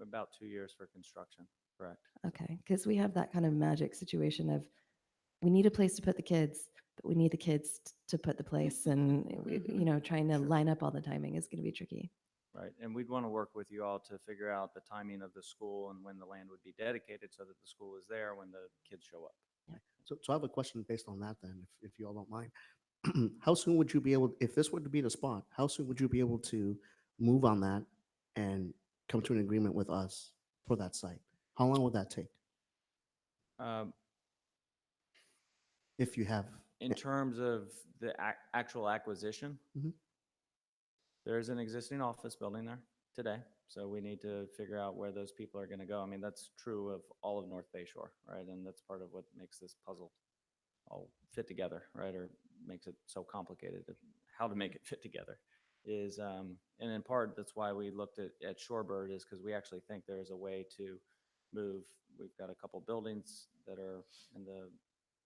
about 2 years for construction. Correct. Okay, because we have that kind of magic situation of we need a place to put the kids, but we need the kids to put the place, and you know, trying to line up all the timing is going to be tricky. Right, and we'd want to work with you all to figure out the timing of the school and when the land would be dedicated so that the school is there when the kids show up. So I have a question based on that then, if you all don't mind. How soon would you be able, if this were to be the spot, how soon would you be able to move on that and come to an agreement with us for that site? How long would that take if you have? In terms of the actual acquisition, Mhm. there's an existing office building there today. So we need to figure out where those people are going to go. I mean, that's true of all of North Bay Shore, right? And that's part of what makes this puzzle all fit together, right? Or makes it so complicated, how to make it fit together is, and in part, that's why we looked at Shorebird, is because we actually think there is a way to move. We've got a couple buildings that are in the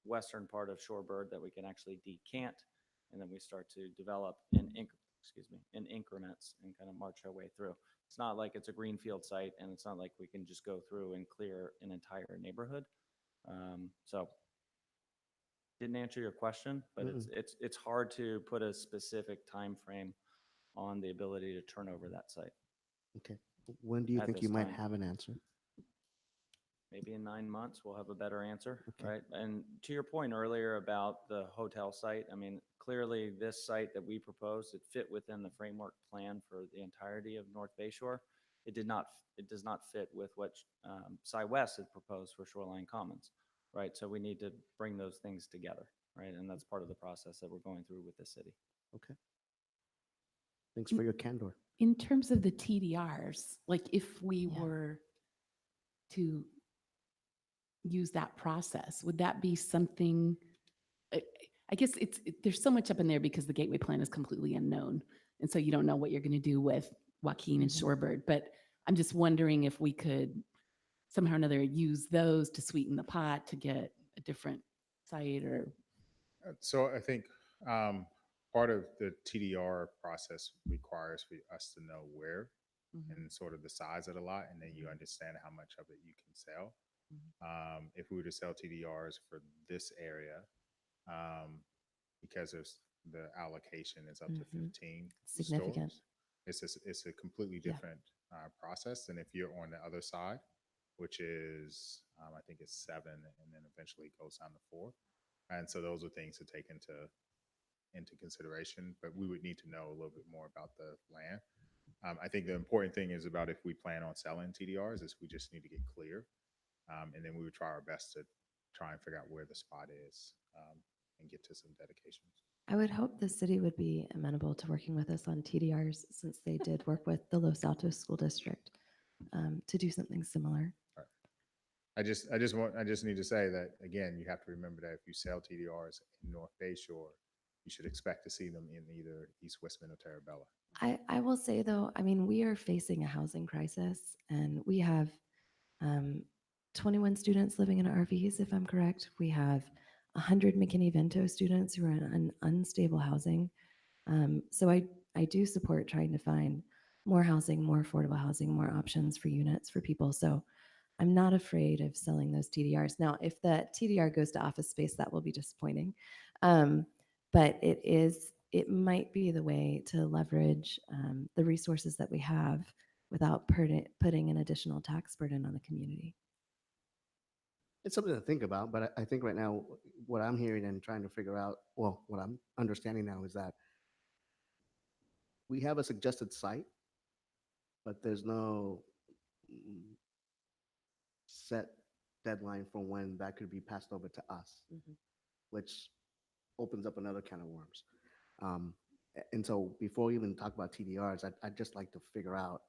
western part of Shorebird that we can actually decant, and then we start to develop in increments and kind of march our way through. It's not like it's a greenfield site, and it's not like we can just go through and clear an entire neighborhood. So didn't answer your question, but it's hard to put a specific time frame on the ability to turn over that site. Okay. When do you At think this you might time. have an answer? Maybe in 9 months, we'll have a better answer, Okay. right? And to your point earlier about the hotel site, I mean, clearly this site that we proposed, it fit within the framework plan for the entirety of North Bay Shore. It does not fit with what Cy West had proposed for Shoreline Commons, right? So we need to bring those things together, right? And that's part of the process that we're going through with the city. Okay. Thanks for your candor. In terms of the TDRs, like if we were to use that process, would that be something? I guess there's so much up in there because the gateway plan is completely unknown. And so you don't know what you're going to do with Joaquin and Shorebird. But I'm just wondering if we could somehow or another use those to sweeten the pot to get a different site or. So I think part of the TDR process requires for us to know where and sort of the size of the lot, and then you understand how much of it you can sell. If we were to sell TDRs for this area, because there's the allocation is up to 15 Significant. stores, it's a completely different process than if you're on the other side, which is I think it's 7, and then eventually it goes down to 4. And so those are things to take into consideration, but we would need to know a little bit more about the land. I think the important thing is about if we plan on selling TDRs is we just need to get clear. And then we would try our best to try and figure out where the spot is and get to some dedications. I would hope the city would be amenable to working with us on TDRs since they did work with the Los Altos School District to do something similar. I just need to say that again, you have to remember that if you sell TDRs in North Bay Shore, you should expect to see them in either East Westman or Terabella. I will say though, I mean, we are facing a housing crisis and we have 21 students living in RVs, if I'm correct. We have 100 McKinney-Vento students who are in unstable housing. So I do support trying to find more housing, more affordable housing, more options for units for people. So I'm not afraid of selling those TDRs. Now, if the TDR goes to office space, that will be disappointing. But it might be the way to leverage the resources that we have without putting an additional tax burden on the community. It's something to think about, but I think right now, what I'm hearing and trying to figure out, well, what I'm understanding now is that we have a suggested site, but there's no set deadline for when that could be passed over to us, which opens up another can of worms. And so before we even talk about TDRs, I'd just like to figure out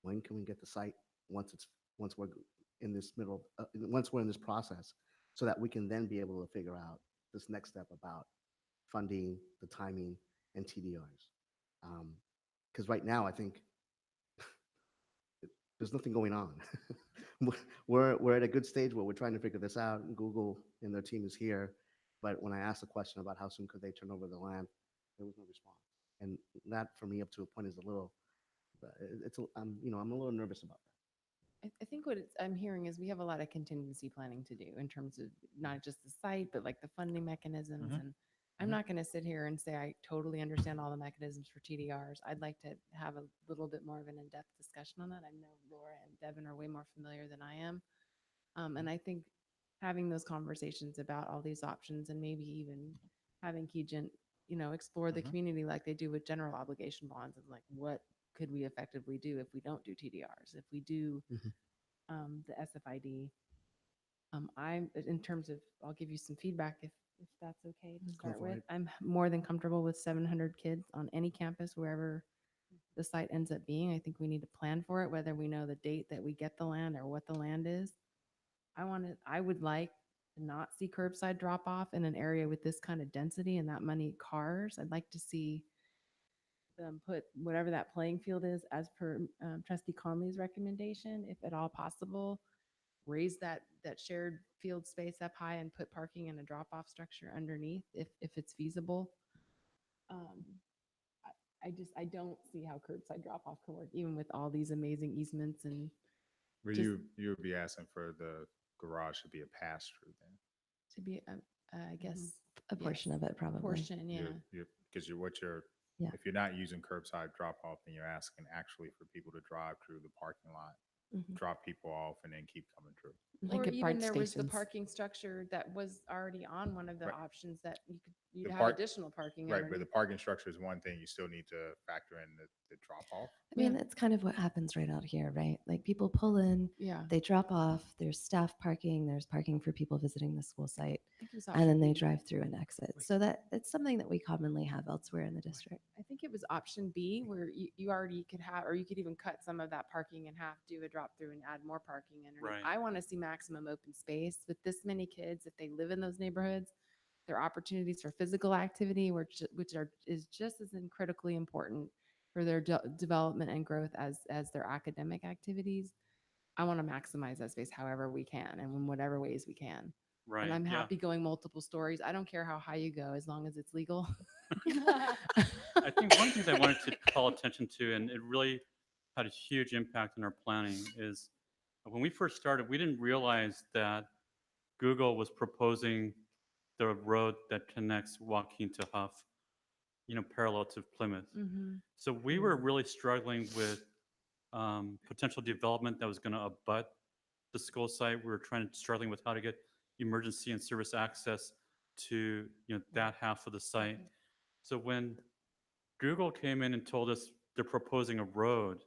when can we get the site once we're in this once we're in this process, so that we can then be able to figure out this next step about funding, the timing, and TDRs. Because right now, I think there's nothing going on. We're at a good stage where we're trying to figure this out. Google and their team is here, but when I asked the question about how soon could they turn over the land, there was no response. And that, for me, up to a point, is a little. I'm a little nervous about that. I think what I'm hearing is we have a lot of contingency planning to do in terms of not just the site, but like the funding mechanisms. And I'm not going to sit here and say I totally understand all the mechanisms for TDRs. I'd like to have a little bit more of an in-depth discussion on that. I know Laura and Devin are way more familiar than I am. And I think having those conversations about all these options and maybe even having Keegan, explore the community like they do with general obligation bonds and like what could we effectively do if we don't do TDRs, if we do the SFID. I'm in terms of, I'll give you some feedback if that's okay to start with. I'm more than comfortable with 700 kids on any campus, wherever the site ends up being. I think we need to plan for it, whether we know the date that we get the land or what the land is. I would like to not see curbside drop off in an area with this kind of density and that many cars. I'd like to see them put whatever that playing field is as per Trustee Conley's recommendation, if at all possible, raise that shared field space up high and put parking and a drop-off structure underneath if it's feasible. I don't see how curbside drop-off can work, even with all these amazing easements and. You would be asking for the garage to be a pass-through then? To be, I guess. A portion of it, probably. Portion, yeah. Because Yeah. if you're not using curbside drop-off, then you're asking actually for people to drive through the parking lot, drop people off, and then keep coming through. Or even there was the parking structure that was already on one of the options that you'd have additional parking. Right, but the parking structure is one thing. You still need to factor in the drop-off. I mean, that's kind of what happens right out here, right? Like people pull in, they drop off, there's staff parking, there's parking for people visiting the school site, and then they drive through and exit. So it's something that we commonly have elsewhere in the district. I think it was option B where you already could have, or you could even cut some of that parking in half, do a drop through and add more parking underneath. Right. I want to see maximum open space with this many kids. If they live in those neighborhoods, there are opportunities for physical activity, which is just as critically important for their development and growth as their academic activities. I want to maximize that space however we can and in whatever ways we can. Right. And I'm happy going multiple stories. I don't care how high you go as long as it's legal. I think one thing I wanted to call attention to, and it really had a huge impact on our planning, is when we first started, we didn't realize that Google was proposing the road that connects Joaquin to Huff, parallel to Plymouth. So we were really struggling with potential development that was going to abut the school site. We were struggling with how to get emergency and service access to that half of the site. So when Google came in and told us they're proposing a road,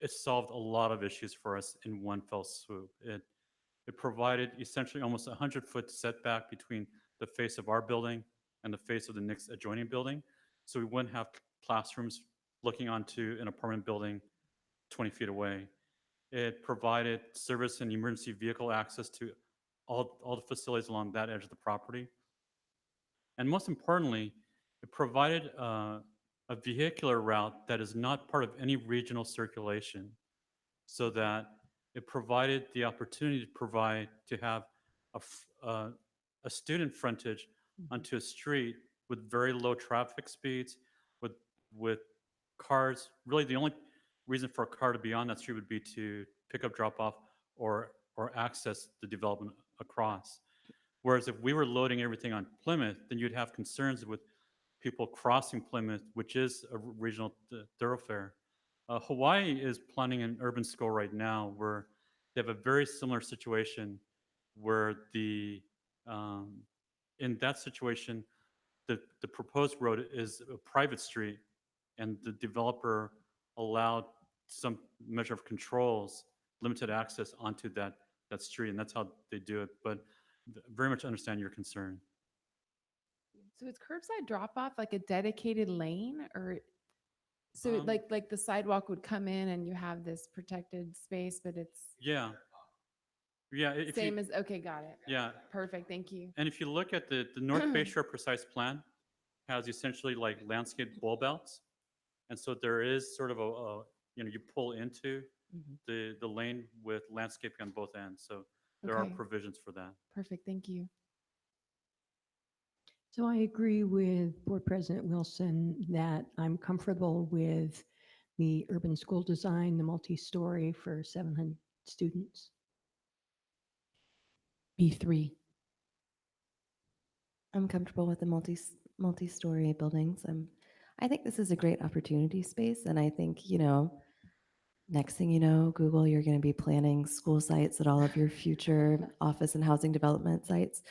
it solved a lot of issues for us in one fell swoop. It provided essentially almost a 100-foot setback between the face of our building and the face of the next adjoining building. So we wouldn't have classrooms looking onto an apartment building 20 feet away. It provided service and emergency vehicle access to all the facilities along that edge of the property. And most importantly, it provided a vehicular route that is not part of any regional circulation, so that it provided the opportunity to have a student frontage onto a street with very low traffic speeds, with cars. Really, the only reason for a car to be on that street would be to pick up, drop off, or access the development across. Whereas if we were loading everything on Plymouth, then you'd have concerns with people crossing Plymouth, which is a regional thoroughfare. Hawaii is planning an urban school right now where they have a very similar situation where in that situation, the proposed road is a private street, and the developer allowed some measure of controls, limited access onto that street, and that's how they do it. But very much understand your concern. So is curbside drop off like a dedicated lane, or so Um, like the sidewalk would come in and you have this protected space, but it's Yeah. Yeah. If same you, as, okay, got it. yeah. Perfect, thank you. And if you look at the North Bay Shore Precise Plan, has essentially like landscape bulb outs. And so there is sort of you pull into the lane with landscaping on both ends. So there are Okay. provisions for that. Perfect, thank you. So I agree with Board President Wilson that I'm comfortable with the urban school design, the multi-story for 700 students. B3. I'm comfortable with the multi-story buildings. I think this is a great opportunity space, and I think, next thing you know, Google, you're going to be planning school sites at all of your future office and housing development sites.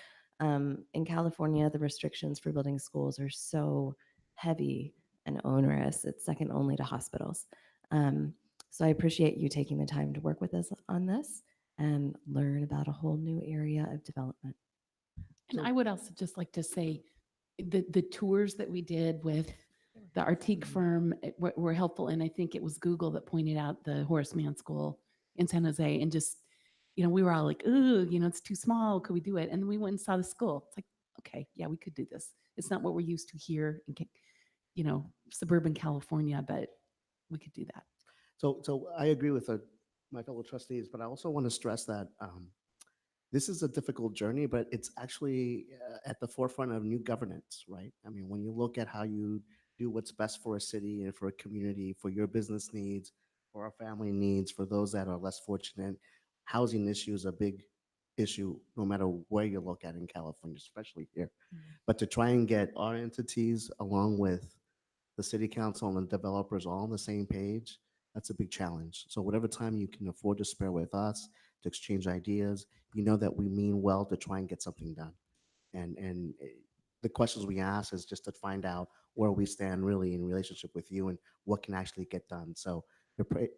In California, the restrictions for building schools are so heavy and onerous. It's second only to hospitals. So I appreciate you taking the time to work with us on this and learn about a whole new area of development. And I would also just like to say, the tours that we did with the Artique firm were helpful. And I think it was Google that pointed out the Horace Mann School in San Jose, and just, we were all like, ooh, it's too small. Could we do it? And then we went and saw the school. It's like, okay, yeah, we could do this. It's not what we're used to here in, suburban California, but we could do that. So I agree with my fellow trustees, but I also want to stress that this is a difficult journey, but it's actually at the forefront of new governance, right? I mean, when you look at how you do what's best for a city and for a community, for your business needs, for our family needs, for those that are less fortunate, housing issue is a big issue no matter where you look at in California, especially here. But to try and get our entities along with the city council and the developers all on the same page, that's a big challenge. So whatever time you can afford to spare with us to exchange ideas, that we mean well to try and get something done. And the questions we ask is just to find out where we stand really in relationship with you and what can actually get done. So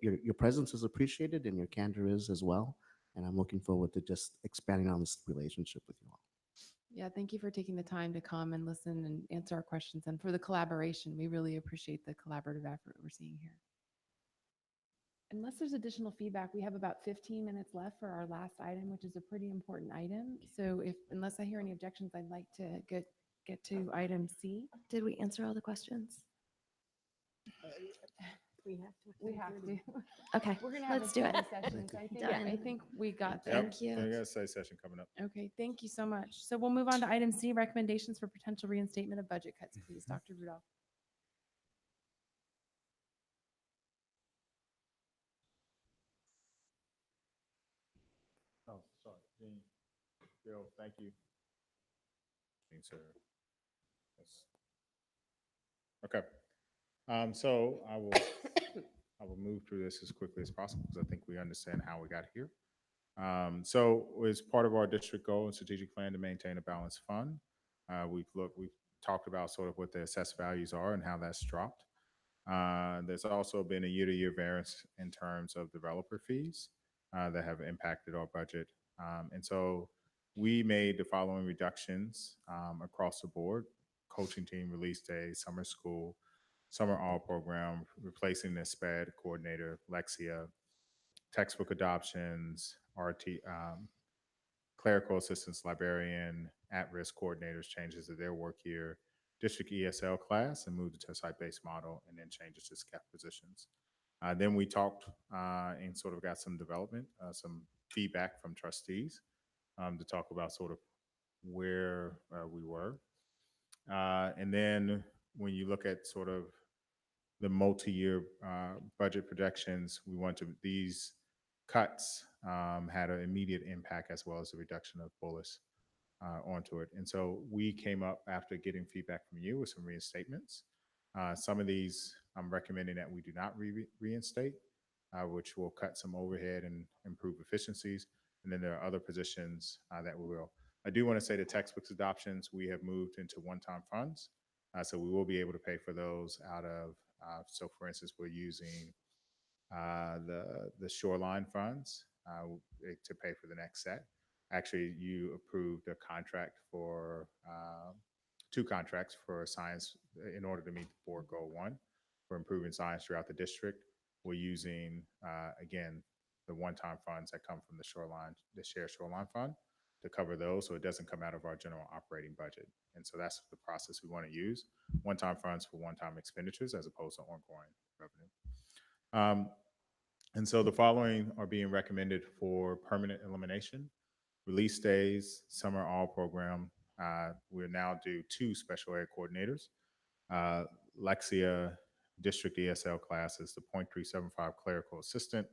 your presence is appreciated and your candor is as well. And I'm looking forward to just expanding on this relationship with you all. Yeah, thank you for taking the time to come and listen and answer our questions, and for the collaboration. We really appreciate the collaborative effort we're seeing here. Unless there's additional feedback, we have about 15 minutes left for our last item, which is a pretty important item. So unless I hear any objections, I'd like to get to item C. Did we answer all the questions? We have to. We have to. Okay, We're gonna have let's a do it. study session. So I think we got that. Thank you. We got a study session coming up. Okay, thank you so much. So we'll move on to item C, recommendations for potential reinstatement of budget cuts, please, Dr. Rudolph. Oh, sorry, Gene, Bill, thank you. Gene, sir. Yes. Okay. So I will move through this as quickly as possible because I think we understand how we got here. So as part of our district goal and strategic plan to maintain a balanced fund, we've talked about sort of what the assessed values are and how that's dropped. There's also been a year-to-year variance in terms of developer fees that have impacted our budget. And so we made the following reductions across the board. Coaching team, release day, summer school, summer all program, replacing the SPED coordinator, Lexia, textbook adoptions, RT, clerical assistants, librarian, at-risk coordinators, changes to their work year, district ESL class, and moved to a site-based model, and then changes to SCEF positions. Then we talked and sort of got some development, some feedback from trustees to talk about sort of where we were. And then when you look at sort of the multi-year budget projections, we want to, these cuts had an immediate impact as well as the reduction of bullets onto it. And so we came up after getting feedback from you with some reinstatements. Some of these I'm recommending that we do not reinstate, which will cut some overhead and improve efficiencies. And then there are other positions that we will. I do want to say the textbooks adoptions, we have moved into one-time funds. So we will be able to pay for those out of, so for instance, we're using the shoreline funds to pay for the next set. Actually, you approved a contract for 2 contracts for science in order to meet the board goal 1 for improving science throughout the district. We're using, again, the one-time funds that come from the shoreline, the shared shoreline fund to cover those, so it doesn't come out of our general operating budget. And so that's the process we want to use, one-time funds for one-time expenditures as opposed to ongoing revenue. And so the following are being recommended for permanent elimination. Release days, summer all program. We'll now do 2 special ed coordinators. Lexia district ESL classes, the .375 clerical assistant,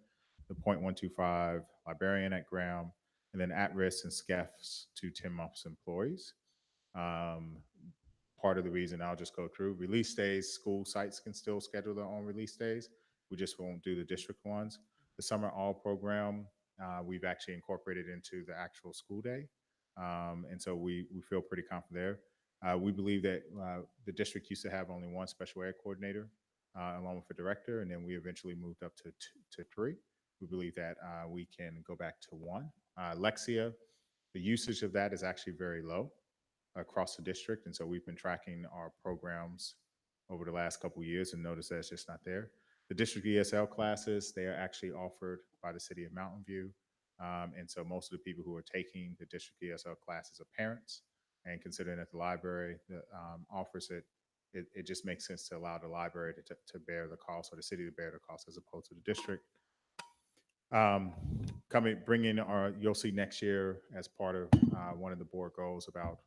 the .125 librarian at Graham, and then at-risk and SCEFs to 10 months employees. Part of the reason I'll just go through release days, school sites can still schedule their own release days. We just won't do the district ones. The summer all program, we've actually incorporated into the actual school day. And so we feel pretty confident there. We believe that the district used to have only 1 special ed coordinator along with a director, and then we eventually moved up to 3. We believe that we can go back to 1. Lexia, the usage of that is actually very low across the district. And so we've been tracking our programs over the last couple of years and noticed that it's just not there. The district ESL classes, they are actually offered by the city of Mountain View. And so most of the people who are taking the district ESL classes are parents, and considering that the library offers it, it just makes sense to allow the library to bear the cost, or the city to bear the cost, as opposed to the district. Bringing our, you'll see next year as part of one of the board goals about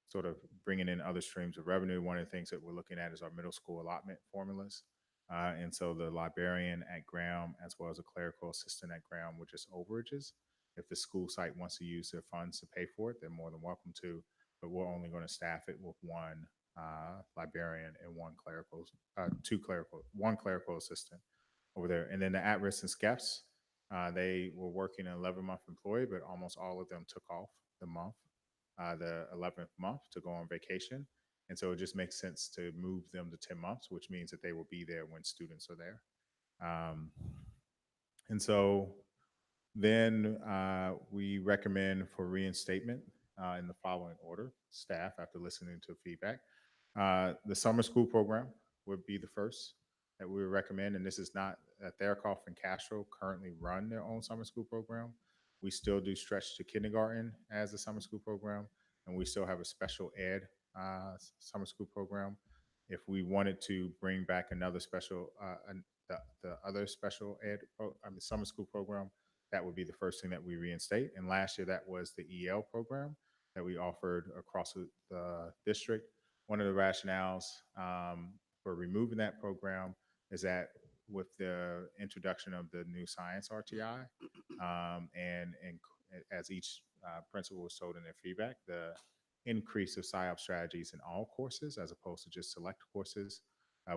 sort of bringing in other streams of revenue. One of the things that we're looking at is our middle school allotment formulas. And so the librarian at Graham, as well as a clerical assistant at Graham, which is overages. If the school site wants to use their funds to pay for it, they're more than welcome to, but we're only going to staff it with 1 librarian and 1 clerical assistant over there. And then the at-risk and SCEFs, they were working an 11-month employee, but almost all of them took off the 11th month to go on vacation. And so it just makes sense to move them to 10 months, which means that they will be there when students are there. And so then we recommend for reinstatement in the following order, staff, after listening to feedback. The summer school program would be the first that we would recommend, and this is not, Therakoff and Castro currently run their own summer school program. We still do stretch to kindergarten as a summer school program, and we still have a special ed summer school program. If we wanted to bring back another special, the other special ed, summer school program, that would be the first thing that we reinstate. And last year, that was the EL program that we offered across the district. One of the rationales for removing that program is that with the introduction of the new science RTI, and as each principal was told in their feedback, the increase of PSYOP strategies in all courses as opposed to just select courses,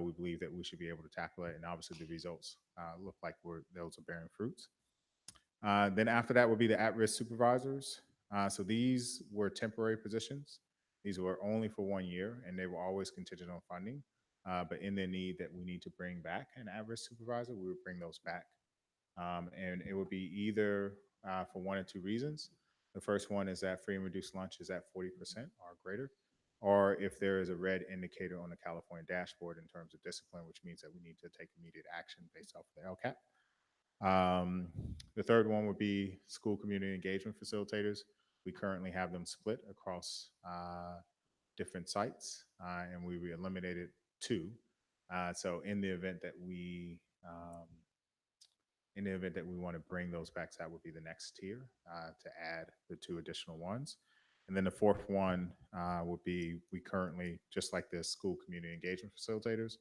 we believe that we should be able to tackle it. And obviously the results look like those are bearing fruits. Then after that would be the at-risk supervisors. So these were temporary positions. These were only for 1 year, and they were always contingent on funding. but in the need that we need to bring back an at-risk supervisor, we would bring those back. And it would be either for one or two reasons. The first one is that free and reduced lunch is at 40% or greater, or if there is a red indicator on the California dashboard in terms of discipline, which means that we need to take immediate action based off of the LCAP. The third one would be school community engagement facilitators. We currently have them split across different sites, and we eliminated two. So in the event that we want to bring those back, that would be the next tier to add the two additional ones. And then the fourth one would be, we currently, just like the school community engagement facilitators,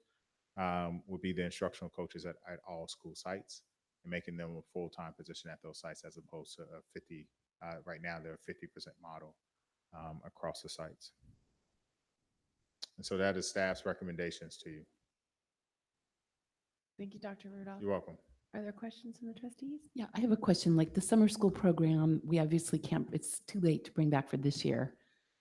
would be the instructional coaches at all school sites, and making them a full-time position at those sites as opposed to a 50, right now they're a 50% model across the sites. And so that is staff's recommendations to you. Thank you, Dr. Rudolph. You're welcome. Are there questions from the trustees? Yeah, I have a question. Like the summer school program, we obviously can't, it's too late to bring back for this year.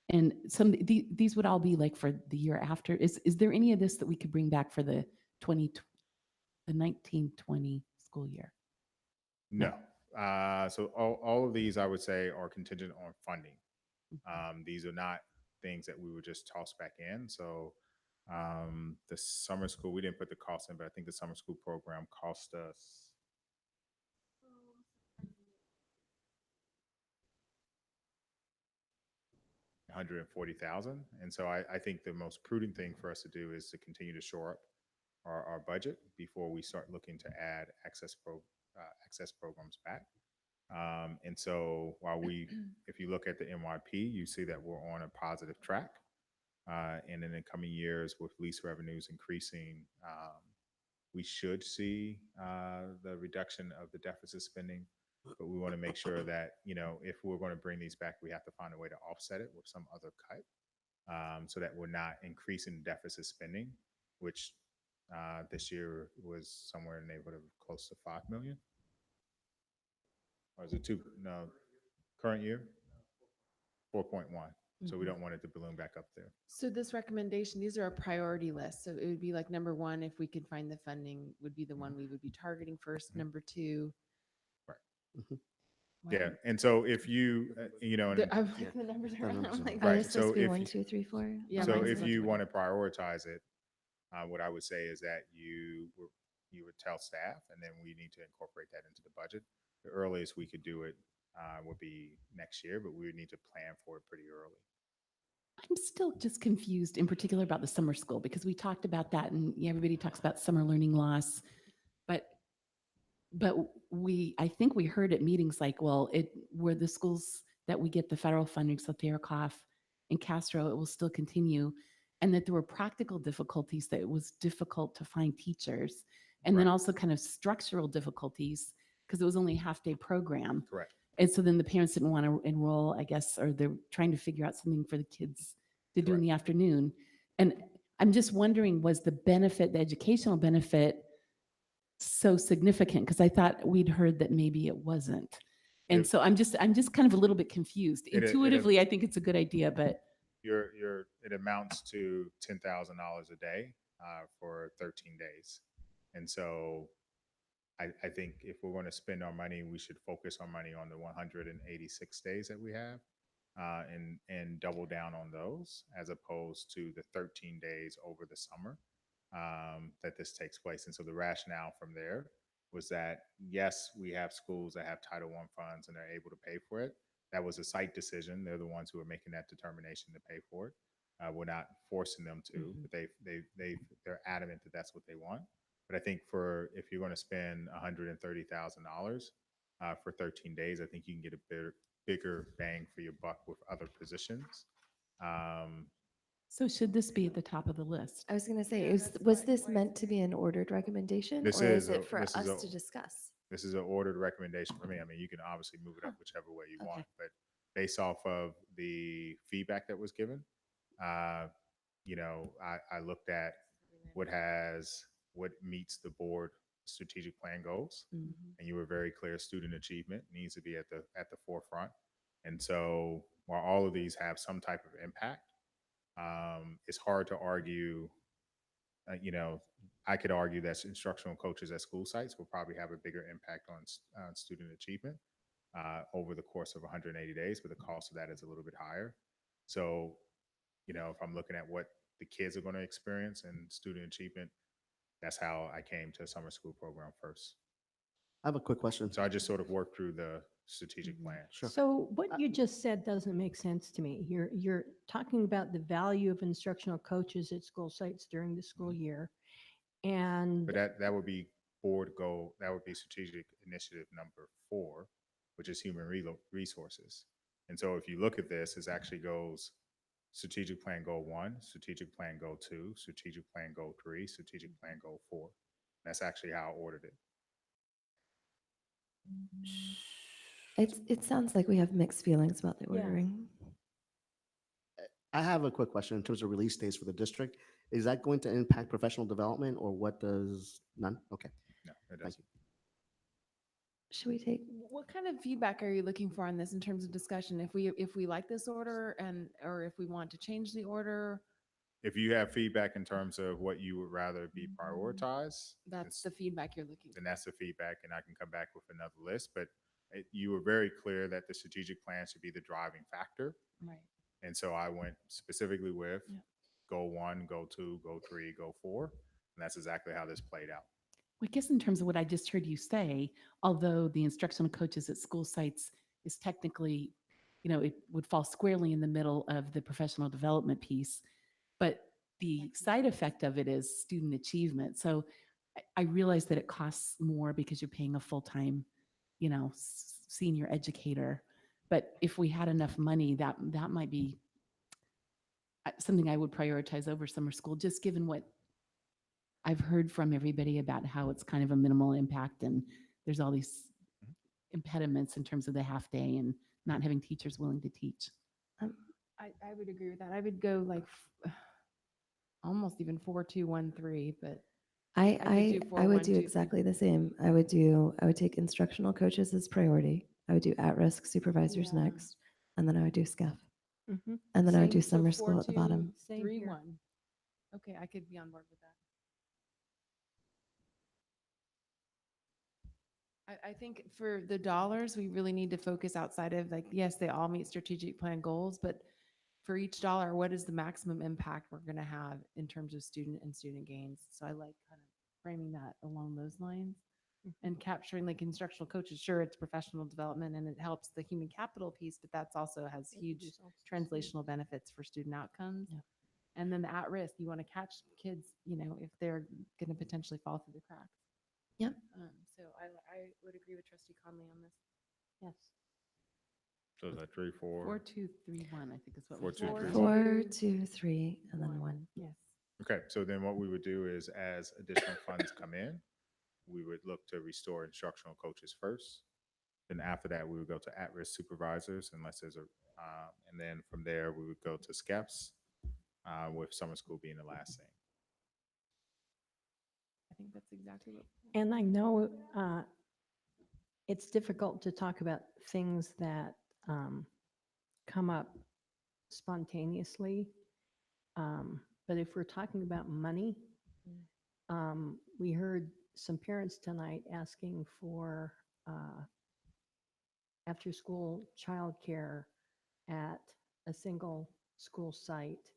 And these would all be like for the year after. Is there any of this that we could bring back for the 1920 school year? No. So all of these, I would say, are contingent on funding. These are not things that we would just toss back in. So the summer school, we didn't put the cost in, but I think the summer school program cost us $140,000. And so I think the most prudent thing for us to do is to continue to shore up our budget before we start looking to add access programs back. And so while if you look at the NYP, you see that we're on a positive track. And in the coming years, with lease revenues increasing, we should see the reduction of the deficit spending. But we want to make sure that, if we're going to bring these back, we have to find a way to offset it with some other cut, so that we're not increasing deficit spending, which this year was somewhere in the neighborhood of close to 5 million. Or is it no, current year? 4.1. So we don't want it to balloon back up there. So this recommendation, these are a priority list. So it would be like number one, if we could find the funding, would be the one we would be targeting first. Number two. Right. Yeah. And so if you, I'm like, the numbers are wrong. I'm like, Are they right. supposed So to be if 1, 2, 3, 4? Yeah, so mine's if you 120. want to prioritize it, what I would say is that you would tell staff, and then we need to incorporate that into the budget. The earliest we could do it would be next year, but we would need to plan for it pretty early. I'm still just confused in particular about the summer school, because we talked about that and everybody talks about summer learning loss, but I think we heard at meetings like, well, were the schools that we get the federal funding, so Theokoff and Castro, it will still continue, and that there were practical difficulties, that it was difficult to find teachers, and then Right. also kind of structural difficulties because it was only a half-day program. Correct. And so then the parents didn't want to enroll, I guess, or they're trying to figure out something for the kids to do in the afternoon. And I'm just wondering, was the educational benefit so significant? Because I thought we'd heard that maybe it wasn't. And so I'm just kind of a little bit confused. Intuitively, I think it's a good idea, but it amounts to $10,000 a day for 13 days. And so I think if we're going to spend our money, we should focus our money on the 186 days that we have, and double down on those, as opposed to the 13 days over the summer that this takes place. And so the rationale from there was that, yes, we have schools that have Title I funds and they're able to pay for it. That was a site decision. They're the ones who are making that determination to pay for it. We're not forcing them to, but they're adamant that that's what they want. But I think if you're going to spend $130,000 for 13 days, I think you can get a bigger bang for your buck with other positions. So should this be at the top of the list? I was going to say, was this meant to be an ordered recommendation, or is it for us to discuss? This is an ordered recommendation for me. I mean, you can obviously move it up whichever way you want, but based off of the feedback that was given, I looked at what meets the board strategic plan goals, and you were very clear. Student achievement needs to be at the forefront. And so while all of these have some type of impact, it's hard to argue you know, I could argue that instructional coaches at school sites will probably have a bigger impact on student achievement over the course of 180 days, but the cost of that is a little bit higher. So, you know, if I'm looking at what the kids are going to experience and student achievement, that's how I came to a summer school program first. I have a quick question. So I just sort of worked through the strategic plan. Sure. So what you just said doesn't make sense to me. You're talking about the value of instructional coaches at school sites during the school year. And But that would be board goal, that would be strategic initiative number 4, which is human resources. And so if you look at this, it actually goes strategic plan goal 1, strategic plan goal 2, strategic plan goal 3, strategic plan goal 4. That's actually how I ordered it. It sounds like we have mixed feelings about the Yeah. ordering. I have a quick question in terms of release days for the district. Is that going to impact professional development or what does, none? Okay. No, it Thank doesn't. you. Should we take? What kind of feedback are you looking for on this in terms of discussion? If we like this order or if we want to change the order, If you have feedback in terms of what you would rather be prioritized, that's the feedback you're looking for. then that's the feedback, and I can come back with another list. But you were very clear that the strategic plan should be the driving factor. Right. And so I went specifically with Yeah. goal 1, goal 2, goal 3, goal 4. And that's exactly how this played out. I guess in terms of what I just heard you say, although the instructional coaches at school sites is technically, it would fall squarely in the middle of the professional development piece, but the side effect of it is student achievement. So I realize that it costs more because you're paying a full-time, senior educator. But if we had enough money, that might be something I would prioritize over summer school, just given what I've heard from everybody about how it's kind of a minimal impact and there's all these impediments in terms of the half day and not having teachers willing to teach. I would agree with that. I would go like almost even 4-2-1-3, but I could do I would 4-1-2-3. do exactly the same. I would take instructional coaches as priority. I would do at-risk supervisors Yeah. next, and then I would do SCEF. Mhm. And then I would do Same, so summer school at the 4-2, bottom. Same 3-1. Okay, I could be on board with that. I think for the dollars, we really need to focus outside of yes, they all meet strategic plan goals, but for each dollar, what is the maximum impact we're going to have in terms of student gains? So I like kind of framing that along those lines and capturing instructional coaches. Sure, it's professional development and it helps the human capital piece, but that's also has huge translational benefits for student outcomes. Yeah. And then the at-risk, you want to catch kids, if they're going to potentially fall through the cracks. Yep. So I would agree with Trustee Conley on this. Yes. So is that 3, 4? 4-2-3-1, I think is what 4, we 2, said. 3, 4, 2, 3, and then 1. Yes. Okay, so then what we would do is as additional funds come in, we would look to restore instructional coaches first. Then after that, we would go to at-risk supervisors unless there's and then from there, we would go to SCEPs with summer school being the last thing. I think that's exactly what. And I know it's difficult to talk about things that come up spontaneously. But if we're talking about money, we heard some parents tonight asking for after-school childcare at a single school site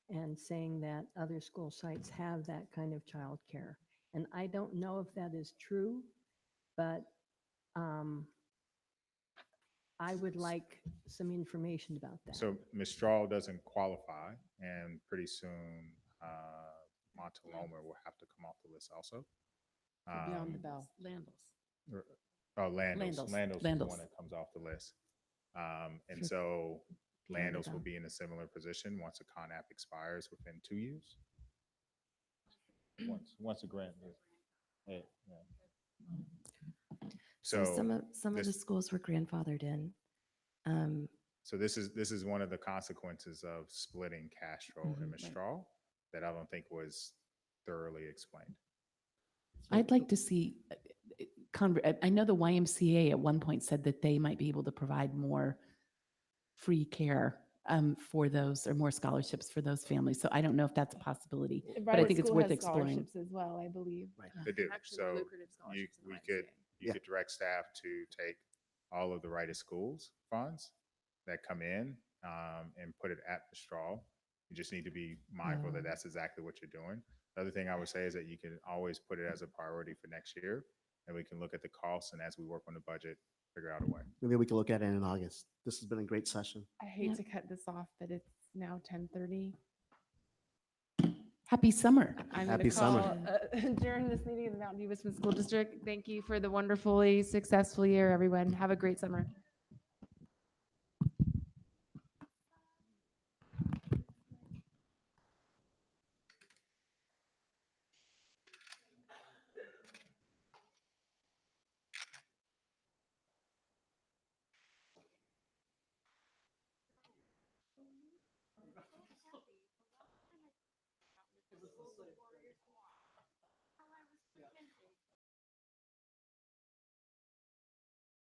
and saying that other school sites have that kind of childcare. And I don't know if that is true, but I would like some information about that. So Ms. Straw doesn't qualify, and pretty soon Montaloma will have to come off the list also. Beyond the bell. Landals. Landos is the Landos. one that comes off the list. And so Beyond the Landos will bell. be in a similar position once the CONAP expires within 2 years. Once the grant is. Yeah. So some of this- the schools were grandfathered in. So this is one of the consequences of splitting Castro and Mistral that I don't think was thoroughly explained. I'd like to see, I know the YMCA at one point said that they might be able to provide more free care for those, or more scholarships for those families. So I don't know if that's a possibility, The but I private think it's school worth has exploring. scholarships as well, I believe. Right. They do. Actually more So lucrative you, scholarships than we YMCA. could, you Yeah. could direct staff to take all of the right of schools funds that come in and put it at the straw. You just need to be mindful that that's exactly what you're doing. The other thing I would say is that you can always put it as a priority for next year, and we can look at the costs, and as we work on the budget, figure out a way. Maybe we can look at it in August. This has been a great session. I hate to cut this off, but it's now 10:30. Happy summer. I'm Happy going to call summer. adjourn this meeting of the Mountain View Westman School District. Thank you for the wonderfully successful year, everyone. Have a great summer.